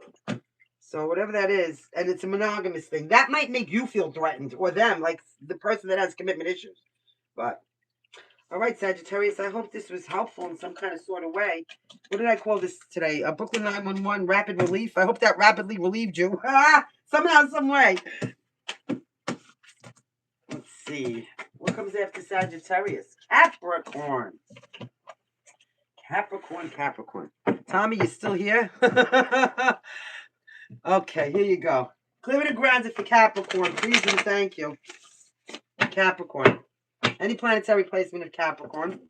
So whatever that is, and it's a monogamous thing, that might make you feel threatened, or them, like the person that has commitment issues. But, all right, Sagittarius, I hope this was helpful in some kind of sort of way. What did I call this today? Brooklyn 911 Rapid Relief. I hope that rapidly relieved you. Somehow, some way. Let's see. What comes after Sagittarius? Capricorn. Capricorn. Tommy, you still here? Okay, here you go. Clear the grounds for Capricorn, please and thank you. Capricorn. Any planetary placement of Capricorn.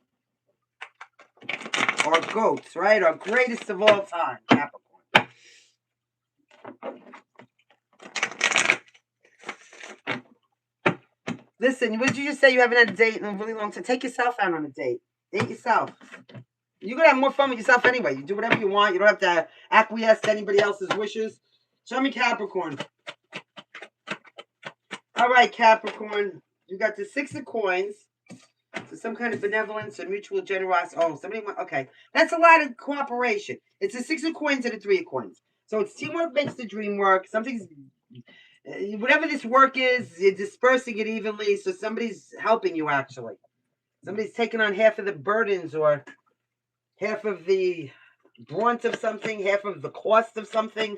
Or goats, right? Our greatest of all time, Capricorn. Listen, what did you just say? You haven't had a date in a really long time. Take yourself out on a date. Date yourself. You're going to have more fun with yourself anyway. You do whatever you want. You don't have to acquiesce to anybody else's wishes. Show me Capricorn. All right, Capricorn. You got the 6 of coins. So some kind of benevolence or mutual generosity. Oh, somebody went, okay. That's a lot of cooperation. It's a 6 of coins and a 3 of coins. So it's teamwork makes the dream work. Something's, whatever this work is, you're dispersing it evenly. So somebody's helping you, actually. Somebody's taking on half of the burdens or half of the brunt of something, half of the cost of something.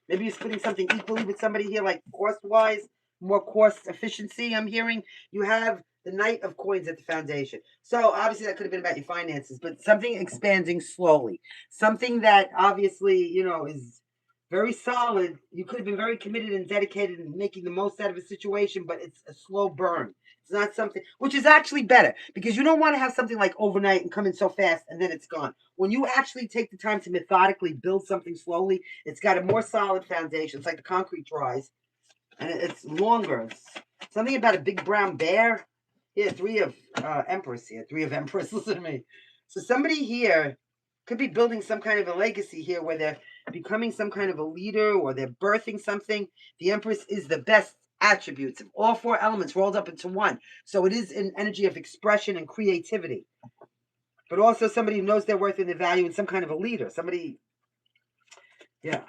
Maybe you're splitting something equally with somebody here, like cost-wise, more cost efficiency, I'm hearing. You have the Knight of Coins at the foundation. So obviously that could have been about your finances, but something expanding slowly. Something that obviously, you know, is very solid. You could have been very committed and dedicated and making the most out of a situation, but it's a slow burn. It's not something, which is actually better, because you don't want to have something like overnight and come in so fast and then it's gone. When you actually take the time to methodically build something slowly, it's got a more solid foundation. It's like the concrete dries, and it's longer. It's something about a big brown bear. Yeah, 3 of Empress here. 3 of Empress, listen to me. So somebody here could be building some kind of a legacy here where they're becoming some kind of a leader or they're birthing something. The Empress is the best attributes of all 4 elements rolled up into one. So it is an energy of expression and creativity. But also somebody who knows their worth and their value and some kind of a leader. Somebody, yeah.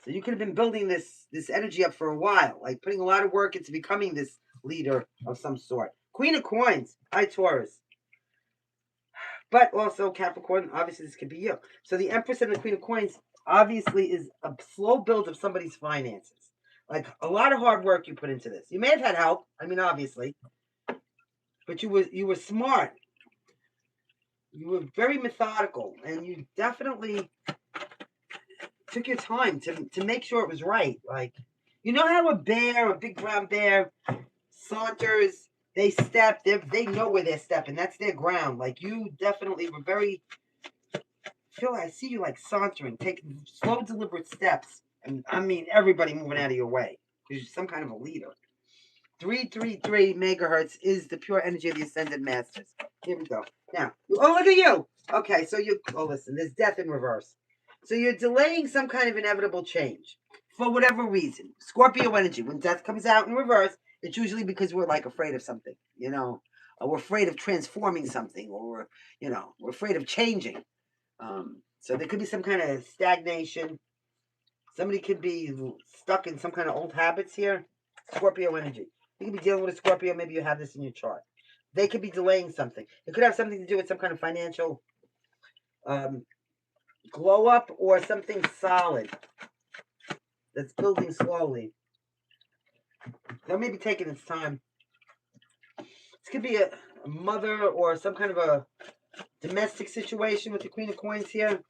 So you could have been building this energy up for a while, like putting a lot of work into becoming this leader of some sort. Queen of Coins. Hi, Taurus. But also Capricorn, obviously this could be you. So the Empress and the Queen of Coins obviously is a slow build of somebody's finances. Like a lot of hard work you put into this. You may have had help. I mean, obviously. But you were smart. You were very methodical. And you definitely took your time to make sure it was right. Like, you know how a big brown bear saunters, they step, they know where they're stepping. That's their ground. Like, you definitely were very, I see you like sauntering, taking slow, deliberate steps. And I mean, everybody moving out of your way. Because you're some kind of a leader. 333 megahertz is the pure energy of the Ascended Masters. Here we go. Now, oh, look at you. Okay, so listen, there's death in reverse. So you're delaying some kind of inevitable change for whatever reason. Scorpio energy, when death comes out in reverse, it's usually because we're like afraid of something, you know, or we're afraid of transforming something, or we're afraid of changing. So there could be some kind of stagnation. Somebody could be stuck in some kind of old habits here. Scorpio energy. You could be dealing with a Scorpio. Maybe you have this in your chart. They could be delaying something. It could have something to do with some kind of financial glow up or something solid that's building slowly. That may be taking its time. This could be a mother or some kind of a domestic situation with the Queen of Coins here.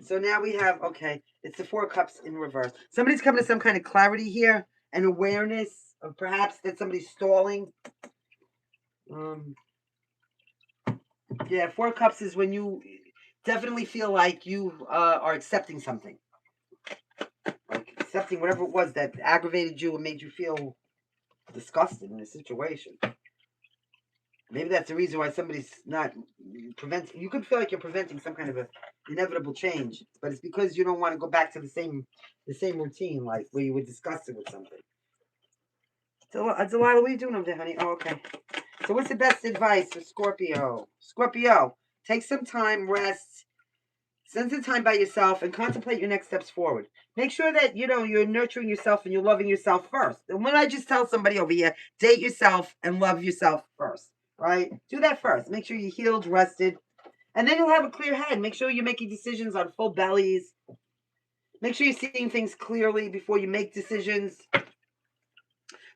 So now we have, okay, it's the 4 of Cups in reverse. Somebody's coming to some kind of clarity here and awareness of perhaps that somebody's stalling. Yeah, 4 of Cups is when you definitely feel like you are accepting something. Like accepting whatever it was that aggravated you and made you feel disgusted in a situation. Maybe that's the reason why somebody's not preventing. You could feel like you're preventing some kind of a inevitable change, but it's because you don't want to go back to the same routine, like where you were disgusted with something. So, Delilah, what are you doing over there, honey? Oh, okay. So what's the best advice for Scorpio? Scorpio, take some time, rest, spend some time by yourself, and contemplate your next steps forward. Make sure that, you're nurturing yourself and you're loving yourself first. And when I just tell somebody over here, date yourself and love yourself first, right? Do that first. Make sure you're healed, rested, and then you'll have a clear head. Make sure you're making decisions on full bellies. Make sure you're seeing things clearly before you make decisions.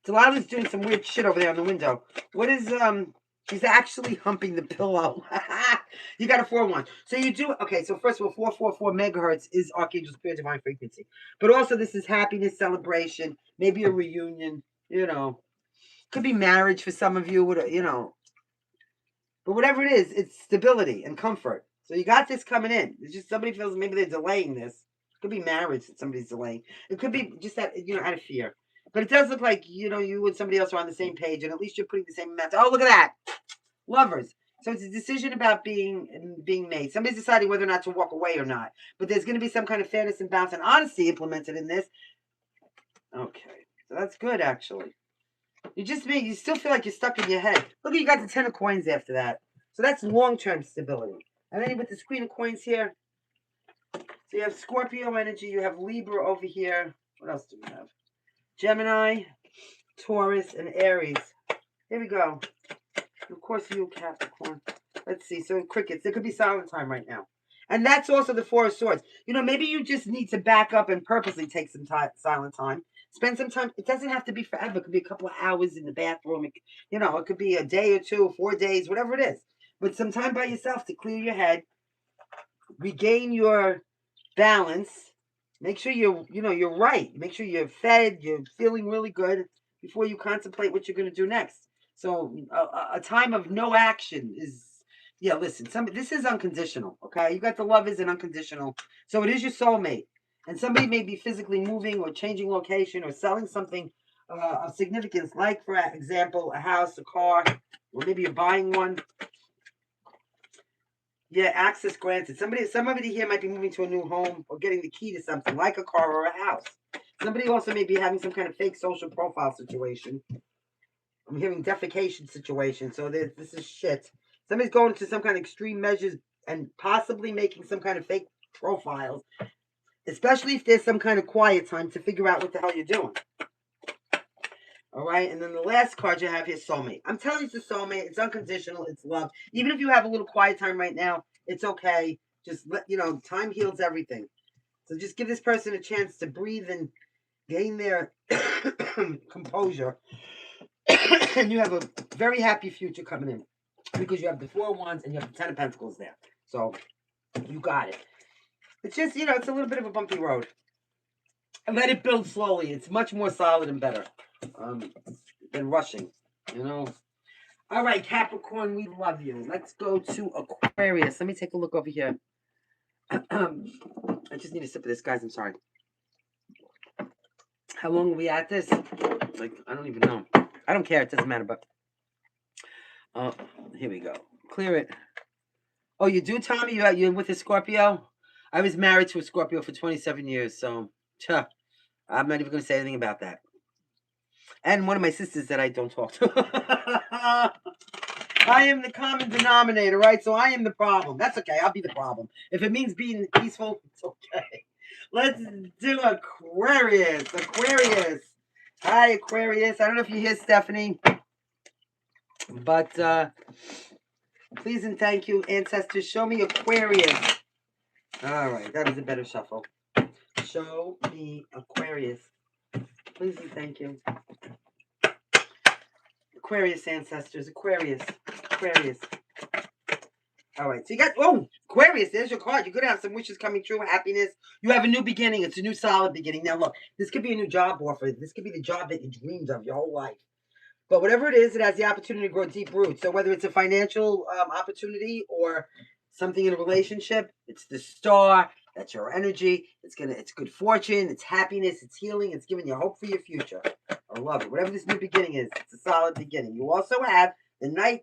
Delilah's doing some weird shit over there on the window. What is, she's actually humping the pillow. You got a 4-1. So you do, okay, so first of all, 444 megahertz is Archangel Spirit Divine Frequency. But also this is happiness, celebration, maybe a reunion, Could be marriage for some of you, But whatever it is, it's stability and comfort. So you got this coming in. It's just somebody feels maybe they're delaying this. It could be marriage that somebody's delaying. It could be just that, out of fear. But it does look like, you and somebody else are on the same page, and at least you're putting the same amount. Oh, look at that. Lovers. So it's a decision about being made. Somebody's deciding whether or not to walk away or not. But there's going to be some kind of fairness and balance and honesty implemented in this. Okay, so that's good, actually. You still feel like you're stuck in your head. Look, you got the 10 of coins after that. So that's long-term stability. And then with the Queen of Coins here, so you have Scorpio energy, you have Libra over here. What else do we have? Gemini, Taurus, and Aries. Here we go. Of course, you, Capricorn. Let's see. So, crickets. There could be silent time right now. And that's also the Four of Swords. You know, maybe you just need to back up and purposely take some silent time. Spend some time. It doesn't have to be forever. It could be a couple of hours in the bathroom. It could be a day or 2, 4 days, whatever it is. But some time by yourself to clear your head, regain your balance. Make sure you're right. Make sure you're fed. You're feeling really good before you contemplate what you're going to do next. So a time of no action is, listen, this is unconditional, okay? You got the love isn't unconditional. So it is your soulmate. And somebody may be physically moving or changing location or selling something of significance, like, for example, a house, a car, or maybe you're buying one. Yeah, access granted. Somebody here might be moving to a new home or getting the key to something, like a car or a house. Somebody also may be having some kind of fake social profile situation. I'm hearing defecation situation, so this is shit. Somebody's going to some kind of extreme measures and possibly making some kind of fake profiles, especially if there's some kind of quiet time to figure out what the hell you're doing. All right, and then the last card you have here, soulmate. I'm telling you, it's a soulmate. It's unconditional. It's love. Even if you have a little quiet time right now, it's okay. Just time heals everything. So just give this person a chance to breathe and gain their composure. And you have a very happy future coming in because you have the 4 of Wands and you have the 10 of Pentacles there. So you got it. It's just, it's a little bit of a bumpy road. And let it build slowly. It's much more solid and better than rushing, All right, Capricorn, we love you. Let's go to Aquarius. Let me take a look over here. I just need a sip of this, guys. I'm sorry. How long are we at this? I don't even know. I don't care. It doesn't matter, but... here we go. Clear it. Oh, you do, Tommy? You're with a Scorpio? I was married to a Scorpio for 27 years, so... I'm not even going to say anything about that. And one of my sisters that I don't talk to. I am the common denominator, right? So I am the problem. That's okay. I'll be the problem. If it means being peaceful, it's okay. Let's do Aquarius. Aquarius. Hi, Aquarius. I don't know if you hear Stephanie, but please and thank you, ancestors. Show me Aquarius. All right. That was a better shuffle. Show me Aquarius. Please and thank you. Aquarius, ancestors. Aquarius. Aquarius. All right. So you got, Aquarius, there's your card. You're going to have some wishes coming true, happiness. You have a new beginning. It's a new solid beginning. Now, look, this could be a new job offer. This could be the job that you dreamed of your whole life. But whatever it is, it has the opportunity to grow deep roots. So whether it's a financial opportunity or something in a relationship, it's the star. That's your energy. It's good fortune. It's happiness. It's healing. It's giving you hope for your future. I love it. Whatever this new beginning is, it's a solid beginning. You also have the Knight,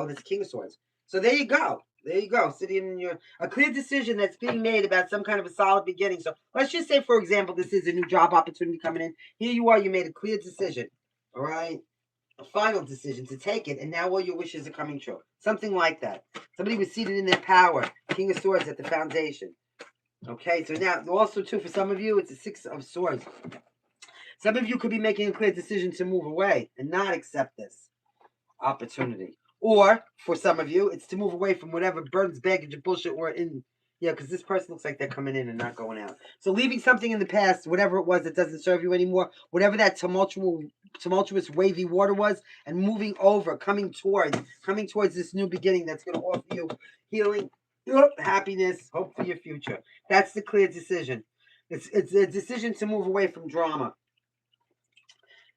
this King of Swords. So there you go. There you go. Sitting in a clear decision that's being made about some kind of a solid beginning. So let's just say, for example, this is a new job opportunity coming in. Here you are. You made a clear decision. All right. A final decision to take it, and now all your wishes are coming true. Something like that. Somebody was seated in their power. King of Swords at the foundation. Okay, so now, also, too, for some of you, it's a 6 of Swords. Some of you could be making a clear decision to move away and not accept this opportunity. Or, for some of you, it's to move away from whatever burdens, baggage, and bullshit were in. Yeah, because this person looks like they're coming in and not going out. So leaving something in the past, whatever it was that doesn't serve you anymore, whatever that tumultuous wavy water was, and moving over, coming towards this new beginning that's going to offer you healing, happiness, hope for your future. That's the clear decision. It's a decision to move away from drama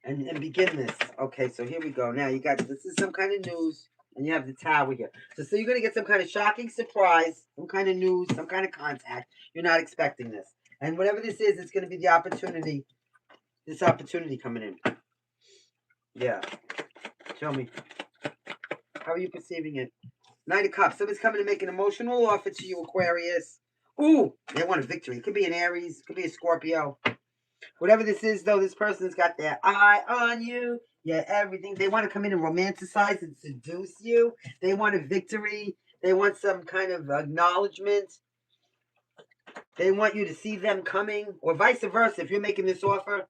and begin this. Okay, so here we go. Now you got, this is some kind of news. And you have the Tower here. So you're going to get some kind of shocking surprise, some kind of news, some kind of contact. You're not expecting this. And whatever this is, it's going to be the opportunity, this opportunity coming in. Yeah. Show me. How are you perceiving it? Knight of Cups. Somebody's coming to make an emotional offer to you, Aquarius. Ooh, they want a victory. It could be an Aries. It could be a Scorpio. Whatever this is, though, this person's got their eye on you. Yeah, everything. They want to come in and romanticize and seduce you. They want a victory. They want some kind of acknowledgement. They want you to see them coming, or vice versa. If you're making this offer,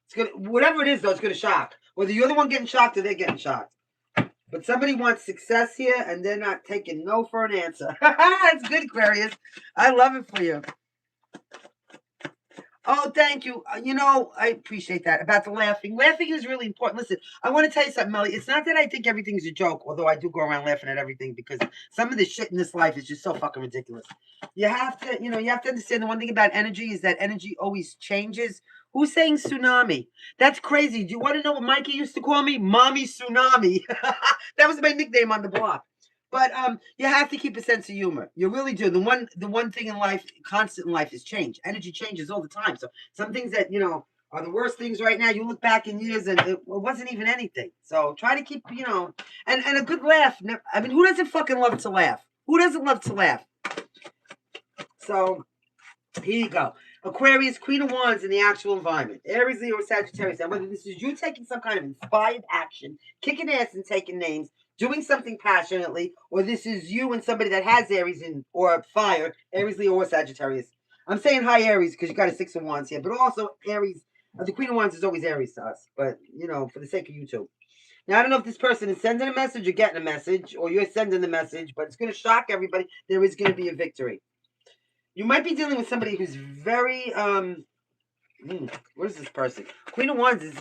it's gonna, whatever it is, though, it's going to shock. Whether you're the one getting shocked or they're getting shocked. But somebody wants success here, and they're not taking no for an answer. That's good, Aquarius. I love it for you. Oh, thank you. You know, I appreciate that. About the laughing. Laughing is really important. Listen, I want to tell you something, Melly. It's not that I think everything's a joke, although I do go around laughing at everything because some of the shit in this life is just so fucking ridiculous. You have to, you have to understand the one thing about energy is that energy always changes. Who's saying tsunami? That's crazy. Do you want to know what Mikey used to call me? Mommy Tsunami. That was my nickname on the block. But you have to keep a sense of humor. You really do. The one thing in life, constant in life, is change. Energy changes all the time. So some things that are the worst things right now, you look back in years and it wasn't even anything. So try to keep and a good laugh. I mean, who doesn't fucking love to laugh? Who doesn't love to laugh? So here you go. Aquarius, Queen of Wands in the actual environment. Aries, Leo, or Sagittarius. Now, whether this is you taking some kind of inspired action, kicking ass and taking names, doing something passionately, or this is you and somebody that has Aries or fire, Aries, Leo, or Sagittarius. I'm saying hi, Aries, because you got a 6 of Wands here, but also Aries. The Queen of Wands is always Aries to us, but, for the sake of you two. Now, I don't know if this person is sending a message or getting a message, or you're sending the message, but it's going to shock everybody. There is going to be a victory. You might be dealing with somebody who's very, what is this person? Queen of Wands is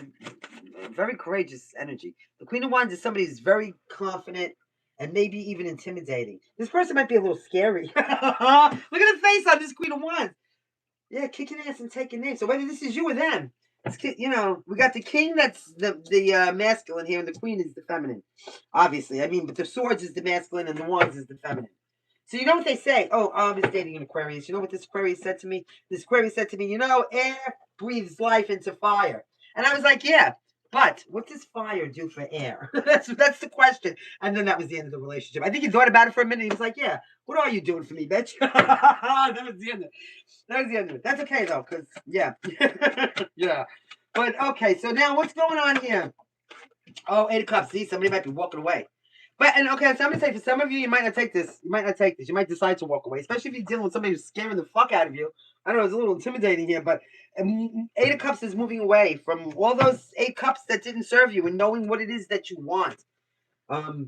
very courageous energy. The Queen of Wands is somebody who's very confident and maybe even intimidating. This person might be a little scary. Look at the face on this Queen of Wands. Yeah, kicking ass and taking names. So whether this is you or them, we got the king that's the masculine here, and the queen is the feminine. Obviously, I mean, but the swords is the masculine and the wands is the feminine. So you know what they say? Oh, I was dating an Aquarius. You know what this Aquarius said to me? This Aquarius said to me, air breathes life into fire. And I was like, yeah, but what does fire do for air? that's the question. And then that was the end of the relationship. I think he thought about it for a minute. He was like, yeah, what are you doing for me, bitch? That was the end of it. That was the end of it. That's okay, though, because, yeah. Yeah. But, okay, so now what's going on here? Oh, 8 of Cups. See, somebody might be walking away. So I'm going to say, for some of you, you might not take this. You might not take this. You might decide to walk away, especially if you're dealing with somebody who's scaring the fuck out of you. I don't know, it's a little intimidating here, but 8 of Cups is moving away from all those 8 Cups that didn't serve you and knowing what it is that you want.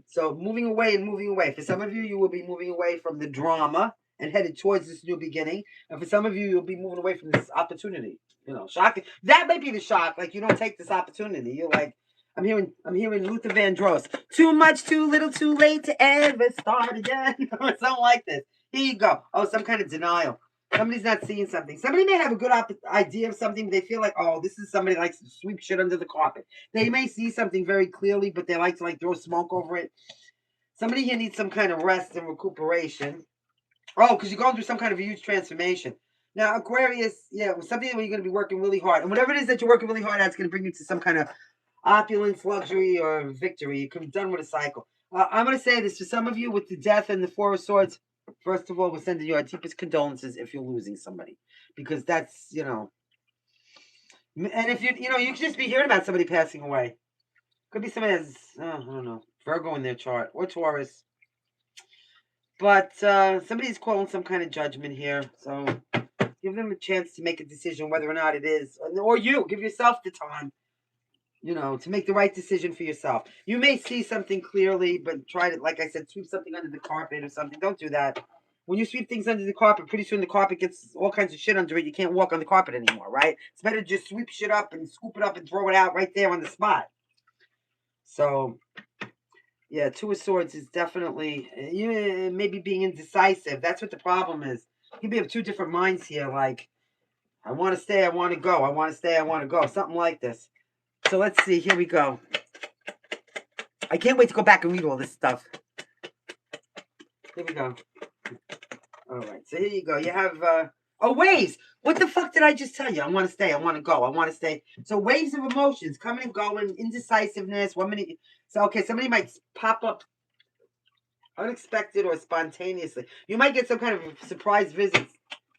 So moving away and moving away. For some of you, you will be moving away from the drama and headed towards this new beginning. And for some of you, you'll be moving away from this opportunity. Shocking. That might be the shock. Like, you don't take this opportunity. You're like, I'm hearing Luther Vandross. Too much, too little, too late to ever start again. Something like this. Here you go. Oh, some kind of denial. Somebody's not seeing something. Somebody may have a good idea of something, but they feel like, oh, this is somebody likes to sweep shit under the carpet. They may see something very clearly, but they like to throw smoke over it. Somebody here needs some kind of rest and recuperation. Oh, because you're going through some kind of a huge transformation. Now, Aquarius, something where you're going to be working really hard. And whatever it is that you're working really hard at, it's going to bring you to some kind of opulence, luxury, or victory. You can be done with a cycle. I'm going to say this to some of you with the Death and the 4 of Swords. First of all, we're sending you our deepest condolences if you're losing somebody. Because that's, And if you can just be hearing about somebody passing away. Could be somebody that's, I don't know, Virgo in their chart. Or Taurus. But somebody's calling some kind of judgment here. So give them a chance to make a decision whether or not it is. Or you. Give yourself the time. To make the right decision for yourself. You may see something clearly, but try to, like I said, sweep something under the carpet or something. Don't do that. When you sweep things under the carpet, pretty soon the carpet gets all kinds of shit under it. You can't walk on the carpet anymore, right? It's better to just sweep shit up and scoop it up and throw it out right there on the spot. So, yeah, 2 of Swords is definitely, maybe being indecisive. That's what the problem is. You may have 2 different minds here, like, I want to stay, I want to go. I want to stay, I want to go. Something like this. So let's see. Here we go. I can't wait to go back and read all this stuff. Here we go. All right. So here you go. You have, waves. What the fuck did I just tell you? I want to stay. I want to go. I want to stay. So waves of emotions coming and going, indecisiveness. 1 minute. So, okay, somebody might pop up Unexpected or spontaneously. You might get some kind of surprise visit.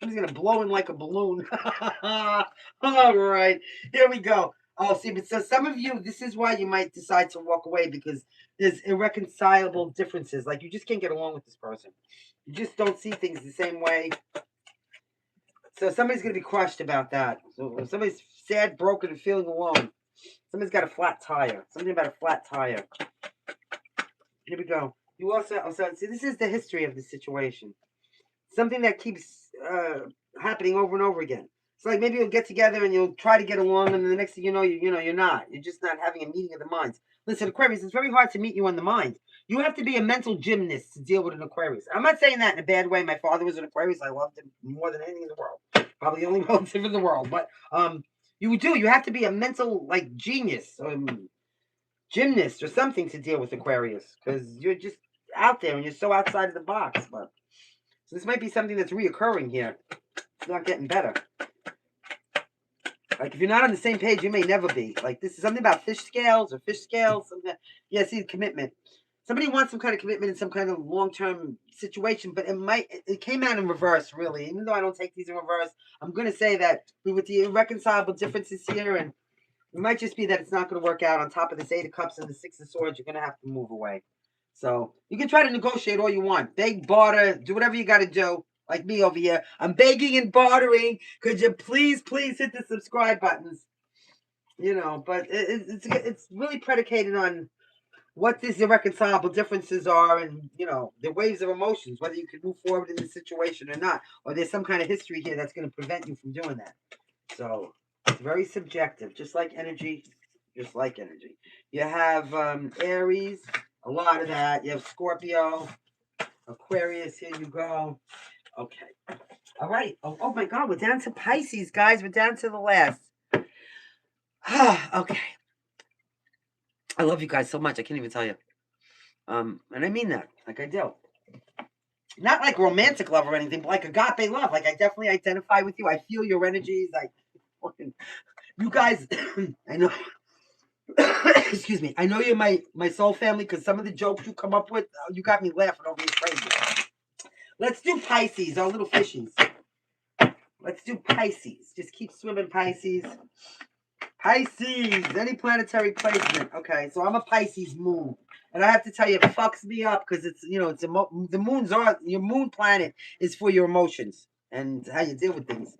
Somebody's going to blow in like a balloon. All right. Here we go. Oh, see, but so some of you, this is why you might decide to walk away, because there's irreconcilable differences. Like, you just can't get along with this person. You just don't see things the same way. So somebody's going to be crushed about that. So if somebody's sad, broken, and feeling alone, somebody's got a flat tire. Something about a flat tire. Here we go. You also see, this is the history of the situation. Something that keeps happening over and over again. It's like maybe you'll get together and you'll try to get along, and the next thing you know, you're not. You're just not having a meeting of the minds. Listen, Aquarius, it's very hard to meet you on the mind. You have to be a mental gymnast to deal with an Aquarius. I'm not saying that in a bad way. My father was an Aquarius. I loved him more than anything in the world. Probably the only relative in the world. But you have to be a mental genius, gymnast or something to deal with Aquarius, because you're just out there and you're so outside of the box. But so this might be something that's reoccurring here. It's not getting better. Like, if you're not on the same page, you may never be. Like, this is something about fish scales. Something. Yeah, see, commitment. Somebody wants some kind of commitment in some kind of long-term situation, but it came out in reverse, really. Even though I don't take these in reverse, I'm going to say that with the irreconcilable differences here, and it might just be that it's not going to work out. On top of this 8 of Cups and the 6 of Swords, you're going to have to move away. So you can try to negotiate all you want. Beg, barter, do whatever you got to do. Like me over here. I'm begging and bartering. Could you please hit the subscribe buttons? But it's really predicated on what these irreconcilable differences are, and, the waves of emotions, whether you can move forward in the situation or not. Or there's some kind of history here that's going to prevent you from doing that. So it's very subjective, just like energy. You have Aries, a lot of that. You have Scorpio, Aquarius. Here you go. Okay. All right. Oh my God. We're down to Pisces, guys. We're down to the last. Okay. I love you guys so much. I can't even tell you. And I mean that. Like, I do. Not like romantic love or anything, but like agape love. Like, I definitely identify with you. I feel your energies. You guys, I know. Excuse me. I know you're my soul family, because some of the jokes you come up with, you got me laughing over here crazy. Let's do Pisces, our little fishies. Let's do Pisces. Just keep swimming, Pisces. Pisces, any planetary placement. Okay, so I'm a Pisces moon. And I have to tell you, it fucks me up, because it's, the moons are, your moon planet is for your emotions and how you deal with things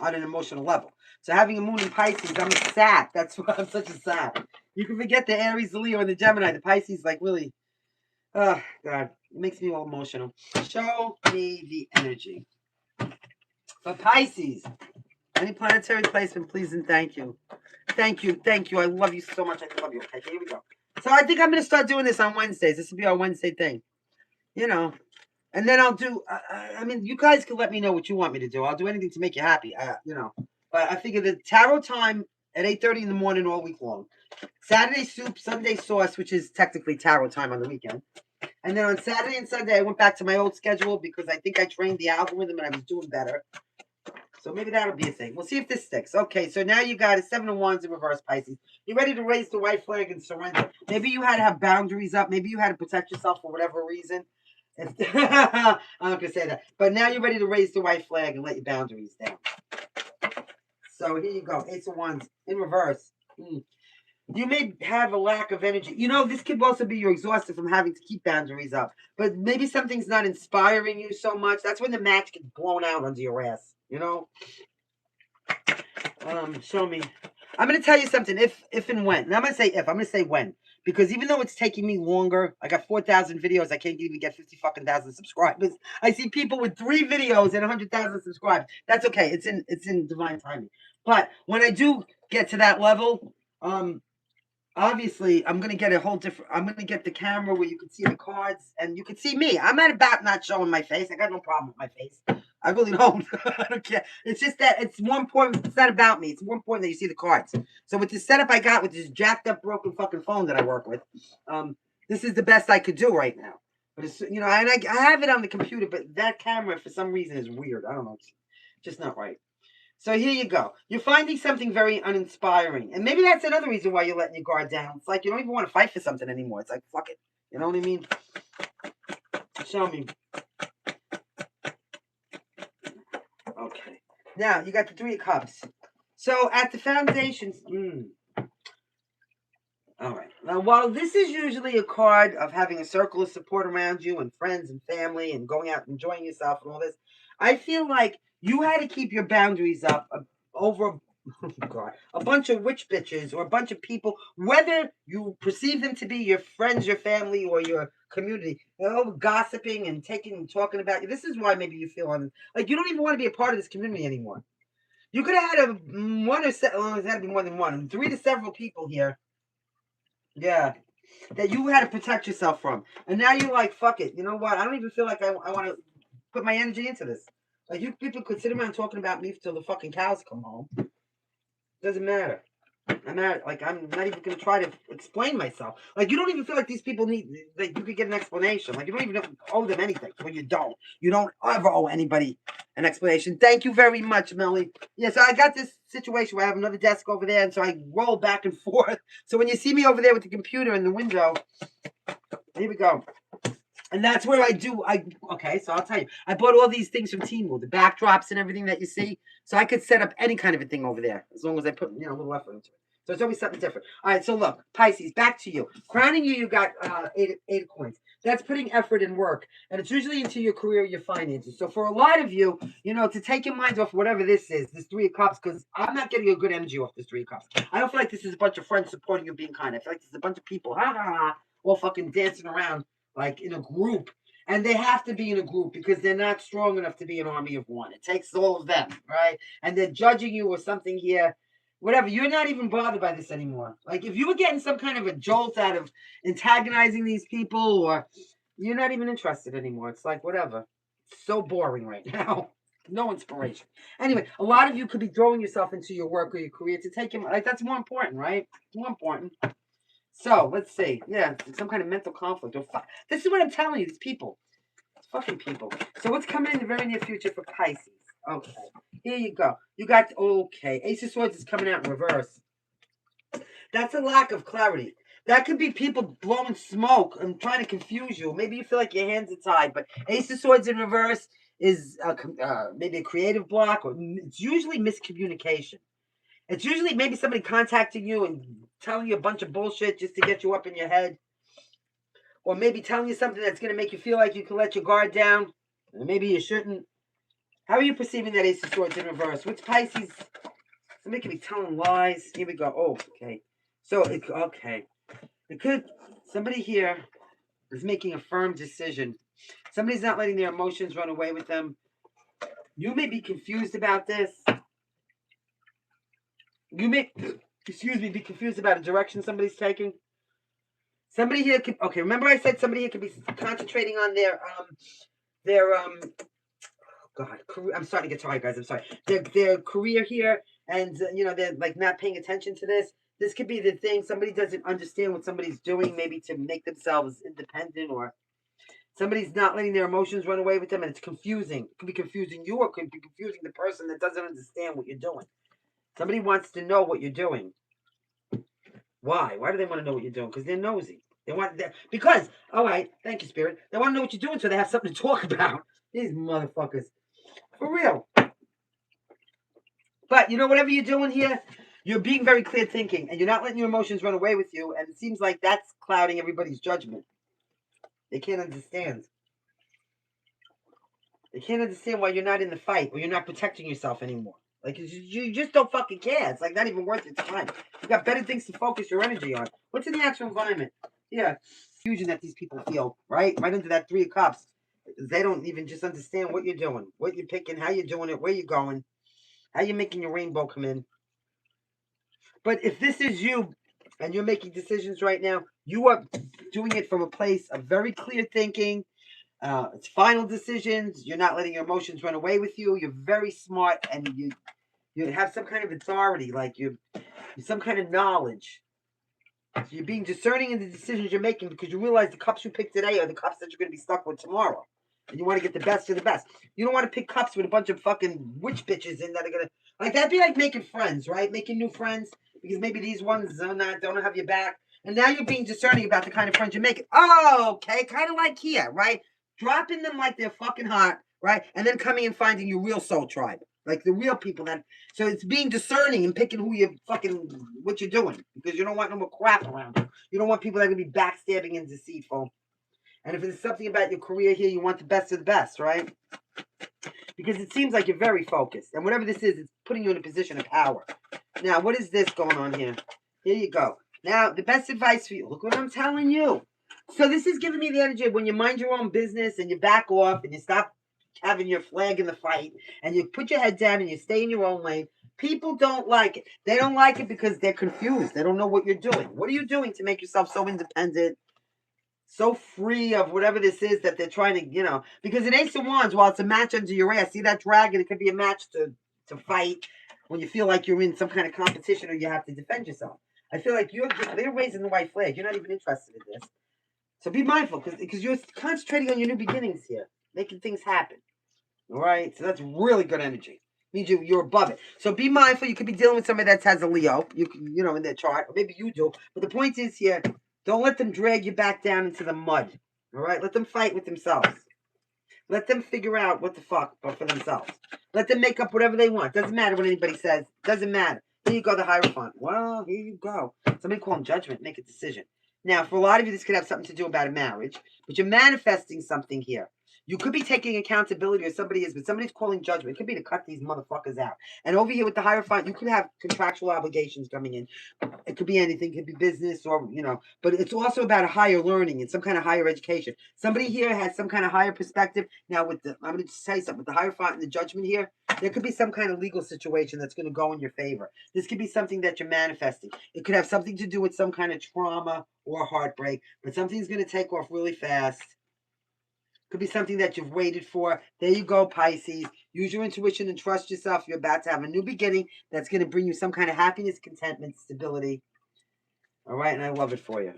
on an emotional level. So having a moon in Pisces, I'm a sap. That's why I'm such a sap. You can forget the Aries, the Leo, and the Gemini. The Pisces, like, really, oh, God, it makes me all emotional. Show me the energy. For Pisces, any planetary placement, please and thank you. Thank you. I love you so much. I love you. Okay, here we go. So I think I'm going to start doing this on Wednesdays. This will be our Wednesday thing. And then I'll do, I mean, you guys can let me know what you want me to do. I'll do anything to make you happy, But I figure the tarot time at 8:30 in the morning all week long. Saturday soup, Sunday sauce, which is technically tarot time on the weekend. And then on Saturday and Sunday, I went back to my old schedule, because I think I trained the algorithm and I was doing better. So maybe that'll be a thing. We'll see if this sticks. Okay, so now you got a 7 of Wands in reverse, Pisces. You're ready to raise the white flag and surrender. Maybe you had to have boundaries up. Maybe you had to protect yourself for whatever reason. I'm not going to say that. But now you're ready to raise the white flag and let your boundaries down. So here you go. 8 of Wands in reverse. You may have a lack of energy. This could also be you're exhausted from having to keep boundaries up. But maybe something's not inspiring you so much. That's when the match gets blown out under your ass. Show me. I'm going to tell you something. If and when. And I'm going to say if. I'm going to say when. Because even though it's taking me longer, I got 4,000 videos. I can't even get 50 fucking thousand subscribers. I see people with 3 videos and 100,000 subscribers. That's okay. It's in divine timing. But when I do get to that level, obviously I'm going to get I'm going to get the camera where you can see the cards and you can see me. I'm not about not showing my face. I got no problem with my face. I really don't. I don't care. It's just that it's more important. It's not about me. It's more important that you see the cards. So with the setup I got with this jacked up, broken fucking phone that I work with, this is the best I could do right now. But it's, and I have it on the computer, but that camera for some reason is weird. I don't know. It's just not right. So here you go. You're finding something very uninspiring. And maybe that's another reason why you're letting your guard down. It's like you don't even want to fight for something anymore. It's like, fuck it. You know what I mean? Show me. Okay. Now, you got the Three of Cups. So, at the foundations... All right. Now, while this is usually a card of having a circle of support around you and friends and family and going out and enjoying yourself and all this, I feel like you had to keep your boundaries up over a bunch of witch bitches or a bunch of people, whether you perceive them to be your friends, your family, or your community, gossiping and talking about you. This is why maybe you feel like you don't even want to be a part of this community anymore. You could have had it's got to be more than one, 3 to several people here. Yeah, that you had to protect yourself from. And now you're like, fuck it. You know what? I don't even feel like I want to put my energy into this. Like, you people could sit around talking about me till the fucking cows come home. Doesn't matter. I'm not even going to try to explain myself. Like, you don't even feel like these people need, like, you could get an explanation. Like, you don't even owe them anything. Well, you don't. You don't ever owe anybody an explanation. Thank you very much, Melly. Yeah, so I got this situation where I have another desk over there, and so I roll back and forth. So when you see me over there with the computer in the window, here we go. And that's where okay, so I'll tell you. I bought all these things from Temu, the backdrops and everything that you see. So I could set up any kind of a thing over there, as long as I put, a little effort into it. So it's always something different. All right, so look, Pisces, back to you. Crowning you got eight of coins. That's putting effort and work. And it's usually into your career or your finances. So for a lot of you, to take your minds off whatever this is, this Three of Cups, because I'm not getting a good energy off this Three of Cups. I don't feel like this is a bunch of friends supporting you being kind. I feel like this is a bunch of people, all fucking dancing around like in a group. And they have to be in a group because they're not strong enough to be an army of one. It takes all of them, right? And they're judging you or something here. Whatever, you're not even bothered by this anymore. Like, if you were getting some kind of a jolt out of antagonizing these people, or you're not even interested anymore. It's like, whatever. It's so boring right now. No inspiration. Anyway, a lot of you could be throwing yourself into your work or your career to take him. Like, that's more important, right? More important. So, let's see. Yeah, some kind of mental conflict. This is what I'm telling you, these people. It's fucking people. So, what's coming in the very near future for Pisces? Okay. Here you go. You got, okay. Ace of Swords is coming out in reverse. That's a lack of clarity. That could be people blowing smoke and trying to confuse you. Maybe you feel like your hands are tied. But Ace of Swords in reverse is maybe a creative block. Or it's usually miscommunication. It's usually maybe somebody contacting you and telling you a bunch of bullshit just to get you up in your head. Or maybe telling you something that's going to make you feel like you can let your guard down. And maybe you shouldn't. How are you perceiving that Ace of Swords in reverse? What's Pisces? Somebody could be telling lies. Here we go. Oh, okay. So, okay. It could, somebody here is making a firm decision. Somebody's not letting their emotions run away with them. You may be confused about this. You may, be confused about a direction somebody's taking. Somebody here could, okay, remember I said somebody here could be concentrating on their God, I'm starting to get tired, guys. I'm sorry. Their career here, and they're like not paying attention to this. This could be the thing. Somebody doesn't understand what somebody's doing, maybe to make themselves independent, or somebody's not letting their emotions run away with them, and it's confusing. It could be confusing you, or it could be confusing the person that doesn't understand what you're doing. Somebody wants to know what you're doing. Why? Why do they want to know what you're doing? Because they're nosy. They want that because. All right, thank you, Spirit. They want to know what you're doing, so they have something to talk about. These motherfuckers. For real. But, whatever you're doing here, you're being very clear thinking, and you're not letting your emotions run away with you, and it seems like that's clouding everybody's judgment. They can't understand. They can't understand why you're not in the fight, or you're not protecting yourself anymore. Like, you just don't fucking care. It's like not even worth your time. You've got better things to focus your energy on. What's in the actual environment? Yeah, fusion that these people feel, right? Right into that Three of Cups. They don't even just understand what you're doing, what you're picking, how you're doing it, where you're going. How you making your rainbow come in? But if this is you and you're making decisions right now, you are doing it from a place of very clear thinking. It's final decisions. You're not letting your emotions run away with you. You're very smart, and you have some kind of authority, like you some kind of knowledge. So you're being discerning in the decisions you're making because you realize the cups you pick today are the cups that you're going to be stuck with tomorrow. And you want to get the best of the best. You don't want to pick cups with a bunch of fucking witch bitches in that are going to... Like, that'd be like making friends, right? Making new friends. Because maybe these ones don't have your back. And now you're being discerning about the kind of friends you're making. Oh, okay. Kind of like here, right? dropping them like they're fucking hot, right? And then coming and finding your real soul tribe. Like the real people that, so it's being discerning and picking who you fucking, what you're doing. Because you don't want no more crap around you. You don't want people that are going to be backstabbing and deceitful. And if it's something about your career here, you want the best of the best, right? Because it seems like you're very focused. And whatever this is, it's putting you in a position of power. Now, what is this going on here? Here you go. Now, the best advice for you. Look what I'm telling you. So this is giving me the energy of when you mind your own business and you back off and you stop having your flag in the fight and you put your head down and you stay in your own lane. People don't like it. They don't like it because they're confused. They don't know what you're doing. What are you doing to make yourself so independent, so free of whatever this is that they're trying to, because an Ace of Wands, while it's a match under your ass, see that dragon, it could be a match to fight when you feel like you're in some kind of competition or you have to defend yourself. I feel like they're raising the white flag. You're not even interested in this. So be mindful because you're concentrating on your new beginnings here, making things happen. All right? So that's really good energy. Means you're above it. So be mindful. You could be dealing with somebody that has a Leo, in their chart, or maybe you do. But the point is here, don't let them drag you back down into the mud. All right? Let them fight with themselves. Let them figure out what the fuck for themselves. Let them make up whatever they want. Doesn't matter what anybody says. Doesn't matter. Here you go, the Hierophant. Well, here you go. Somebody call him judgment. Make a decision. Now, for a lot of you, this could have something to do about a marriage, but you're manifesting something here. You could be taking accountability, or somebody is, but somebody's calling judgment. It could be to cut these motherfuckers out. And over here with the Hierophant, you could have contractual obligations coming in. It could be anything. It could be business or, but it's also about a higher learning and some kind of higher education. Somebody here has some kind of higher perspective. Now, I'm going to just tell you something. With the Hierophant and the judgment here, there could be some kind of legal situation that's going to go in your favor. This could be something that you're manifesting. It could have something to do with some kind of trauma or heartbreak, but something's going to take off really fast. Could be something that you've waited for. There you go, Pisces. Use your intuition and trust yourself. You're about to have a new beginning that's going to bring you some kind of happiness, contentment, stability. All right, and I love it for you.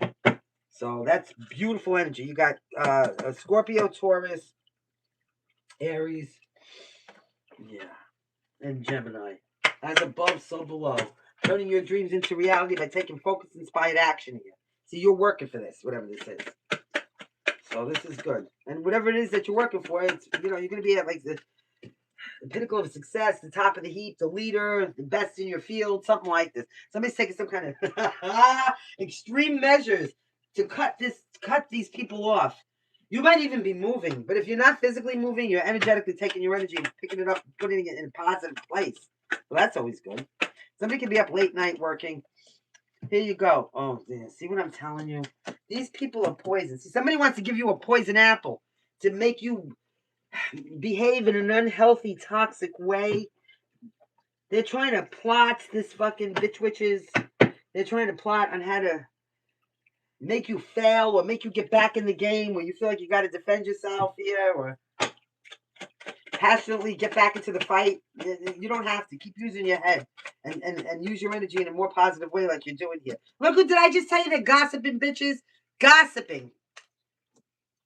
So that's beautiful energy. You got a Scorpio, Taurus, Aries, and Gemini. As above, so below. Turning your dreams into reality by taking focused, inspired action here. See, you're working for this, whatever this is. So this is good. And whatever it is that you're working for, it's, you're going to be at like the pinnacle of success, the top of the heap, the leader, the best in your field, something like this. Somebody's taking some kind of extreme measures to cut these people off. You might even be moving, but if you're not physically moving, you're energetically taking your energy and picking it up and putting it in a positive place. Well, that's always good. Somebody can be up late night working. Here you go. Oh, yeah. See what I'm telling you? These people are poison. See, somebody wants to give you a poison apple to make you behave in an unhealthy, toxic way. They're trying to plot this fucking bitch witches. They're trying to plot on how to make you fail or make you get back in the game where you feel like you got to defend yourself here or passionately get back into the fight. You don't have to. Keep using your head and use your energy in a more positive way like you're doing here. Look, did I just tell you they're gossiping bitches? Gossiping.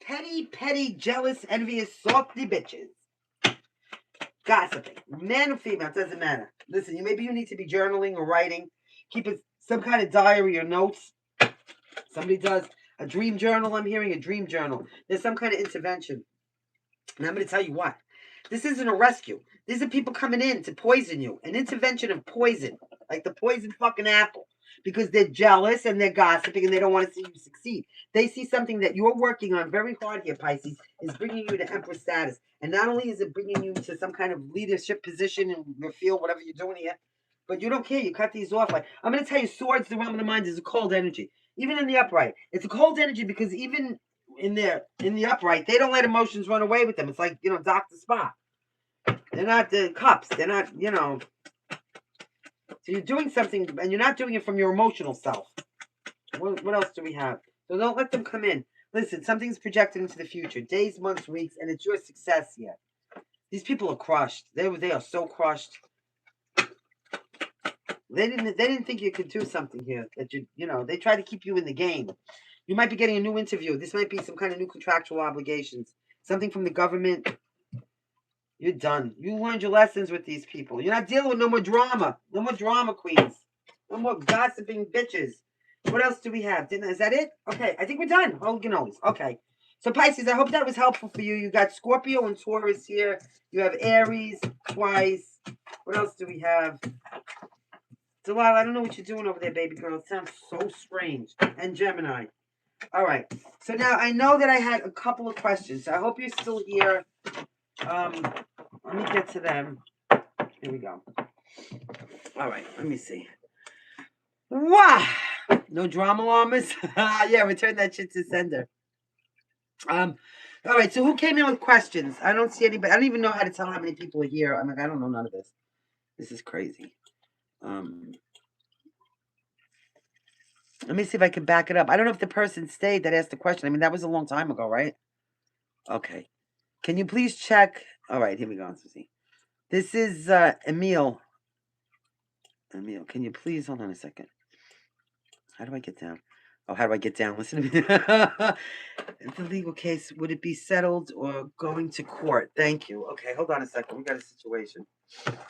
Petty, jealous, envious, salty bitches. Gossiping. Man or female, doesn't matter. Listen, maybe you need to be journaling or writing. Keep some kind of diary or notes. Somebody does a dream journal. I'm hearing a dream journal. There's some kind of intervention. And I'm going to tell you what. This isn't a rescue. These are people coming in to poison you. An intervention of poison. Like the poison fucking apple. Because they're jealous and they're gossiping and they don't want to see you succeed. They see something that you're working on very hard here, Pisces, is bringing you to Empress status. And not only is it bringing you to some kind of leadership position in your field, whatever you're doing here, but you don't care. You cut these off. Like, I'm going to tell you, swords, the realm of the mind, is a cold energy. Even in the upright. It's a cold energy because even in the upright, they don't let emotions run away with them. It's like, Dr. Spock. They're not the cups. They're not, So you're doing something, and you're not doing it from your emotional self. What else do we have? So don't let them come in. Listen, something's projected into the future. Days, months, weeks, and it's your success yet. These people are crushed. They are so crushed. They didn't think you could do something here. That they try to keep you in the game. You might be getting a new interview. This might be some kind of new contractual obligations. Something from the government. You're done. You learned your lessons with these people. You're not dealing with no more drama. No more drama queens. No more gossiping bitches. What else do we have? Is that it? Okay, I think we're done. Holy cannolis. Okay. So Pisces, I hope that was helpful for you. You got Scorpio and Taurus here. You have Aries twice. What else do we have? Delilah, I don't know what you're doing over there, baby girl. It sounds so strange. And Gemini. All right. So now I know that I had a couple of questions. So I hope you're still here. Let me get to them. Here we go. All right. Let me see. Wow. No drama llamas? Yeah, return that shit to sender. All right. So who came in with questions? I don't see anybody. I don't even know how to tell how many people are here. I'm like, I don't know none of this. This is crazy. Let me see if I can back it up. I don't know if the person stayed that asked the question. I mean, that was a long time ago, right? Okay. Can you please check? All right, here we go. Let's see. This is Emil. Emil, can you please hold on a second? How do I get down? Oh, how do I get down? Listen to me. If the legal case, would it be settled or going to court? Thank you. Okay, hold on a second. We got a situation.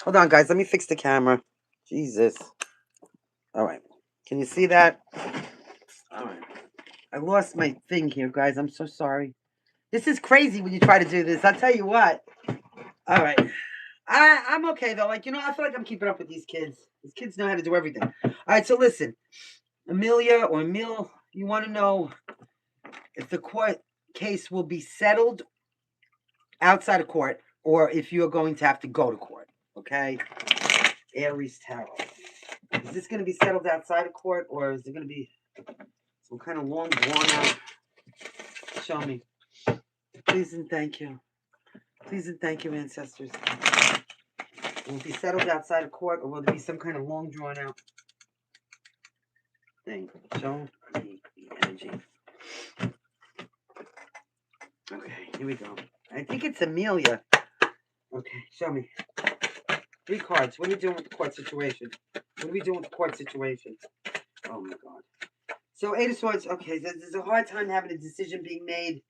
Hold on, guys. Let me fix the camera. Jesus. All right. Can you see that? All right. I lost my thing here, guys. I'm so sorry. This is crazy when you try to do this. I'll tell you what. All right. I'm okay, though. Like, I feel like I'm keeping up with these kids. These kids know how to do everything. All right, so listen. Amelia or Emil, you want to know if the court case will be settled outside of court or if you're going to have to go to court, okay? Aries Tarot. Is this going to be settled outside of court or is it going to be some kind of long, drawn out? Show me. Please and thank you. Please and thank you, ancestors. Will it be settled outside of court, or will there be some kind of long, drawn-out thing? Show me the energy. Okay, here we go. I think it's Amelia. Okay, show me. 3 cards. What are we doing with the court situation? What are we doing with the court situation? Oh, my God. So, 8 of Swords. Okay, there's a hard time having a decision being made.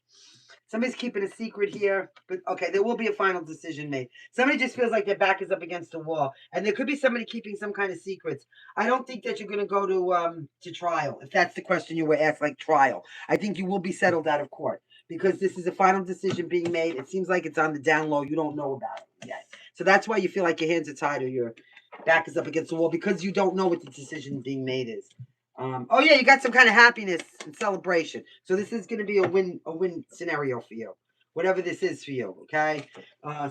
Somebody's keeping a secret here, but okay, there will be a final decision made. Somebody just feels like their back is up against the wall, and there could be somebody keeping some kind of secrets. I don't think that you're going to go to trial, if that's the question you were asked, like trial. I think you will be settled out of court because this is a final decision being made. It seems like it's on the down low. You don't know about it yet. So that's why you feel like your hands are tied or your back is up against the wall, because you don't know what the decision being made is. Oh yeah, you got some kind of happiness and celebration. So this is going to be a win scenario for you, whatever this is for you. Okay.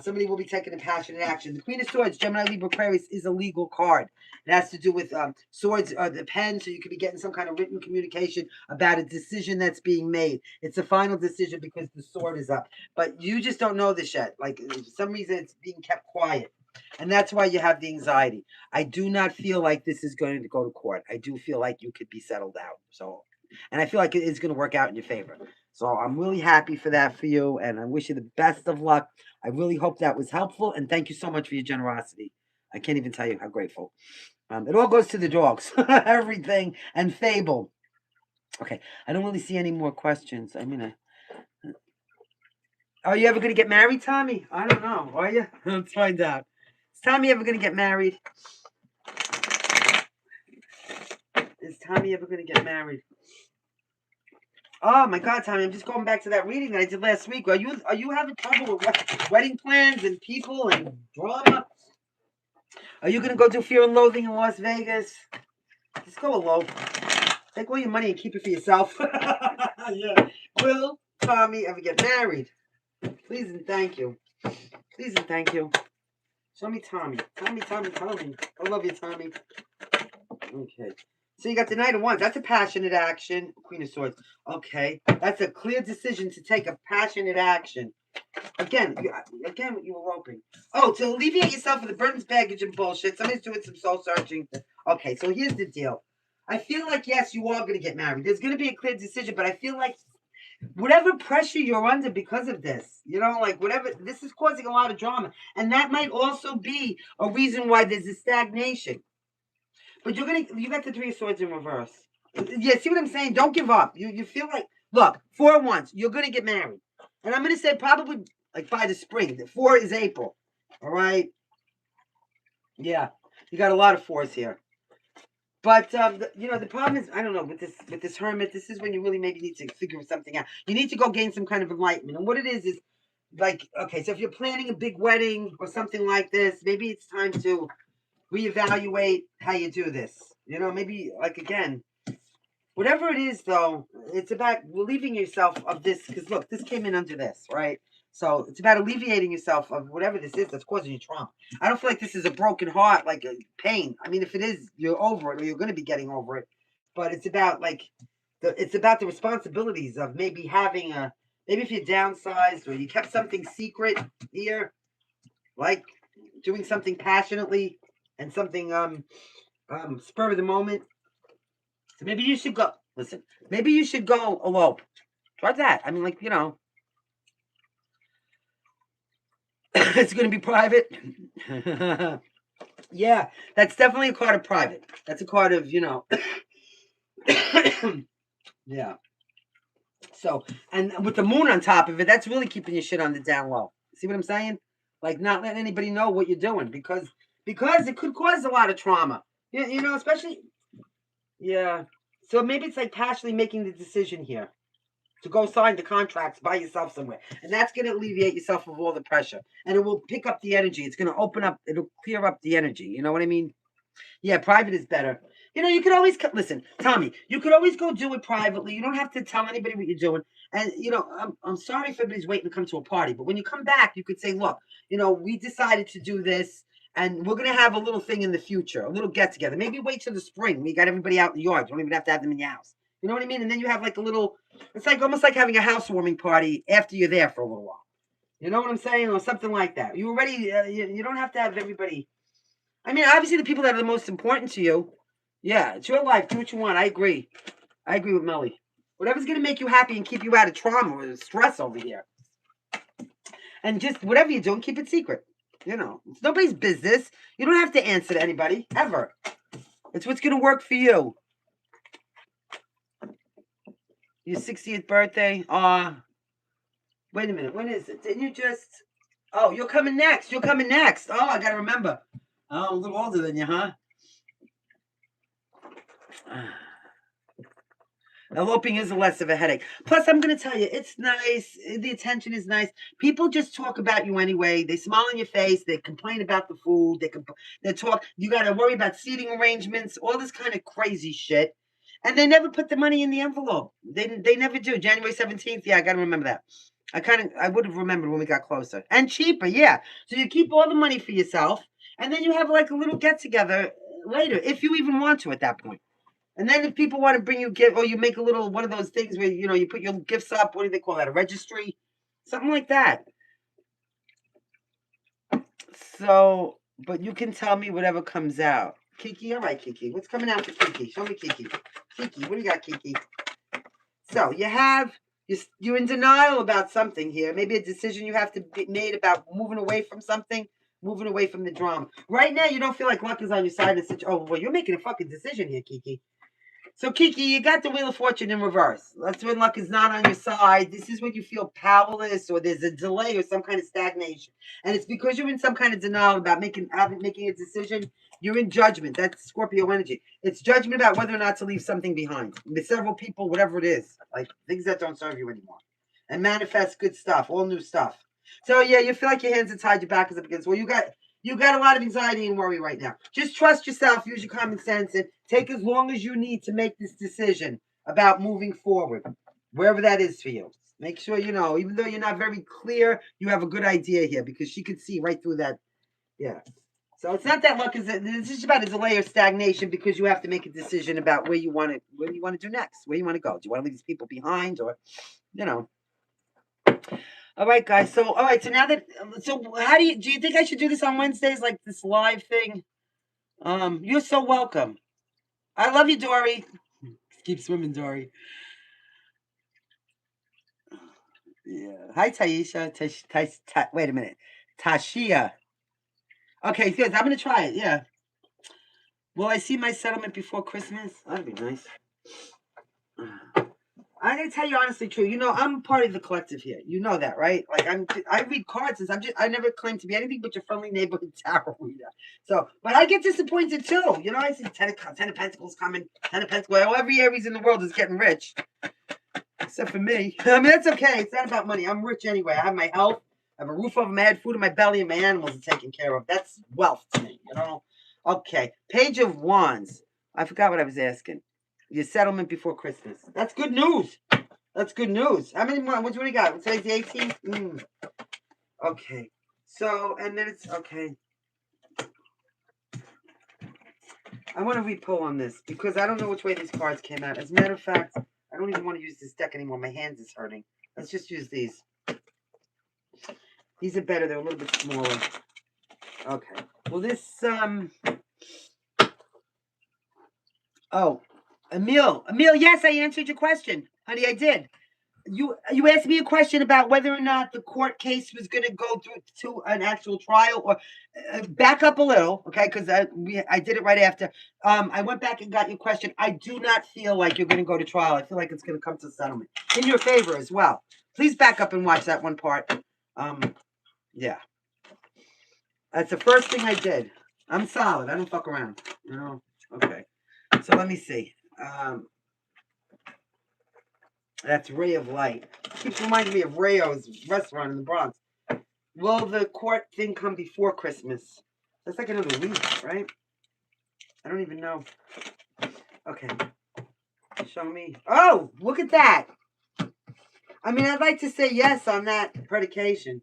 Somebody will be taking a passionate action. The Queen of Swords, Gemini, Libra, Aquarius, is a legal card. It has to do with swords, the pen. So you could be getting some kind of written communication about a decision that's being made. It's a final decision because the sword is up, but you just don't know this yet. Like for some reason, it's being kept quiet. And that's why you have the anxiety. I do not feel like this is going to go to court. I do feel like you could be settled out. So, and I feel like it's going to work out in your favor. So I'm really happy for that for you. And I wish you the best of luck. I really hope that was helpful. And thank you so much for your generosity. I can't even tell you how grateful. It all goes to the dogs. Everything. And Fable. Okay. I don't really see any more questions. I mean, are you ever going to get married, Tommy? I don't know. Are you? Let's find out. Is Tommy ever going to get married? Is Tommy ever going to get married? Oh my God, Tommy! I'm just going back to that reading that I did last week. Are you having trouble with wedding plans and people and drama? Are you going to go do Fear and Loathing in Las Vegas? Just go alone. Take all your money and keep it for yourself. Yeah. Will Tommy ever get married? Please and thank you. Please and thank you. Show me Tommy. Tommy. I love you, Tommy. Okay. So you got the Knight of Wands. That's a passionate action. Queen of Swords. Okay. That's a clear decision to take a passionate action. Again, you were hoping. Oh, to alleviate yourself of the burdens, baggage, and bullshit. Somebody's doing some soul searching. Okay, so here's the deal. I feel like, yes, you are going to get married. There's going to be a clear decision, but I feel like whatever pressure you're under because of this, like whatever, this is causing a lot of drama. And that might also be a reason why there's a stagnation. But you got the 3 of Swords in reverse. Yeah, see what I'm saying? Don't give up. You feel like, look, 4 at once, you're going to get married. And I'm going to say probably like by the spring. The 4 is April. All right? Yeah. You got a lot of 4s here. But the problem is, I don't know, with this hermit, this is when you really maybe need to figure something out. You need to go gain some kind of enlightenment. And what it is like, okay, so if you're planning a big wedding or something like this, maybe it's time to reevaluate how you do this. Maybe like again, whatever it is, though, it's about relieving yourself of this. Because look, this came in under this, right? So it's about alleviating yourself of whatever this is that's causing you trauma. I don't feel like this is a broken heart, like a pain. I mean, if it is, you're over it, or you're going to be getting over it. But it's about like it's about the responsibilities of maybe having maybe if you downsized or you kept something secret here, like doing something passionately and something spur of the moment. So maybe you should go. Listen, maybe you should go elope. Try that. I mean, like, it's going to be private. Yeah, that's definitely a card of private. That's a card of, yeah. So, and with the moon on top of it, that's really keeping your shit on the down low. See what I'm saying? Like not letting anybody know what you're doing because it could cause a lot of trauma. Especially, yeah. So maybe it's like passionately making the decision here to go sign the contracts by yourself somewhere. And that's going to alleviate yourself of all the pressure. And it will pick up the energy. It's going to open up, it'll clear up the energy. You know what I mean? Yeah, private is better. You could always, listen, Tommy, you could always go do it privately. You don't have to tell anybody what you're doing. And, I'm sorry if everybody's waiting to come to a party, but when you come back, you could say, look, we decided to do this. And we're going to have a little thing in the future, a little get together. Maybe wait till the spring. We got everybody out in the yard. You don't even have to have them in your house. You know what I mean? And then you have like a little, it's like almost like having a housewarming party after you're there for a little while. You know what I'm saying? Or something like that. You already, you don't have to have everybody. I mean, obviously the people that are the most important to you. Yeah, it's your life. Do what you want. I agree. I agree with Melly. Whatever's going to make you happy and keep you out of trauma or stress over here. And just whatever you're doing, keep it secret. It's nobody's business. You don't have to answer to anybody, ever. It's what's going to work for you. Your 60th birthday? Wait a minute. When is it? Didn't you just... Oh, you're coming next. You're coming next. Oh, I got to remember. Oh, I'm a little older than you, huh? Eloping is less of a headache. Plus, I'm going to tell you, it's nice. The attention is nice. People just talk about you anyway. They smile in your face. They complain about the food. They talk. You got to worry about seating arrangements, all this kind of crazy shit. And they never put the money in the envelope. They never do. January 17th. Yeah, I got to remember that. I would have remembered when we got closer. And cheaper, yeah. So you keep all the money for yourself. And then you have like a little get together later, if you even want to at that point. And then if people want to bring you gift, or you make a little one of those things where you put your gifts up. What do they call that? A registry, something like that. So, but you can tell me whatever comes out. Kiki, all right, Kiki. What's coming out for Kiki? Show me Kiki. Kiki, what do you got, Kiki? So you're in denial about something here. Maybe a decision you have to be made about moving away from something, moving away from the drama. Right now, you don't feel like luck is on your side. Oh, well, you're making a fucking decision here, Kiki. So, Kiki, you got the Wheel of Fortune in reverse. That's when luck is not on your side. This is when you feel powerless or there's a delay or some kind of stagnation. And it's because you're in some kind of denial about making a decision. You're in judgment. That's Scorpio energy. It's judgment about whether or not to leave something behind. With several people, whatever it is. Like things that don't serve you anymore. And manifest good stuff, all new stuff. So, yeah, you feel like your hands are tied, your back is up against. Well, you got a lot of anxiety and worry right now. Just trust yourself, use your common sense, and take as long as you need to make this decision about moving forward, wherever that is for you. Make sure even though you're not very clear, you have a good idea here because she could see right through that. Yeah. So it's not that luck is this is about a delay or stagnation because you have to make a decision about where you want to do next, where you want to go. Do you want to leave these people behind or All right, guys. So, all right. So now how do you think I should do this on Wednesdays, like this live thing? You're so welcome. I love you, Dory. Keep swimming, Dory. Yeah. Hi, Taisha. Wait a minute. Tashia. Okay, good. I'm gonna try it. Yeah. Will I see my settlement before Christmas? That'd be nice. I'm gonna tell you honestly, true. You know, I'm part of the collective here. You know that, right? Like I read cards, and I never claim to be anything but your friendly neighborhood tarot reader. So, but I get disappointed too. You know, I see ten of Pentacles coming, 10 of Pentacles. Well, every Aries in the world is getting rich, except for me. I mean, that's okay. It's not about money. I'm rich anyway. I have my health. I have a roof over my head, food in my belly, and my animals are taken care of. That's wealth to me. You know. Okay, Page of Wands. I forgot what I was asking. Your settlement before Christmas. That's good news. That's good news. How many more? What do we got? Today's the 18th? Okay. So, and then it's, okay. I want to re-pull on this because I don't know which way these cards came out. As a matter of fact, I don't even want to use this deck anymore. My hands is hurting. Let's just use these. These are better. They're a little bit smaller. Okay. Well, this, oh, Emil, yes, I answered your question. Honey, I did. You asked me a question about whether or not the court case was going to go through to an actual trial, or back up a little, okay? Because I did it right after. I went back and got your question. I do not feel like you're going to go to trial. I feel like it's going to come to settlement in your favor as well. Please back up and watch that one part. Yeah, that's the first thing I did. I'm solid. I don't fuck around. You know. Okay. So let me see. That's Ray of Light. Keeps reminding me of Rayo's restaurant in the Bronx. Will the court thing come before Christmas? That's like another week, right? I don't even know. Okay. Show me. Oh, look at that. I mean, I'd like to say yes on that predication.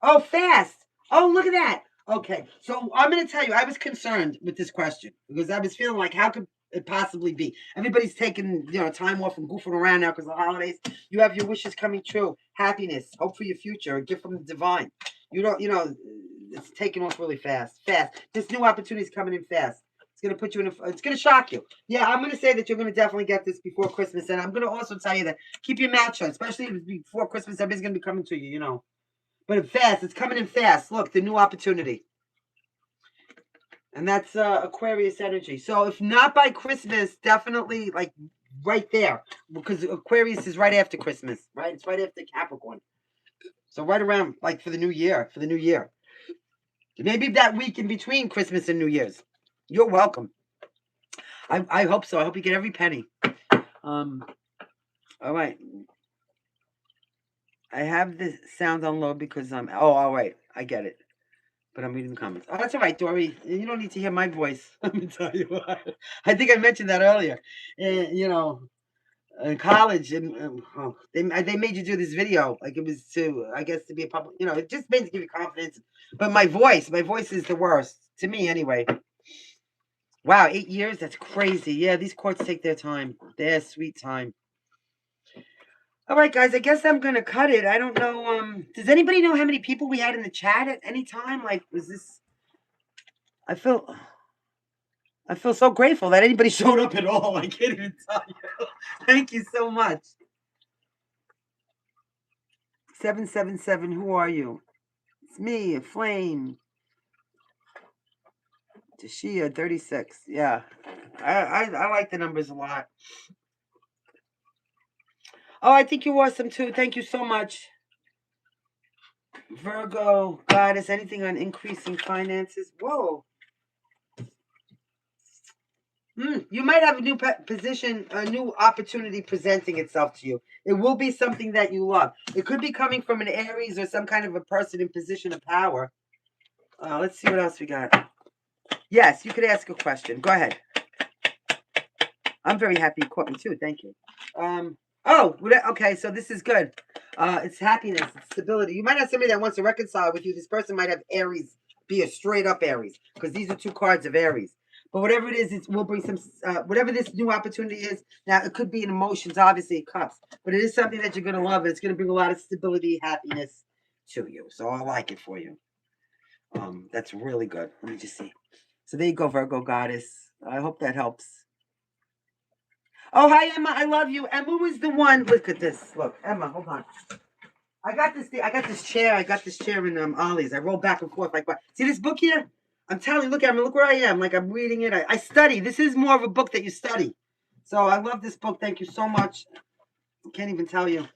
Oh, fast. Oh, look at that. Okay. So I'm going to tell you, I was concerned with this question because I was feeling like, how could it possibly be? Everybody's taking, time off and goofing around now because of the holidays. You have your wishes coming true. Happiness, hope for your future, a gift from the divine. It's taking off really fast. This new opportunity is coming in fast. It's going to put you in it's going to shock you. Yeah, I'm going to say that you're going to definitely get this before Christmas. And I'm going to also tell you that keep your mouth shut, especially before Christmas. Everybody's going to be coming to you, But fast. It's coming in fast. Look, the new opportunity. And that's Aquarius energy. So if not by Christmas, definitely like right there. Because Aquarius is right after Christmas, right? It's right after Capricorn. So right around, like, for the new year. Maybe that week in between Christmas and New Year's. You're welcome. I hope so. I hope you get every penny. All right. I have the sound on low because I'm... Oh, all right. I get it. But I'm reading the comments. Oh, that's all right, Dory. You don't need to hear my voice. Let me tell you what. I think I mentioned that earlier. In college, and they made you do this video. Like, it was to, I guess, to be a public, it just made to give you confidence. But my voice is the worst. To me, anyway. Wow, 8 years? That's crazy. Yeah, these courts take their time. Their sweet time. All right, guys, I guess I'm going to cut it. I don't know. Does anybody know how many people we had in the chat at any time? Like, was this... I feel so grateful that anybody showed up at all. I can't even tell you. Thank you so much. 777, who are you? It's me, a flame. Tashia, 36. Yeah. I like the numbers a lot. Oh, I think you're awesome too. Thank you so much. Virgo, Goddess, anything on increasing finances? Whoa. You might have a new position, a new opportunity presenting itself to you. It will be something that you love. It could be coming from an Aries or some kind of a person in position of power. Let's see what else we got. Yes, you could ask a question. Go ahead. I'm very happy you caught me too. Thank you. Okay, so this is good. It's happiness, it's stability. You might have somebody that wants to reconcile with you. This person might have Aries, be a straight up Aries, because these are two cards of Aries. But whatever it is, it will bring some, whatever this new opportunity is. Now, it could be in emotions, obviously, cups. But it is something that you're going to love. It's going to bring a lot of stability, happiness to you. So I like it for you. That's really good. Let me just see. So there you go, Virgo Goddess. I hope that helps. Oh, hi, Emma. I love you. Emma was the one. Look at this. Look, Emma, hold on. I got this chair. I got this chair in Ollie's. I roll back and forth like what? See this book here? I'm telling you, look at me. Look where I am. Like, I'm reading it. I study. This is more of a book that you study. So I love this book. Thank you so much. Can't even tell you.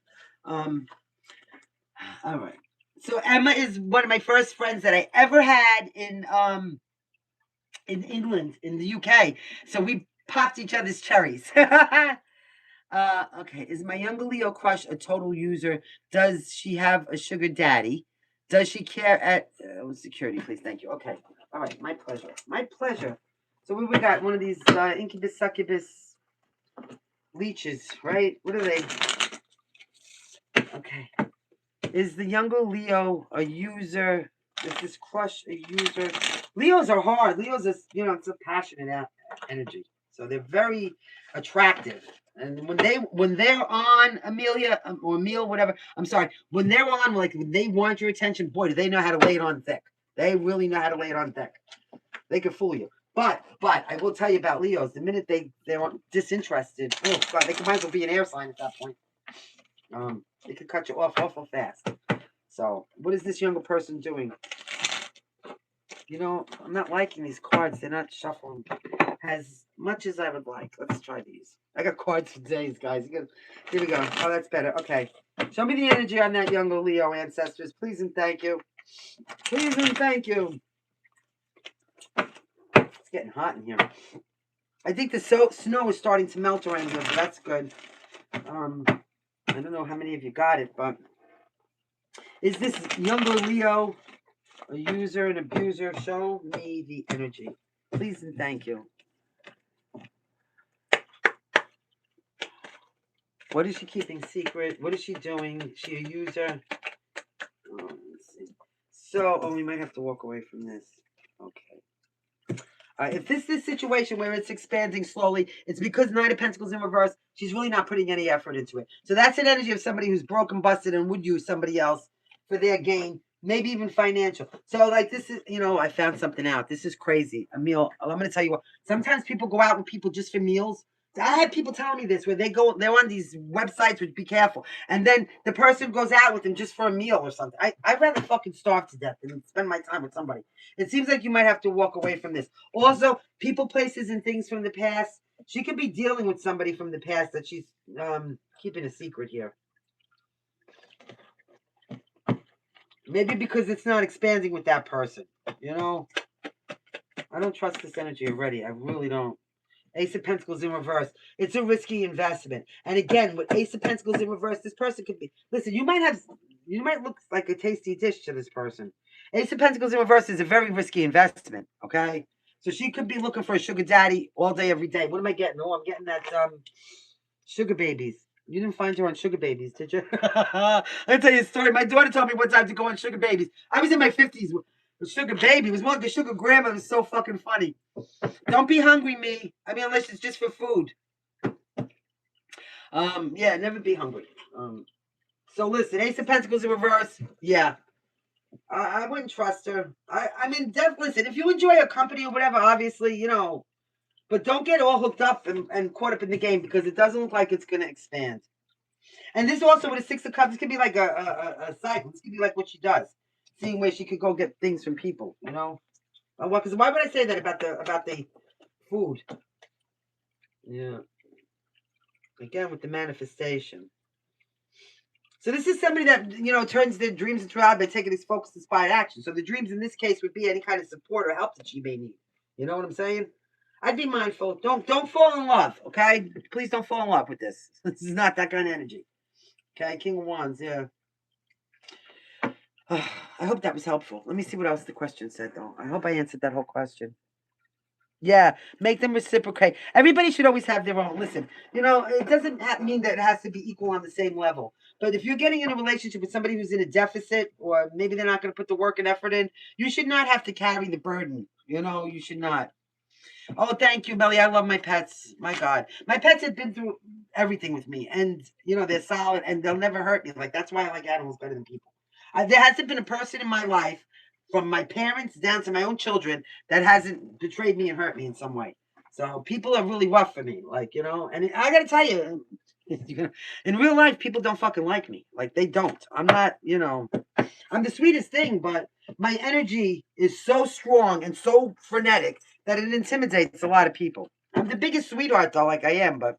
All right. So Emma is one of my first friends that I ever had in England, in the UK. So we popped each other's cherries. Okay. Is my younger Leo crush a total user? Does she have a sugar daddy? Does she care at security, please? Thank you. Okay. All right. My pleasure. My pleasure. So we got one of these incubus succubus leeches, right? What are they? Okay. Is the younger Leo a user? Is this crush a user? Leos are hard. Leos is, it's a passionate energy. So they're very attractive. And when they're on Amelia or Emil, whatever, I'm sorry, when they're on, like when they want your attention, boy, do they know how to lay it on thick. They really know how to lay it on thick. They can fool you. But I will tell you about Leos. The minute they're disinterested, oh God, they might as well be an air sign at that point. They could cut you off awful fast. So, what is this younger person doing? I'm not liking these cards. They're not shuffling as much as I would like. Let's try these. I got cards for days, guys. Here we go. Oh, that's better. Okay. Show me the energy on that younger Leo, ancestors. Please and thank you. Please and thank you. It's getting hot in here. I think the snow is starting to melt around here, so that's good. I don't know how many of you got it, but is this younger Leo a user, an abuser? Show me the energy. Please and thank you. What is she keeping secret? What is she doing? Is she a user? Oh, let's see. So, we might have to walk away from this. Okay. If this is a situation where it's expanding slowly, it's because Nine of Pentacles in reverse. She's really not putting any effort into it. So that's an energy of somebody who's broken, busted, and would use somebody else for their gain, maybe even financial. So, like, this is, I found something out. This is crazy. A meal. I'm going to tell you what. Sometimes people go out with people just for meals. I had people telling me this where they're on these websites, which be careful. And then the person goes out with them just for a meal or something. I'd rather fucking starve to death than spend my time with somebody. It seems like you might have to walk away from this. Also, people, places, and things from the past. She could be dealing with somebody from the past that she's keeping a secret here. Maybe because it's not expanding with that person. I don't trust this energy already. I really don't. Ace of Pentacles in reverse. It's a risky investment. And again, with Ace of Pentacles in reverse, this person could be... Listen, you might look like a tasty dish to this person. Ace of Pentacles in reverse is a very risky investment, okay? So she could be looking for a sugar daddy all day, every day. What am I getting? Oh, I'm getting that sugar babies. You didn't find her on sugar babies, did you? I'll tell you a story. My daughter told me one time to go on sugar babies. I was in my 50s. Sugar baby. It was more like a sugar grandma. It was so fucking funny. Don't be hungry, me. I mean, unless it's just for food. Yeah, never be hungry. So listen, Ace of Pentacles in reverse. Yeah. I wouldn't trust her. I mean, listen, if you enjoy her company or whatever, obviously, but don't get all hooked up and caught up in the game because it doesn't look like it's going to expand. And this also with a Six of Cups, this could be like a cycle. This could be like what she does, seeing where she could go get things from people, Well, because why would I say that about the food? Yeah. Again, with the manifestation. So this is somebody that, turns their dreams into reality by taking this focused, inspired action. So the dreams in this case would be any kind of support or help that she may need. You know what I'm saying? I'd be mindful. Don't fall in love, okay? Please don't fall in love with this. This is not that kind of energy. Okay, King of Wands, yeah. I hope that was helpful. Let me see what else the question said, though. I hope I answered that whole question. Yeah, make them reciprocate. Everybody should always have their own. Listen, it doesn't mean that it has to be equal on the same level. But if you're getting in a relationship with somebody who's in a deficit, or maybe they're not going to put the work and effort in, you should not have to carry the burden. You should not. Oh, thank you, Melly. I love my pets. My God. My pets have been through everything with me. And, they're solid and they'll never hurt me. Like, that's why I like animals better than people. There hasn't been a person in my life, from my parents down to my own children, that hasn't betrayed me and hurt me in some way. So people are really rough for me. Like, and I got to tell you, in real life, people don't fucking like me. Like, they don't. I'm not, I'm the sweetest thing, but my energy is so strong and so frenetic that it intimidates a lot of people. I'm the biggest sweetheart, though, like I am, but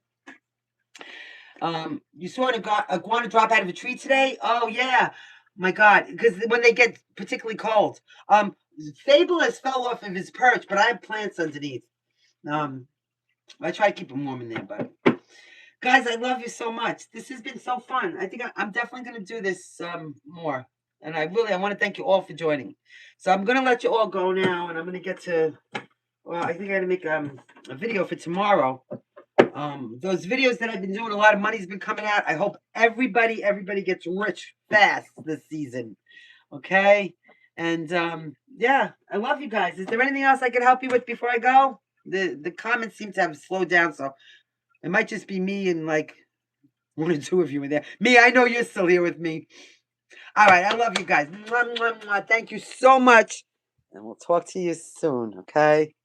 You saw an iguana drop out of a tree today? Oh, yeah. My God. Because when they get particularly cold. Fable has fell off of his perch, but I have plants underneath. I try to keep him warm in there, but... Guys, I love you so much. This has been so fun. I think I'm definitely going to do this more. And I want to thank you all for joining. So I'm going to let you all go now, and I'm going to get to... Well, I think I got to make a video for tomorrow. Those videos that I've been doing, a lot of money's been coming out. I hope everybody gets rich fast this season. Okay? And yeah, I love you guys. Is there anything else I can help you with before I go? The comments seem to have slowed down, so it might just be me and like 1 or 2 of you in there. Me, I know you're still here with me. All right, I love you guys. Mwah, mwah, mwah. Thank you so much. And we'll talk to you soon, okay?